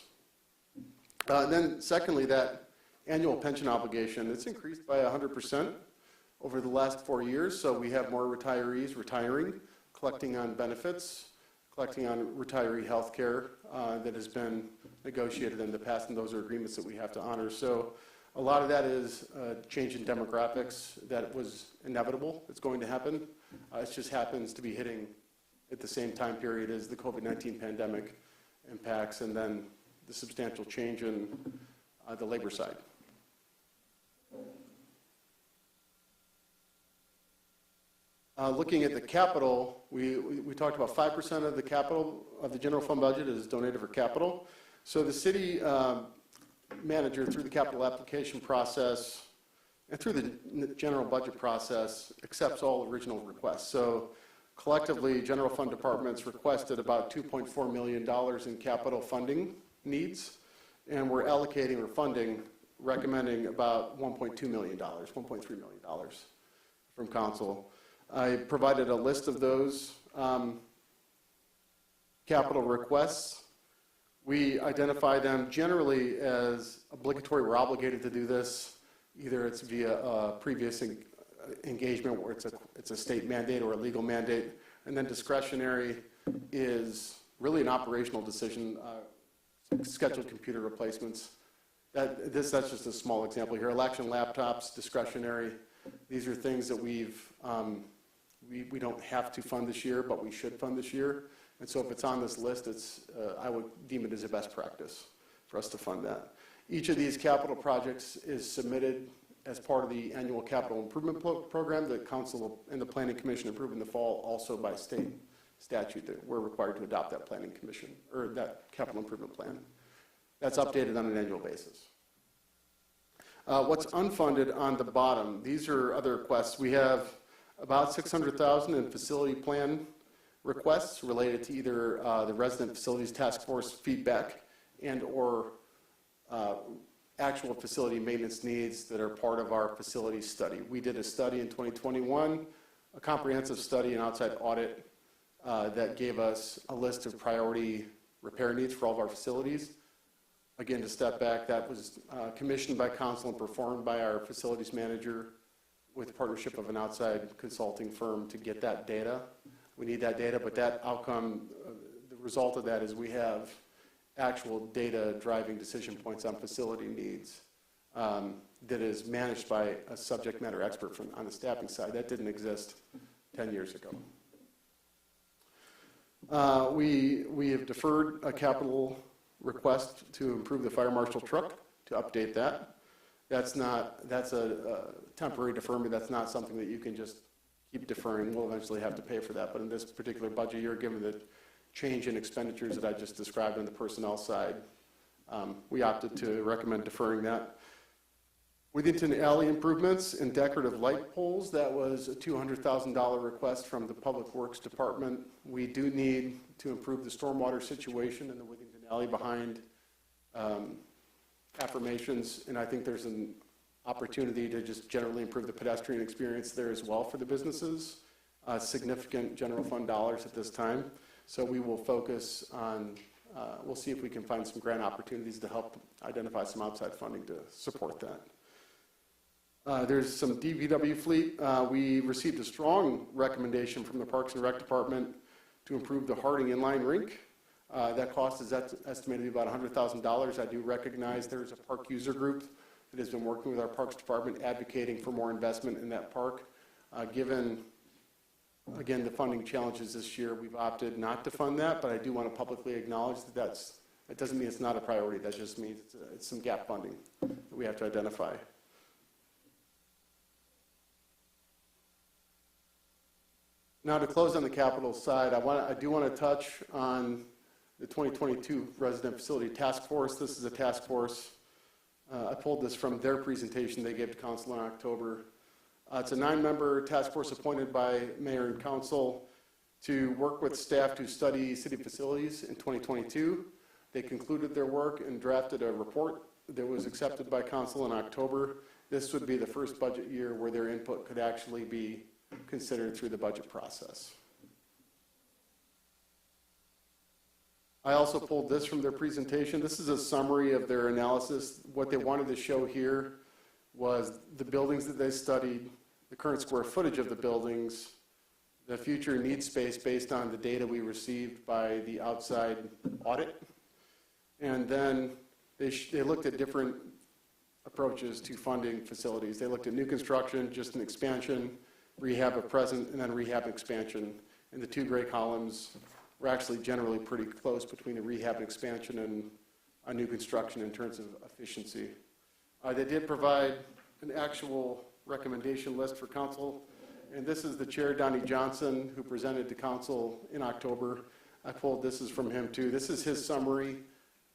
Then secondly, that annual pension obligation, it's increased by 100% over the last 4 years. So we have more retirees retiring, collecting on benefits, collecting on retiree health care that has been negotiated in the past, and those are agreements that we have to honor. So a lot of that is a change in demographics that was inevitable. It's going to happen. It just happens to be hitting at the same time period as the COVID-19 pandemic impacts, and then the substantial change in the labor side. Looking at the capital, we talked about 5% of the capital of the general fund budget is donated for capital. So the city manager, through the capital application process and through the general budget process, accepts all original requests. So collectively, general fund departments requested about $2.4 million in capital funding needs, and we're allocating or funding, recommending about $1.2 million, $1.3 million from council. I provided a list of those capital requests. We identify them generally as obligatory. We're obligated to do this. Either it's via a previous engagement where it's a state mandate or a legal mandate, and then discretionary is really an operational decision, scheduled computer replacements. That's just a small example here. Election laptops, discretionary. These are things that we don't have to fund this year, but we should fund this year. And so if it's on this list, I would deem it as a best practice for us to fund that. Each of these capital projects is submitted as part of the annual capital improvement program that council and the planning commission approve in the fall, also by state statute that we're required to adopt that planning commission or that capital improvement plan. That's updated on an annual basis. What's unfunded on the bottom, these are other requests. We have about $600,000 in facility plan requests related to either the resident facilities task force feedback and or actual facility maintenance needs that are part of our facility study. We did a study in 2021, a comprehensive study and outside audit that gave us a list of priority repair needs for all of our facilities. Again, to step back, that was commissioned by council and performed by our facilities manager with the partnership of an outside consulting firm to get that data. We need that data, but that outcome, the result of that is we have actual data driving decision points on facility needs that is managed by a subject matter expert on the staffing side. That didn't exist 10 years ago. We have deferred a capital request to improve the fire marshal truck, to update that. That's a temporary deferment. That's not something that you can just keep deferring. We'll eventually have to pay for that. But in this particular budget year, given the change in expenditures that I just described on the personnel side, we opted to recommend deferring that. Withington Alley improvements and decorative light poles, that was a $200,000 request from the Public Works Department. We do need to improve the stormwater situation in the Withington Alley behind affirmations, and I think there's an opportunity to just generally improve the pedestrian experience there as well for the businesses. Significant general fund dollars at this time. So we will focus on, we'll see if we can find some grant opportunities to help identify some outside funding to support that. There's some DVW fleet. We received a strong recommendation from the Parks and Rec Department to improve the Harding inline rink. That cost is estimated to be about $100,000. I do recognize there's a park user group that has been working with our Parks Department advocating for more investment in that park. Given, again, the funding challenges this year, we've opted not to fund that, but I do want to publicly acknowledge that it doesn't mean it's not a priority. That just means it's some gap funding that we have to identify. Now, to close on the capital side, I do want to touch on the 2022 Resident Facility Task Force. This is a task force. I pulled this from their presentation they gave to council in October. It's a 9-member task force appointed by mayor and council to work with staff to study city facilities in 2022. They concluded their work and drafted a report that was accepted by council in October. This would be the first budget year where their input could actually be considered through the budget process. I also pulled this from their presentation. This is a summary of their analysis. What they wanted to show here was the buildings that they studied, the current square footage of the buildings, the future need space based on the data we received by the outside audit. And then they looked at different approaches to funding facilities. They looked at new construction, just an expansion, rehab of present, and then rehab expansion. And the two gray columns were actually generally pretty close between the rehab and expansion and a new construction in terms of efficiency. They did provide an actual recommendation list for council And this is the chair, Donnie Johnson, who presented to council in October. This is from him too. This is his summary,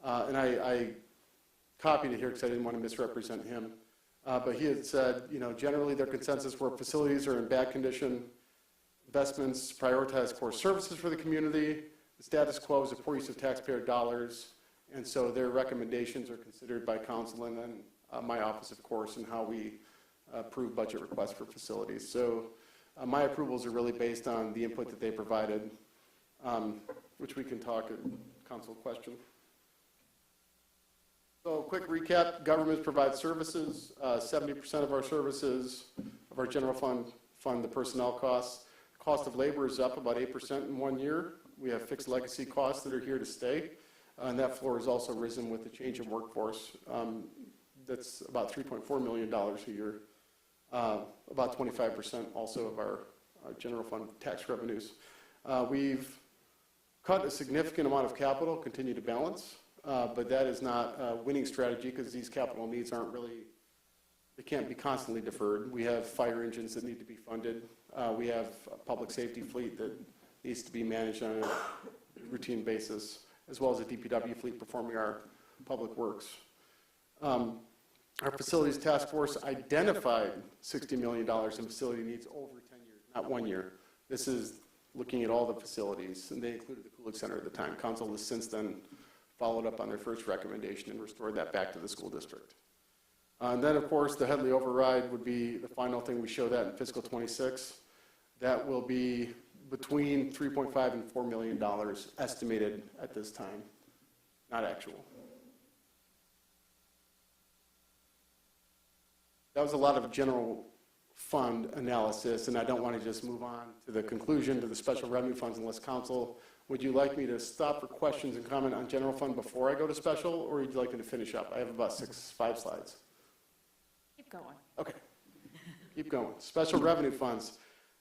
and I copied it here because I didn't want to misrepresent him. But he had said, generally their consensus were facilities are in bad condition, investments prioritize core services for the community, the status quo is a poor use of taxpayer dollars, and so their recommendations are considered by council and then my office, of course, and how we approve budget requests for facilities. So my approvals are really based on the input that they provided, which we can talk at council question. So quick recap, governments provide services. 70% of our services, of our general fund the personnel costs. Cost of labor is up about 8% in 1 year. We have fixed legacy costs that are here to stay. And that floor has also risen with the change in workforce. That's about $3.4 million a year. About 25% also of our general fund tax revenues. We've cut a significant amount of capital, continue to balance, but that is not a winning strategy because these capital needs aren't really, they can't be constantly deferred. We have fire engines that need to be funded. We have a public safety fleet that needs to be managed on a routine basis, as well as a DPW fleet performing our public works. Our facilities task force identified $60 million in facility needs over 10 years, not 1 year. This is looking at all the facilities, and they included the Kulik Center at the time. Council has since then followed up on their first recommendation and restored that back to the school district. And then, of course, the Headley override would be the final thing. We show that in fiscal 26. That will be between $3.5 and $4 million estimated at this time, not actual. That was a lot of general fund analysis, and I don't want to just move on to the conclusion to the special revenue funds unless council, would you like me to stop for questions and comment on general fund before I go to special, or would you like me to finish up? I have about 5 slides. Keep going. Okay, keep going. Special revenue funds.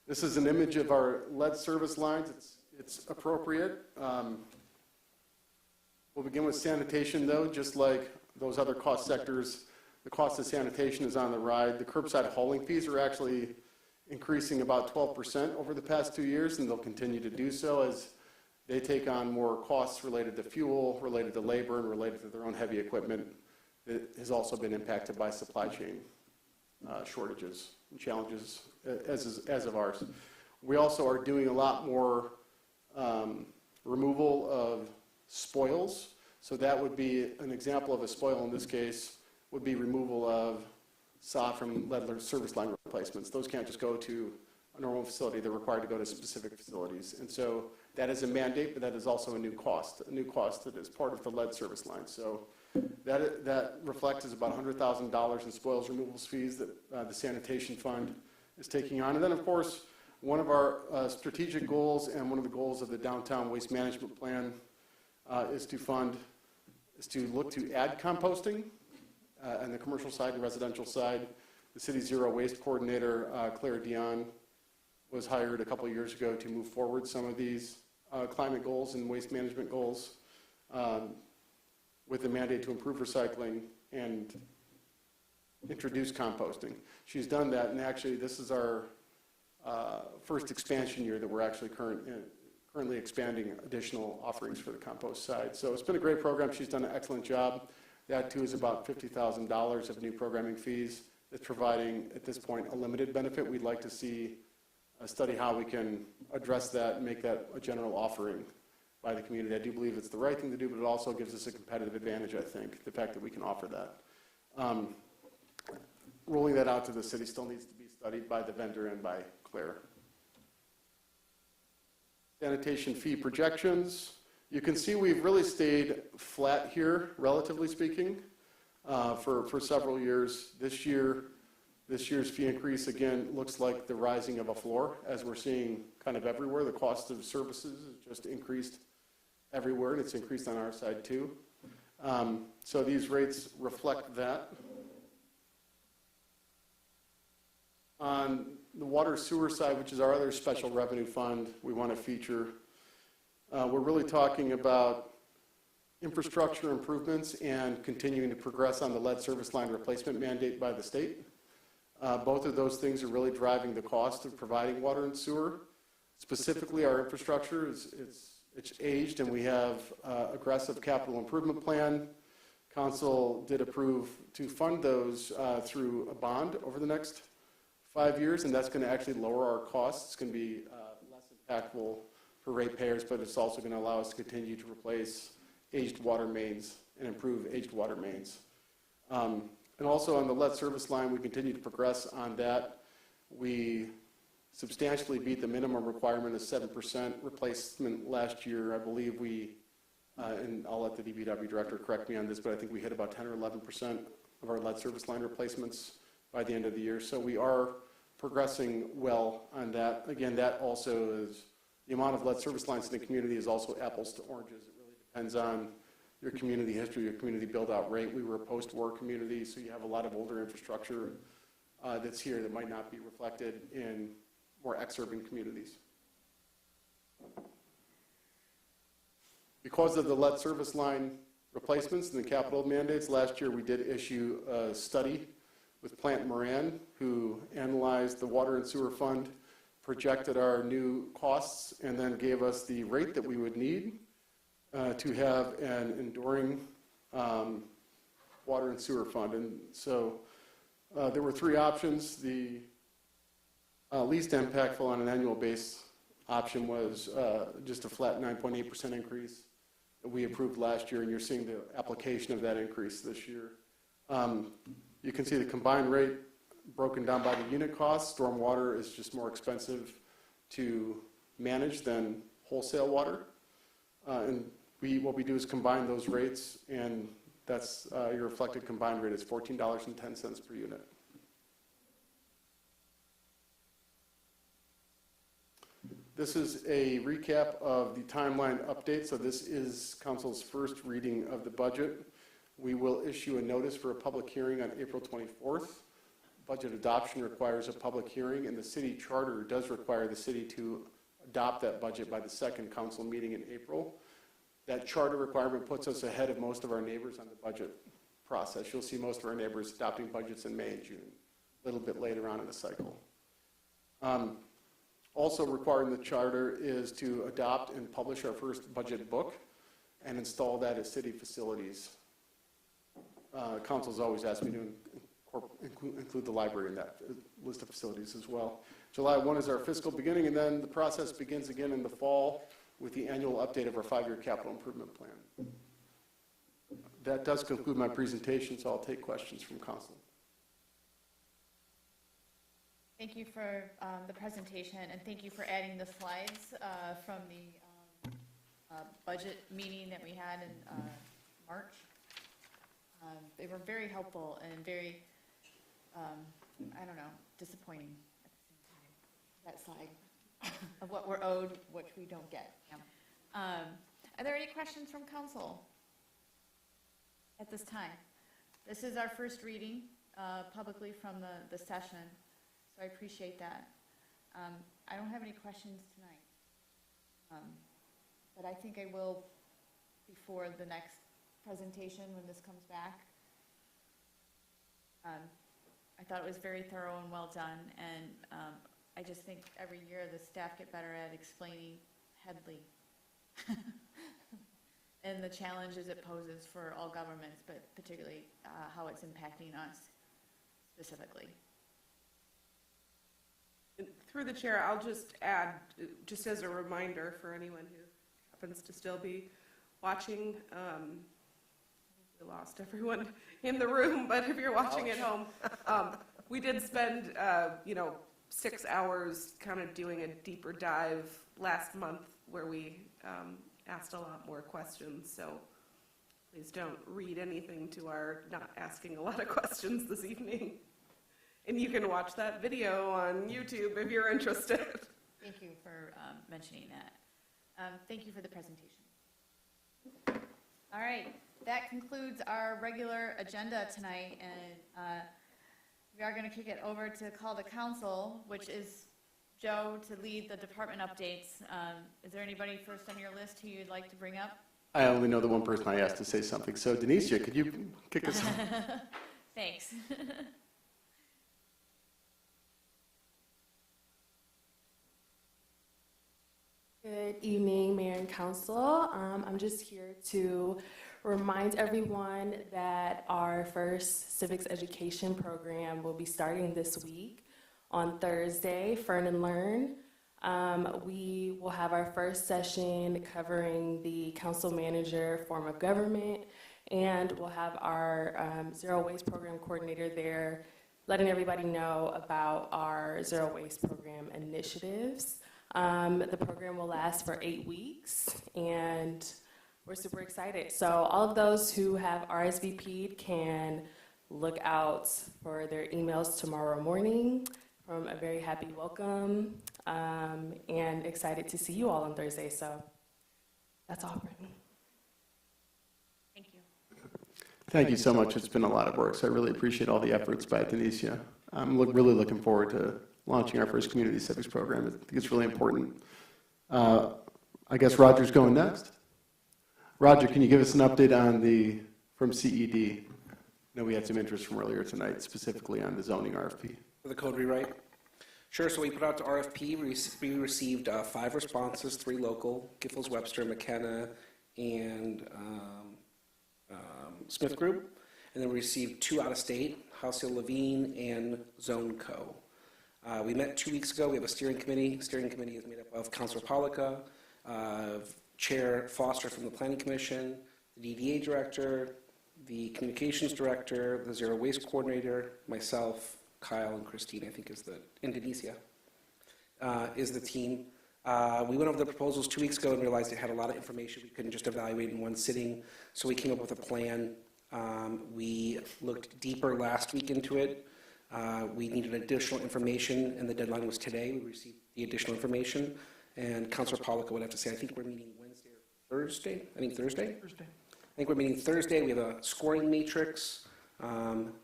This is an image of our lead service lines. It's appropriate. We'll begin with sanitation, though, just like those other cost sectors. The cost of sanitation is on the rise. The curbside hauling fees are actually increasing about 12% over the past 2 years, and they'll continue to do so as they take on more costs related to fuel, related to labor, and related to their own heavy equipment that has also been impacted by supply chain shortages and challenges as of ours. We also are doing a lot more removal of spoils. So that would be an example of a spoil in this case would be removal of sod from lead service line replacements. Those can't just go to a normal facility. They're required to go to specific facilities. And so that is a mandate, but that is also a new cost that is part of the lead service line. So that reflects is about $100,000 in spoils removals fees that the sanitation fund is taking on. And then, of course, one of our strategic goals and one of the goals of the downtown waste management plan is to look to add composting on the commercial side and residential side. The city's zero waste coordinator, Claire Dion, was hired a couple of years ago to move forward some of these climate goals and waste management goals with the mandate to improve recycling and introduce composting. She's done that, and actually this is our first expansion year that we're actually currently expanding additional offerings for the compost side. So it's been a great program. She's done an excellent job. That too is about $50,000 of new programming fees. That's providing, at this point, a limited benefit. We'd like to see a study how we can address that and make that a general offering by the community. I do believe it's the right thing to do, but it also gives us a competitive advantage, I think, the fact that we can offer that. Rolling that out to the city still needs to be studied by the vendor and by Claire. Sanitation fee projections. You can see we've really stayed flat here, relatively speaking, for several years. This year's fee increase, again, looks like the rising of a floor, as we're seeing kind of everywhere. The cost of services has just increased everywhere, and it's increased on our side too. So these rates reflect that. On the water sewer side, which is our other special revenue fund we want to feature, we're really talking about infrastructure improvements and continuing to progress on the lead service line replacement mandate by the state. Both of those things are really driving the cost of providing water and sewer. Specifically, our infrastructure it's aged, and we have aggressive capital improvement plan. Council did approve to fund those through a bond over the next 5 years, and that's going to actually lower our costs. It's going to be less impactful for ratepayers, but it's also going to allow us to continue to replace aged water mains and improve aged water mains. And also on the lead service line, we continue to progress on that. We substantially beat the minimum requirement of 7% replacement last year. I believe and I'll let the DPW director correct me on this, but I think we hit about 10 or 11% of our lead service line replacements by the end of the year. So we are progressing well on that. Again, that also is, the amount of lead service lines in the community is also apples to oranges. It really depends on your community history, your community build-out rate. We were a post-war community, so you have a lot of older infrastructure that's here that might not be reflected in more ex-urban communities. Because of the lead service line replacements and the capital mandates, last year we did issue a study with Plant Moran, who analyzed the water and sewer fund, projected our new costs, and then gave us the rate that we would need to have an enduring water and sewer fund. And so there were 3 options. The least impactful on an annual base option was just a flat 9.8% increase that we approved last year, and you're seeing the application of that increase this year. You can see the combined rate broken down by the unit cost. Stormwater is just more expensive to manage than wholesale water. And what we do is combine those rates, and that's your reflected combined rate is $14.10 per unit. This is a recap of the timeline update. So this is Council's first reading of the budget. We will issue a notice for a public hearing on April 24th. Budget adoption requires a public hearing, and the city charter does require the city to adopt that budget by the second council meeting in April. That charter requirement puts us ahead of most of our neighbors on the budget process. You'll see most of our neighbors adopting budgets in May and June, a little bit later on in the cycle. Also required in the charter is to adopt and publish our first budget book and install that at city facilities. Council's always asked me to include the library in that list of facilities as well. July 1 is our fiscal beginning, and then the process begins again in the fall with the annual update of our 5-year capital improvement plan. That does conclude my presentation, so I'll take questions from council. Thank you for the presentation, and thank you for adding the slides from the budget meeting that we had in March. They were very helpful and very, I don't know, disappointing at the same time, that slide of what we're owed, which we don't get. Are there any questions from council at this time? This is our first reading publicly from the session, so I appreciate that. I don't have any questions tonight, but I think I will before the next presentation when this comes back. I thought it was very thorough and well done, and I just think every year the staff get better at explaining Headley and the challenges it poses for all governments, but particularly how it's impacting us specifically. Through the chair, I'll just add, just as a reminder for anyone who happens to still be watching, we lost everyone in the room, but if you're watching at home, we did spend, 6 hours kind of doing a deeper dive last month where we asked a lot more questions, so please don't read anything to our not asking a lot of questions this evening. And you can watch that video on YouTube if you're interested. Thank you for mentioning that. Thank you for the presentation. All right, that concludes our regular agenda tonight, and we are going to kick it over to call the council, which is Joe to lead the department updates. Is there anybody first on your list who you'd like to bring up? I only know the one person I asked to say something. So Denicia, could you kick us off? Thanks. Good evening, Mayor and Council. I'm just here to remind everyone that our first civics education program will be starting this week on Thursday, Fern and Learn. We will have our first session covering the council manager form of government, and we'll have our zero waste program coordinator there letting everybody know about our zero waste program initiatives. The program will last for 8 weeks, and we're super excited. So all of those who have RSVP'd can look out for their emails tomorrow morning from a very happy welcome, and excited to see you all on Thursday. So that's all for me. Thank you. Thank you so much. It's been a lot of work, so I really appreciate all the efforts by Denisha. I'm really looking forward to launching our first community civics program. I think it's really important. I guess Roger's going next. Roger, can you give us an update on from CED? I know we had some interest from earlier tonight, specifically on the zoning RFP. For the code rewrite? Sure, so we put out the RFP, we received 5 responses, 3 local, Giffords, Webster, McKenna, and Smith Group, and then we received 2 out of state, House Hill Levine and Zone Co. We met 2 weeks ago. We have a steering committee. Steering committee is made up of Councilor Pollica, Chair Foster from the Planning Commission, the DDA Director, the Communications Director, the Zero Waste Coordinator, myself, Kyle, and Christine, I think is the Indonesia, is the team. We went over the proposals 2 weeks ago and realized it had a lot of information we couldn't just evaluate in one sitting, so we came up with a plan. We looked deeper last week into it. We needed additional information, and the deadline was today. We received the additional information, and Councilor Pollica would have to say, I think we're meeting Wednesday or Thursday? I think Thursday? Thursday. I think we're meeting Thursday. We have a scoring matrix.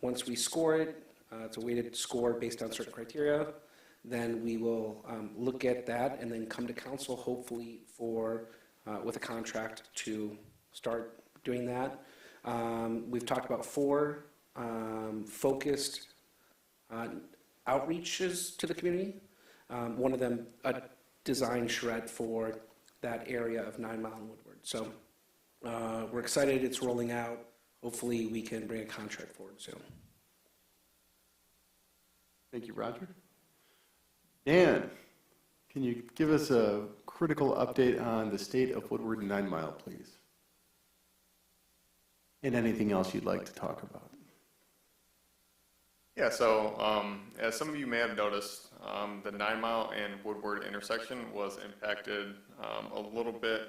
Once we score it, it's a weighted score based on certain criteria. Then we will look at that and then come to council, hopefully with a contract to start doing that. We've talked about 4 focused outreaches to the community. One of them, a design shred for that area of 9 Mile and Woodward. So we're excited it's rolling out. Hopefully we can bring a contract forward soon. Thank you, Roger. Dan, can you give us a critical update on the state of Woodward and 9 Mile, please? And anything else you'd like to talk about? Yeah, so as some of you may have noticed, the 9 Mile and Woodward intersection was impacted a little bit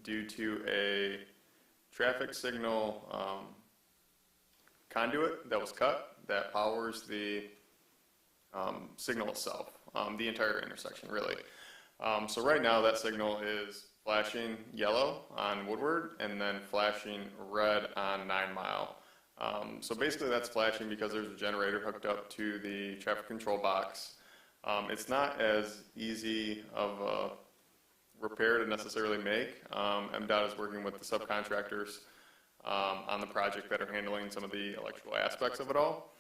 due to a traffic signal conduit that was cut that powers the signal itself, the entire intersection, really. So right now that signal is flashing yellow on Woodward and then flashing red on 9 Mile. So basically that's flashing because there's a generator hooked up to the traffic control box. It's not as easy of a repair to necessarily make. MDOT is working with the subcontractors on the project that are handling some of the electrical aspects of it all.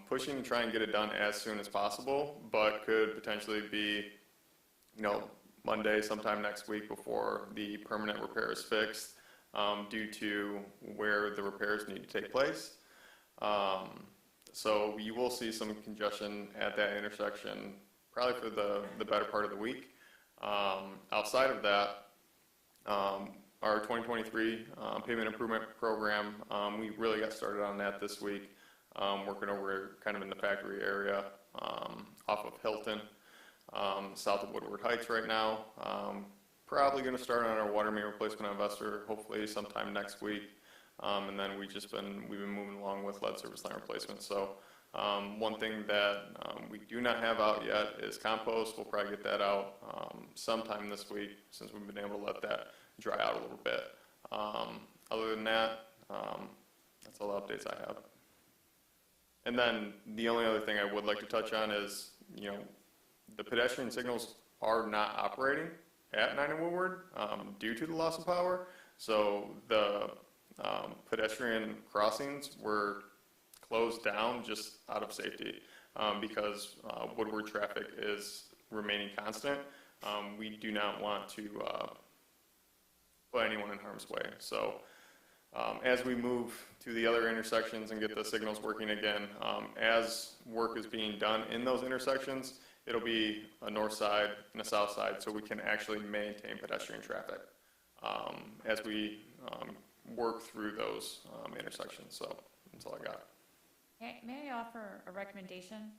Pushing to try and get it done as soon as possible, but could potentially be, Monday, sometime next week before the permanent repair is fixed, due to where the repairs need to take place. So you will see some congestion at that intersection probably for the better part of the week. Outside of that, our 2023 pavement improvement program, we really got started on that this week, working over kind of in the factory area off of Hilton, south of Woodward Heights right now. Probably going to start on our water main replacement on Vester, hopefully sometime next week. And then we've been moving along with lead service line replacement. So one thing that we do not have out yet is compost. We'll probably get that out sometime this week since we've been able to let that dry out a little bit. Other than that, that's all the updates I have. And then the only other thing I would like to touch on is, the pedestrian signals are not operating at 9 and Woodward due to the loss of power. So the pedestrian crossings were closed down just out of safety because Woodward traffic is remaining constant. We do not want to put anyone in harm's way. So as we move to the other intersections and get the signals working again, as work is being done in those intersections, it'll be a north side and a south side so we can actually maintain pedestrian traffic as we work through those intersections. So that's all I got. May I offer a recommendation?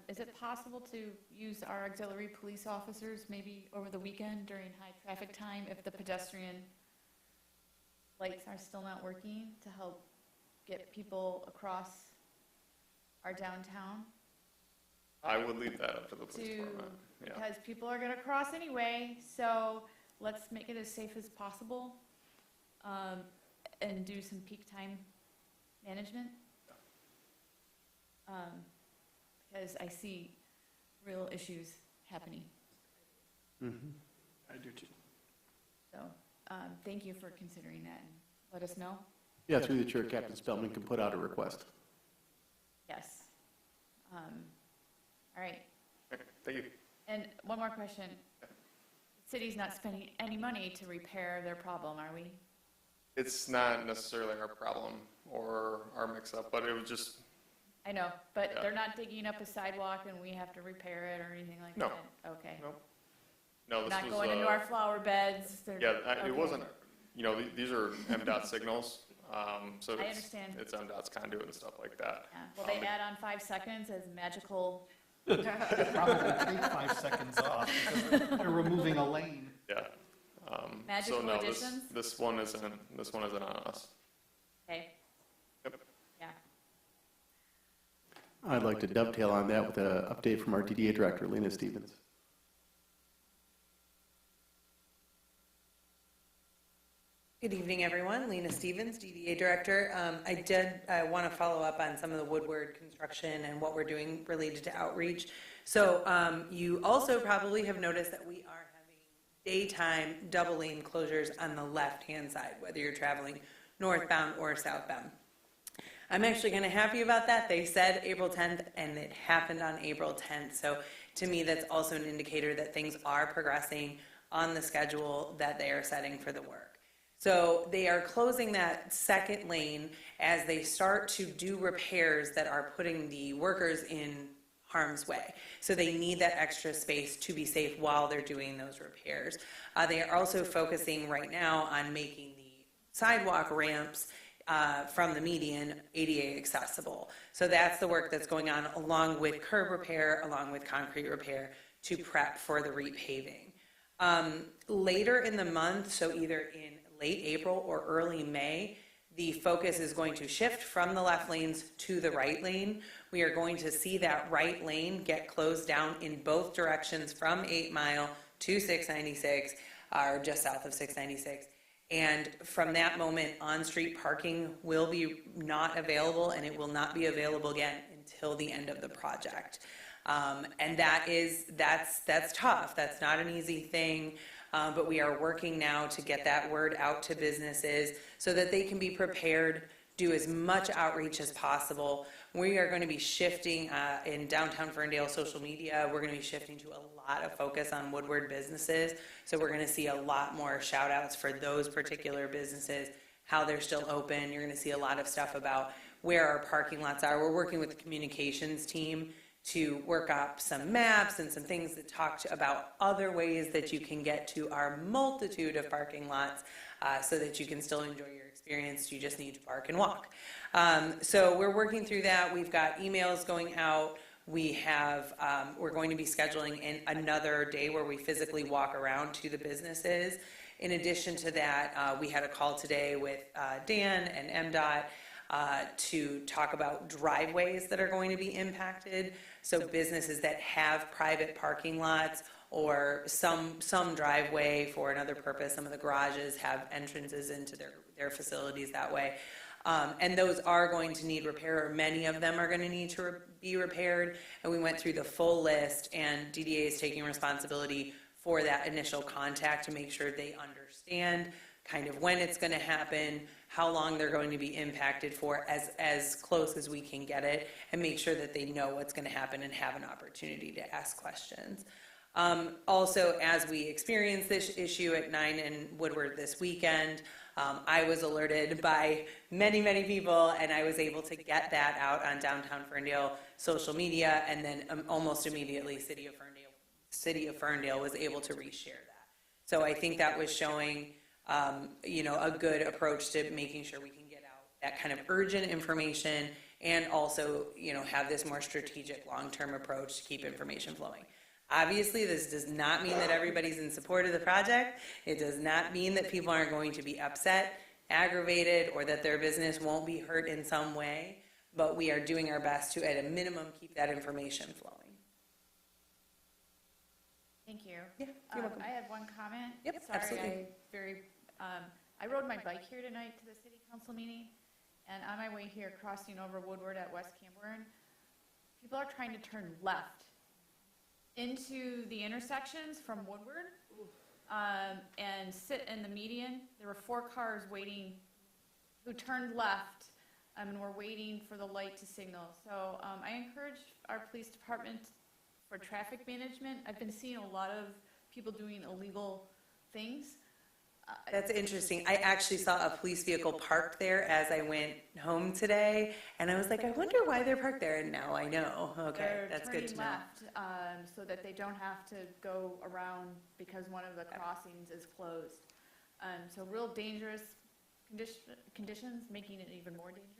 Is it possible to use our auxiliary police officers maybe over the weekend during high traffic time if the pedestrian lights are still not working to help get people across our downtown? I would leave that up to the police department. Yeah. Because people are going to cross anyway, so let's make it as safe as possible and do some peak time management. Because I see real issues happening. I do too. So thank you for considering that, and let us know. Yeah, through the chair, Captain Spellman can put out a request. Yes. All right. Thank you. And one more question. The city's not spending any money to repair their problem, are we? It's not necessarily our problem or our mix-up, but it was just. I know, but Yeah. they're not digging up a sidewalk and we have to repair it or anything like No. that? Okay. No, this Not was, going into our flower beds? it okay. wasn't, these are MDOT signals, so I understand. it's MDOT's conduit and stuff like that. Yeah. Will they add on 5 seconds as magical? Probably take 5 seconds off because they're removing a lane. Yeah. Magical so no, additions? this one isn't on us. Okay. Yep. Yeah. I'd like to dovetail on that with an update from our DDA director, Lena Stevens. Good evening, everyone. Lena Stevens, DDA Director. I want to follow up on some of the Woodward construction and what we're doing related to outreach. So you also probably have noticed that we are having daytime double lane closures on the left-hand side, whether you're traveling northbound or southbound. I'm actually kind of happy about that. They said April 10th, and it happened on April 10th. So to me, that's also an indicator that things are progressing on the schedule that they are setting for the work. So they are closing that second lane as they start to do repairs that are putting the workers in harm's way. So they need that extra space to be safe while they're doing those repairs. They are also focusing right now on making the sidewalk ramps from the median ADA accessible. So that's the work that's going on along with curb repair, along with concrete repair to prep for the repaving. Later in the month, so either in late April or early May, the focus is going to shift from the left lanes to the right lane. We are going to see that right lane get closed down in both directions from 8 Mile to 696, or just south of 696. And from that moment, on-street parking will be not available, and it will not be available again until the end of the project. And that's tough. That's not an easy thing. But we are working now to get that word out to businesses so that they can be prepared, do as much outreach as possible. We are going to be shifting in downtown Ferndale social media. We're going to be shifting to a lot of focus on Woodward businesses. So we're going to see a lot more shout outs for those particular businesses, how they're still open. You're going to see a lot of stuff about where our parking lots are. We're working with the communications team to work up some maps and some things that talk about other ways that you can get to our multitude of parking lots so that you can still enjoy your experience. You just need to park and walk. So we're working through that. We've got emails going out. We're going to be scheduling another day where we physically walk around to the businesses. In addition to that, we had a call today with Dan and MDOT to talk about driveways that are going to be impacted. So businesses that have private parking lots or some driveway for another purpose. Some of the garages have entrances into their facilities that way. And those are going to need repair, or many of them are going to need to be repaired. And we went through the full list, and DDA is taking responsibility for that initial contact to make sure they understand kind of when it's going to happen, how long they're going to be impacted for, as close as we can get it, and make sure that they know what's going to happen and have an opportunity to ask questions. Also, as we experienced this issue at 9 and Woodward this weekend, I was alerted by many, many people, and I was able to get that out on Downtown Ferndale social media, and then almost immediately City of Ferndale was able to reshare that. So I think that was showing, a good approach to making sure we can get out that kind of urgent information, and also, have this more strategic long-term approach to keep information flowing. Obviously, this does not mean that everybody's in support of the project. It does not mean that people aren't going to be upset, aggravated, or that their business won't be hurt in some way, but we are doing our best to, at a minimum, keep that information flowing. Thank you. Yeah, you're welcome. I had one comment. Yep, Sorry, absolutely. I rode my bike here tonight to the city council meeting, and on my way here, crossing over Woodward at West Camborne, people are trying to turn left into the intersections from Woodward and sit in the median. There were 4 cars waiting who turned left and were waiting for the light to signal. So I encourage our police department for traffic management. I've been seeing a lot of people doing illegal things. That's interesting. I actually saw a police vehicle parked there as I went home today, and I was like, I wonder why they're parked there, and now I know. Okay, that's good to know. They're turning left so that they don't have to go around because one of the crossings is closed. So real dangerous conditions, making it even more dangerous.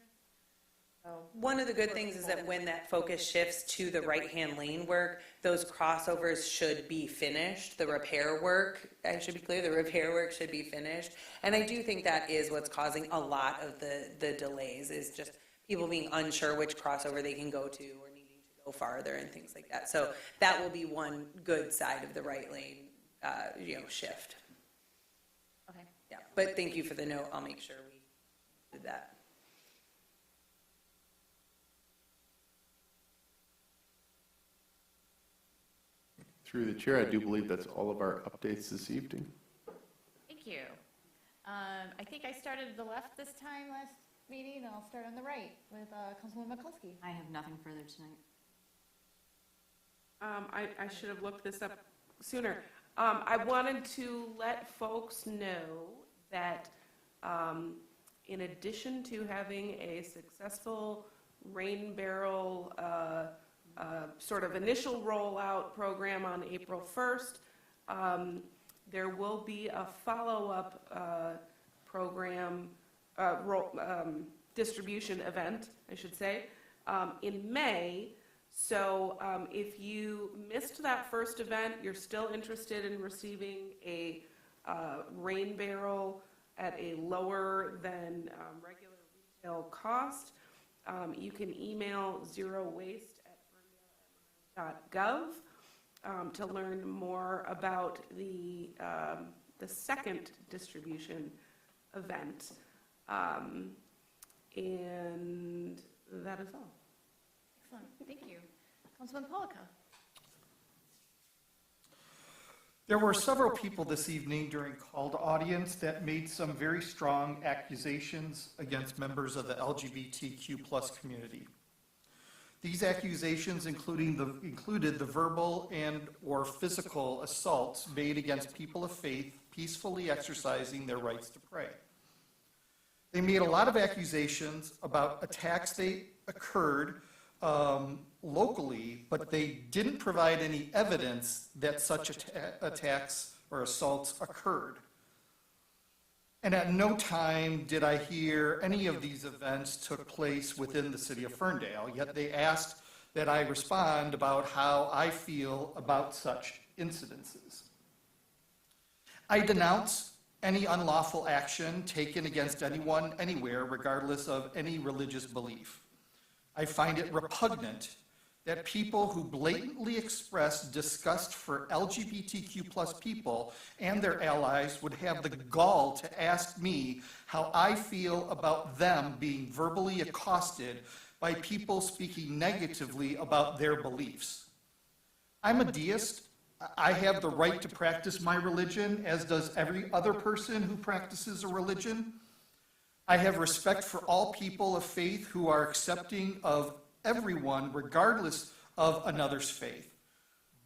So one of the good things is that when that focus shifts to the right-hand lane work, those crossovers should be finished. The repair work, I should be clear, the repair work should be finished. And I do think that is what's causing a lot of the delays, is just people being unsure which crossover they can go to or needing to go farther and things like that. So that will be one good side of the right lane, shift. Okay. Yeah, but thank you for the note. I'll make sure we did that. Through the chair, I do believe that's all of our updates this evening. thank you. I think I started at the left this time last meeting, and I'll start on the right with Councilwoman McCluskey. I have nothing further tonight. I should have looked this up sooner. I wanted to let folks know that in addition to having a successful rain barrel sort of initial rollout program on April 1st, there will be a follow-up program, distribution event, I should say, in May. So if you missed that first event, you're still interested in receiving a rain barrel at a lower than regular retail cost, you can email zerowaste@ferndale.gov to learn more about the second distribution event. And that is all. Excellent, thank you. Councilman Polika. There were several people this evening during call to audience that made some very strong accusations against members of the LGBTQ+ community. These accusations included the verbal and or physical assaults made against people of faith peacefully exercising their rights to pray. They made a lot of accusations about attacks that occurred locally, but they didn't provide any evidence that such attacks or assaults occurred. And at no time did I hear any of these events took place within the city of Ferndale, yet they asked that I respond about how I feel about such incidences. I denounce any unlawful action taken against anyone, anywhere, regardless of any religious belief. I find it repugnant that people who blatantly express disgust for LGBTQ+ people and their allies would have the gall to ask me how I feel about them being verbally accosted by people speaking negatively about their beliefs. I'm a deist. I have the right to practice my religion, as does every other person who practices a religion. I have respect for all people of faith who are accepting of everyone, regardless of another's faith.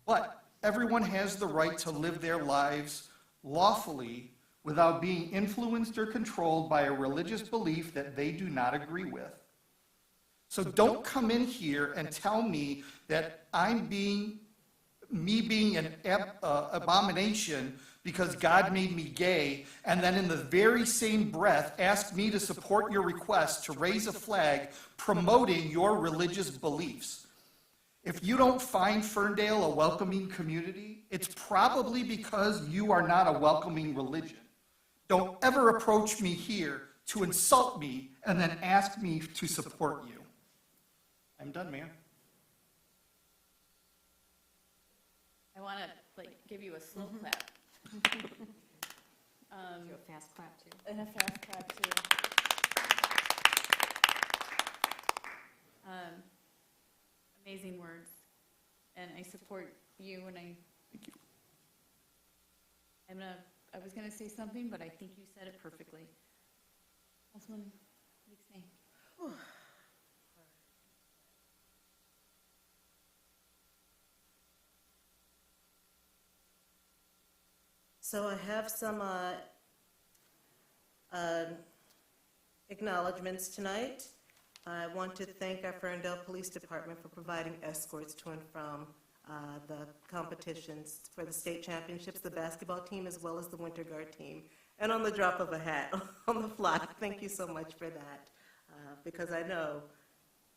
But everyone has the right to live their lives lawfully without being influenced or controlled by a religious belief that they do not agree with. So don't come in here and tell me that me being an abomination because God made me gay, and then in the very same breath ask me to support your request to raise a flag promoting your religious beliefs. If you don't find Ferndale a welcoming community, it's probably because you are not a welcoming religion. Don't ever approach me here to insult me and then ask me to support you. I'm done, Mayor. I want to give you a slow clap. Do a fast clap too. And a fast clap too. Amazing words, and I support you. And Thank you. I was gonna say something, but I think you said it perfectly. Councilman Weeks. So I have some acknowledgements tonight. I want to thank our Ferndale Police Department for providing escorts to and from the competitions for the state championships, the basketball team, as well as the Winter Guard team. And on the drop of a hat, on the fly. Thank you so much for that, because I know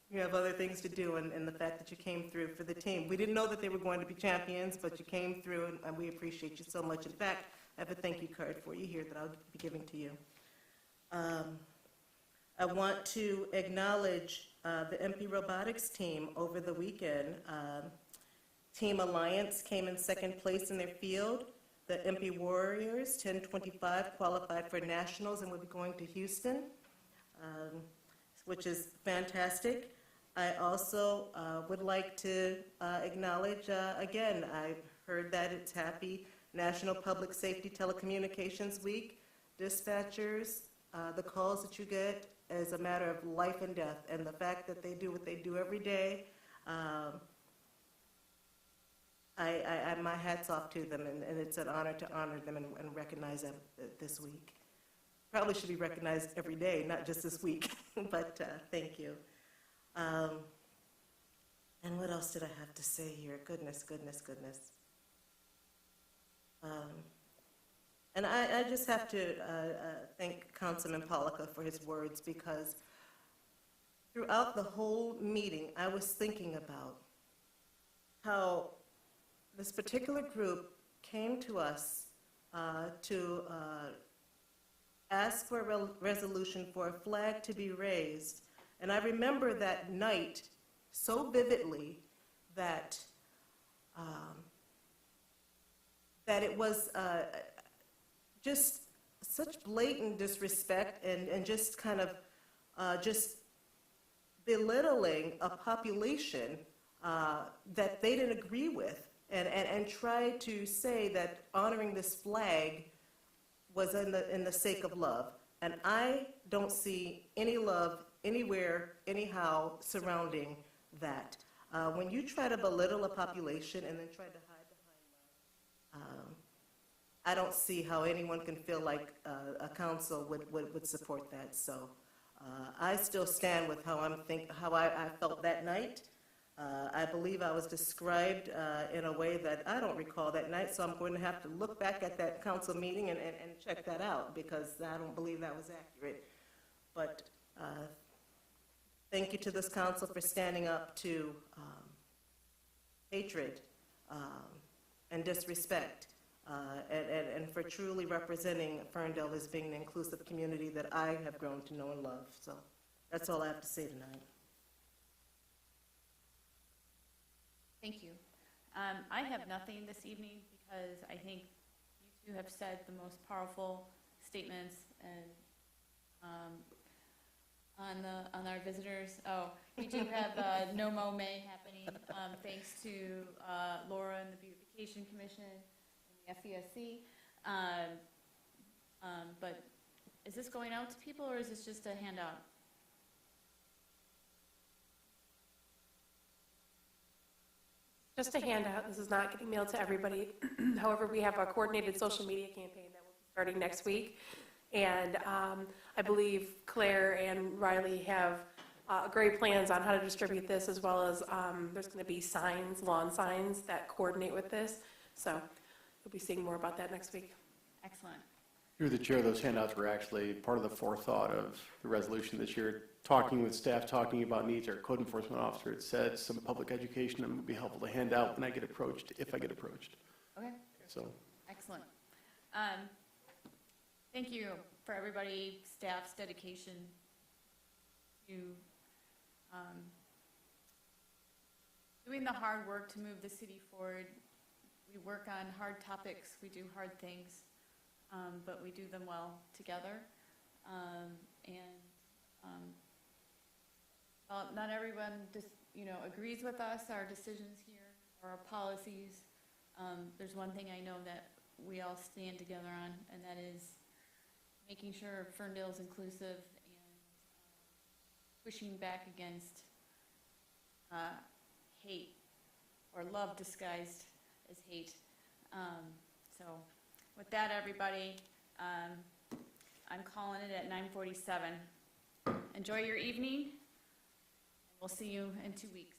you have other things to do, and the fact that you came through for the team. We didn't know that they were going to be champions, but you came through, and we appreciate you so much. In fact, I have a thank you card for you here that I'll be giving to you. I want to acknowledge the MP Robotics team over the weekend. Team Alliance came in second place in their field. The MP Warriors, 1025, qualified for nationals and will be going to Houston, which is fantastic. I also would like to acknowledge, again, I heard that it's Happy National Public Safety Telecommunications Week. Dispatchers, the calls that you get is a matter of life and death, and the fact that they do what they do every day, my hat's off to them, and it's an honor to honor them and recognize them this week. Probably should be recognized every day, not just this week, but thank you. And what else did I have to say here? Goodness. And I just have to thank Councilman Pollica for his words, because throughout the whole meeting, I was thinking about how this particular group came to us to ask for a resolution for a flag to be raised. And I remember that night so vividly that that it was just such blatant disrespect and just kind of just belittling a population that they didn't agree with, and try to say that honoring this flag was in the sake of love. And I don't see any love anywhere, anyhow, surrounding that. When you try to belittle a population and then try to hide behind love, I don't see how anyone can feel like a council would support that. So I still stand with how I felt that night. I believe I was described in a way that I don't recall that night, so I'm going to have to look back at that council meeting and check that out, because I don't believe that was accurate. But thank you to this council for standing up to hatred and disrespect, and for truly representing Ferndale as being the inclusive community that I have grown to know and love. So that's all I have to say tonight. Thank you. I have nothing this evening, because I think you two have said the most powerful statements and on our visitors. Oh, we do have No Mo May happening, thanks to Laura and the Beautification Commission and the FESC. But is this going out to people, or is this just a handout? Just a handout, this is not getting mailed to everybody. However, we have a coordinated social media campaign that will be starting next week. And I believe Claire and Riley have great plans on how to distribute this, as well as there's going to be signs, lawn signs that coordinate with this. So you'll be seeing more about that next week. Excellent. Through the chair, those handouts were actually part of the forethought of the resolution this year. Talking with staff, talking about needs, our code enforcement officer had said some public education that would be helpful to hand out when I get approached, if I get approached. Okay. So, Excellent. Thank you for everybody, staff's dedication to doing the hard work to move the city forward. We work on hard topics, we do hard things, but we do them well together. Well, not everyone just, agrees with us, our decisions here, or our policies. There's one thing I know that we all stand together on, and that is making sure Ferndale's inclusive and pushing back against hate or love disguised as hate. So with that, everybody, I'm calling it at 9:47. Enjoy your evening. We'll see you in 2 weeks.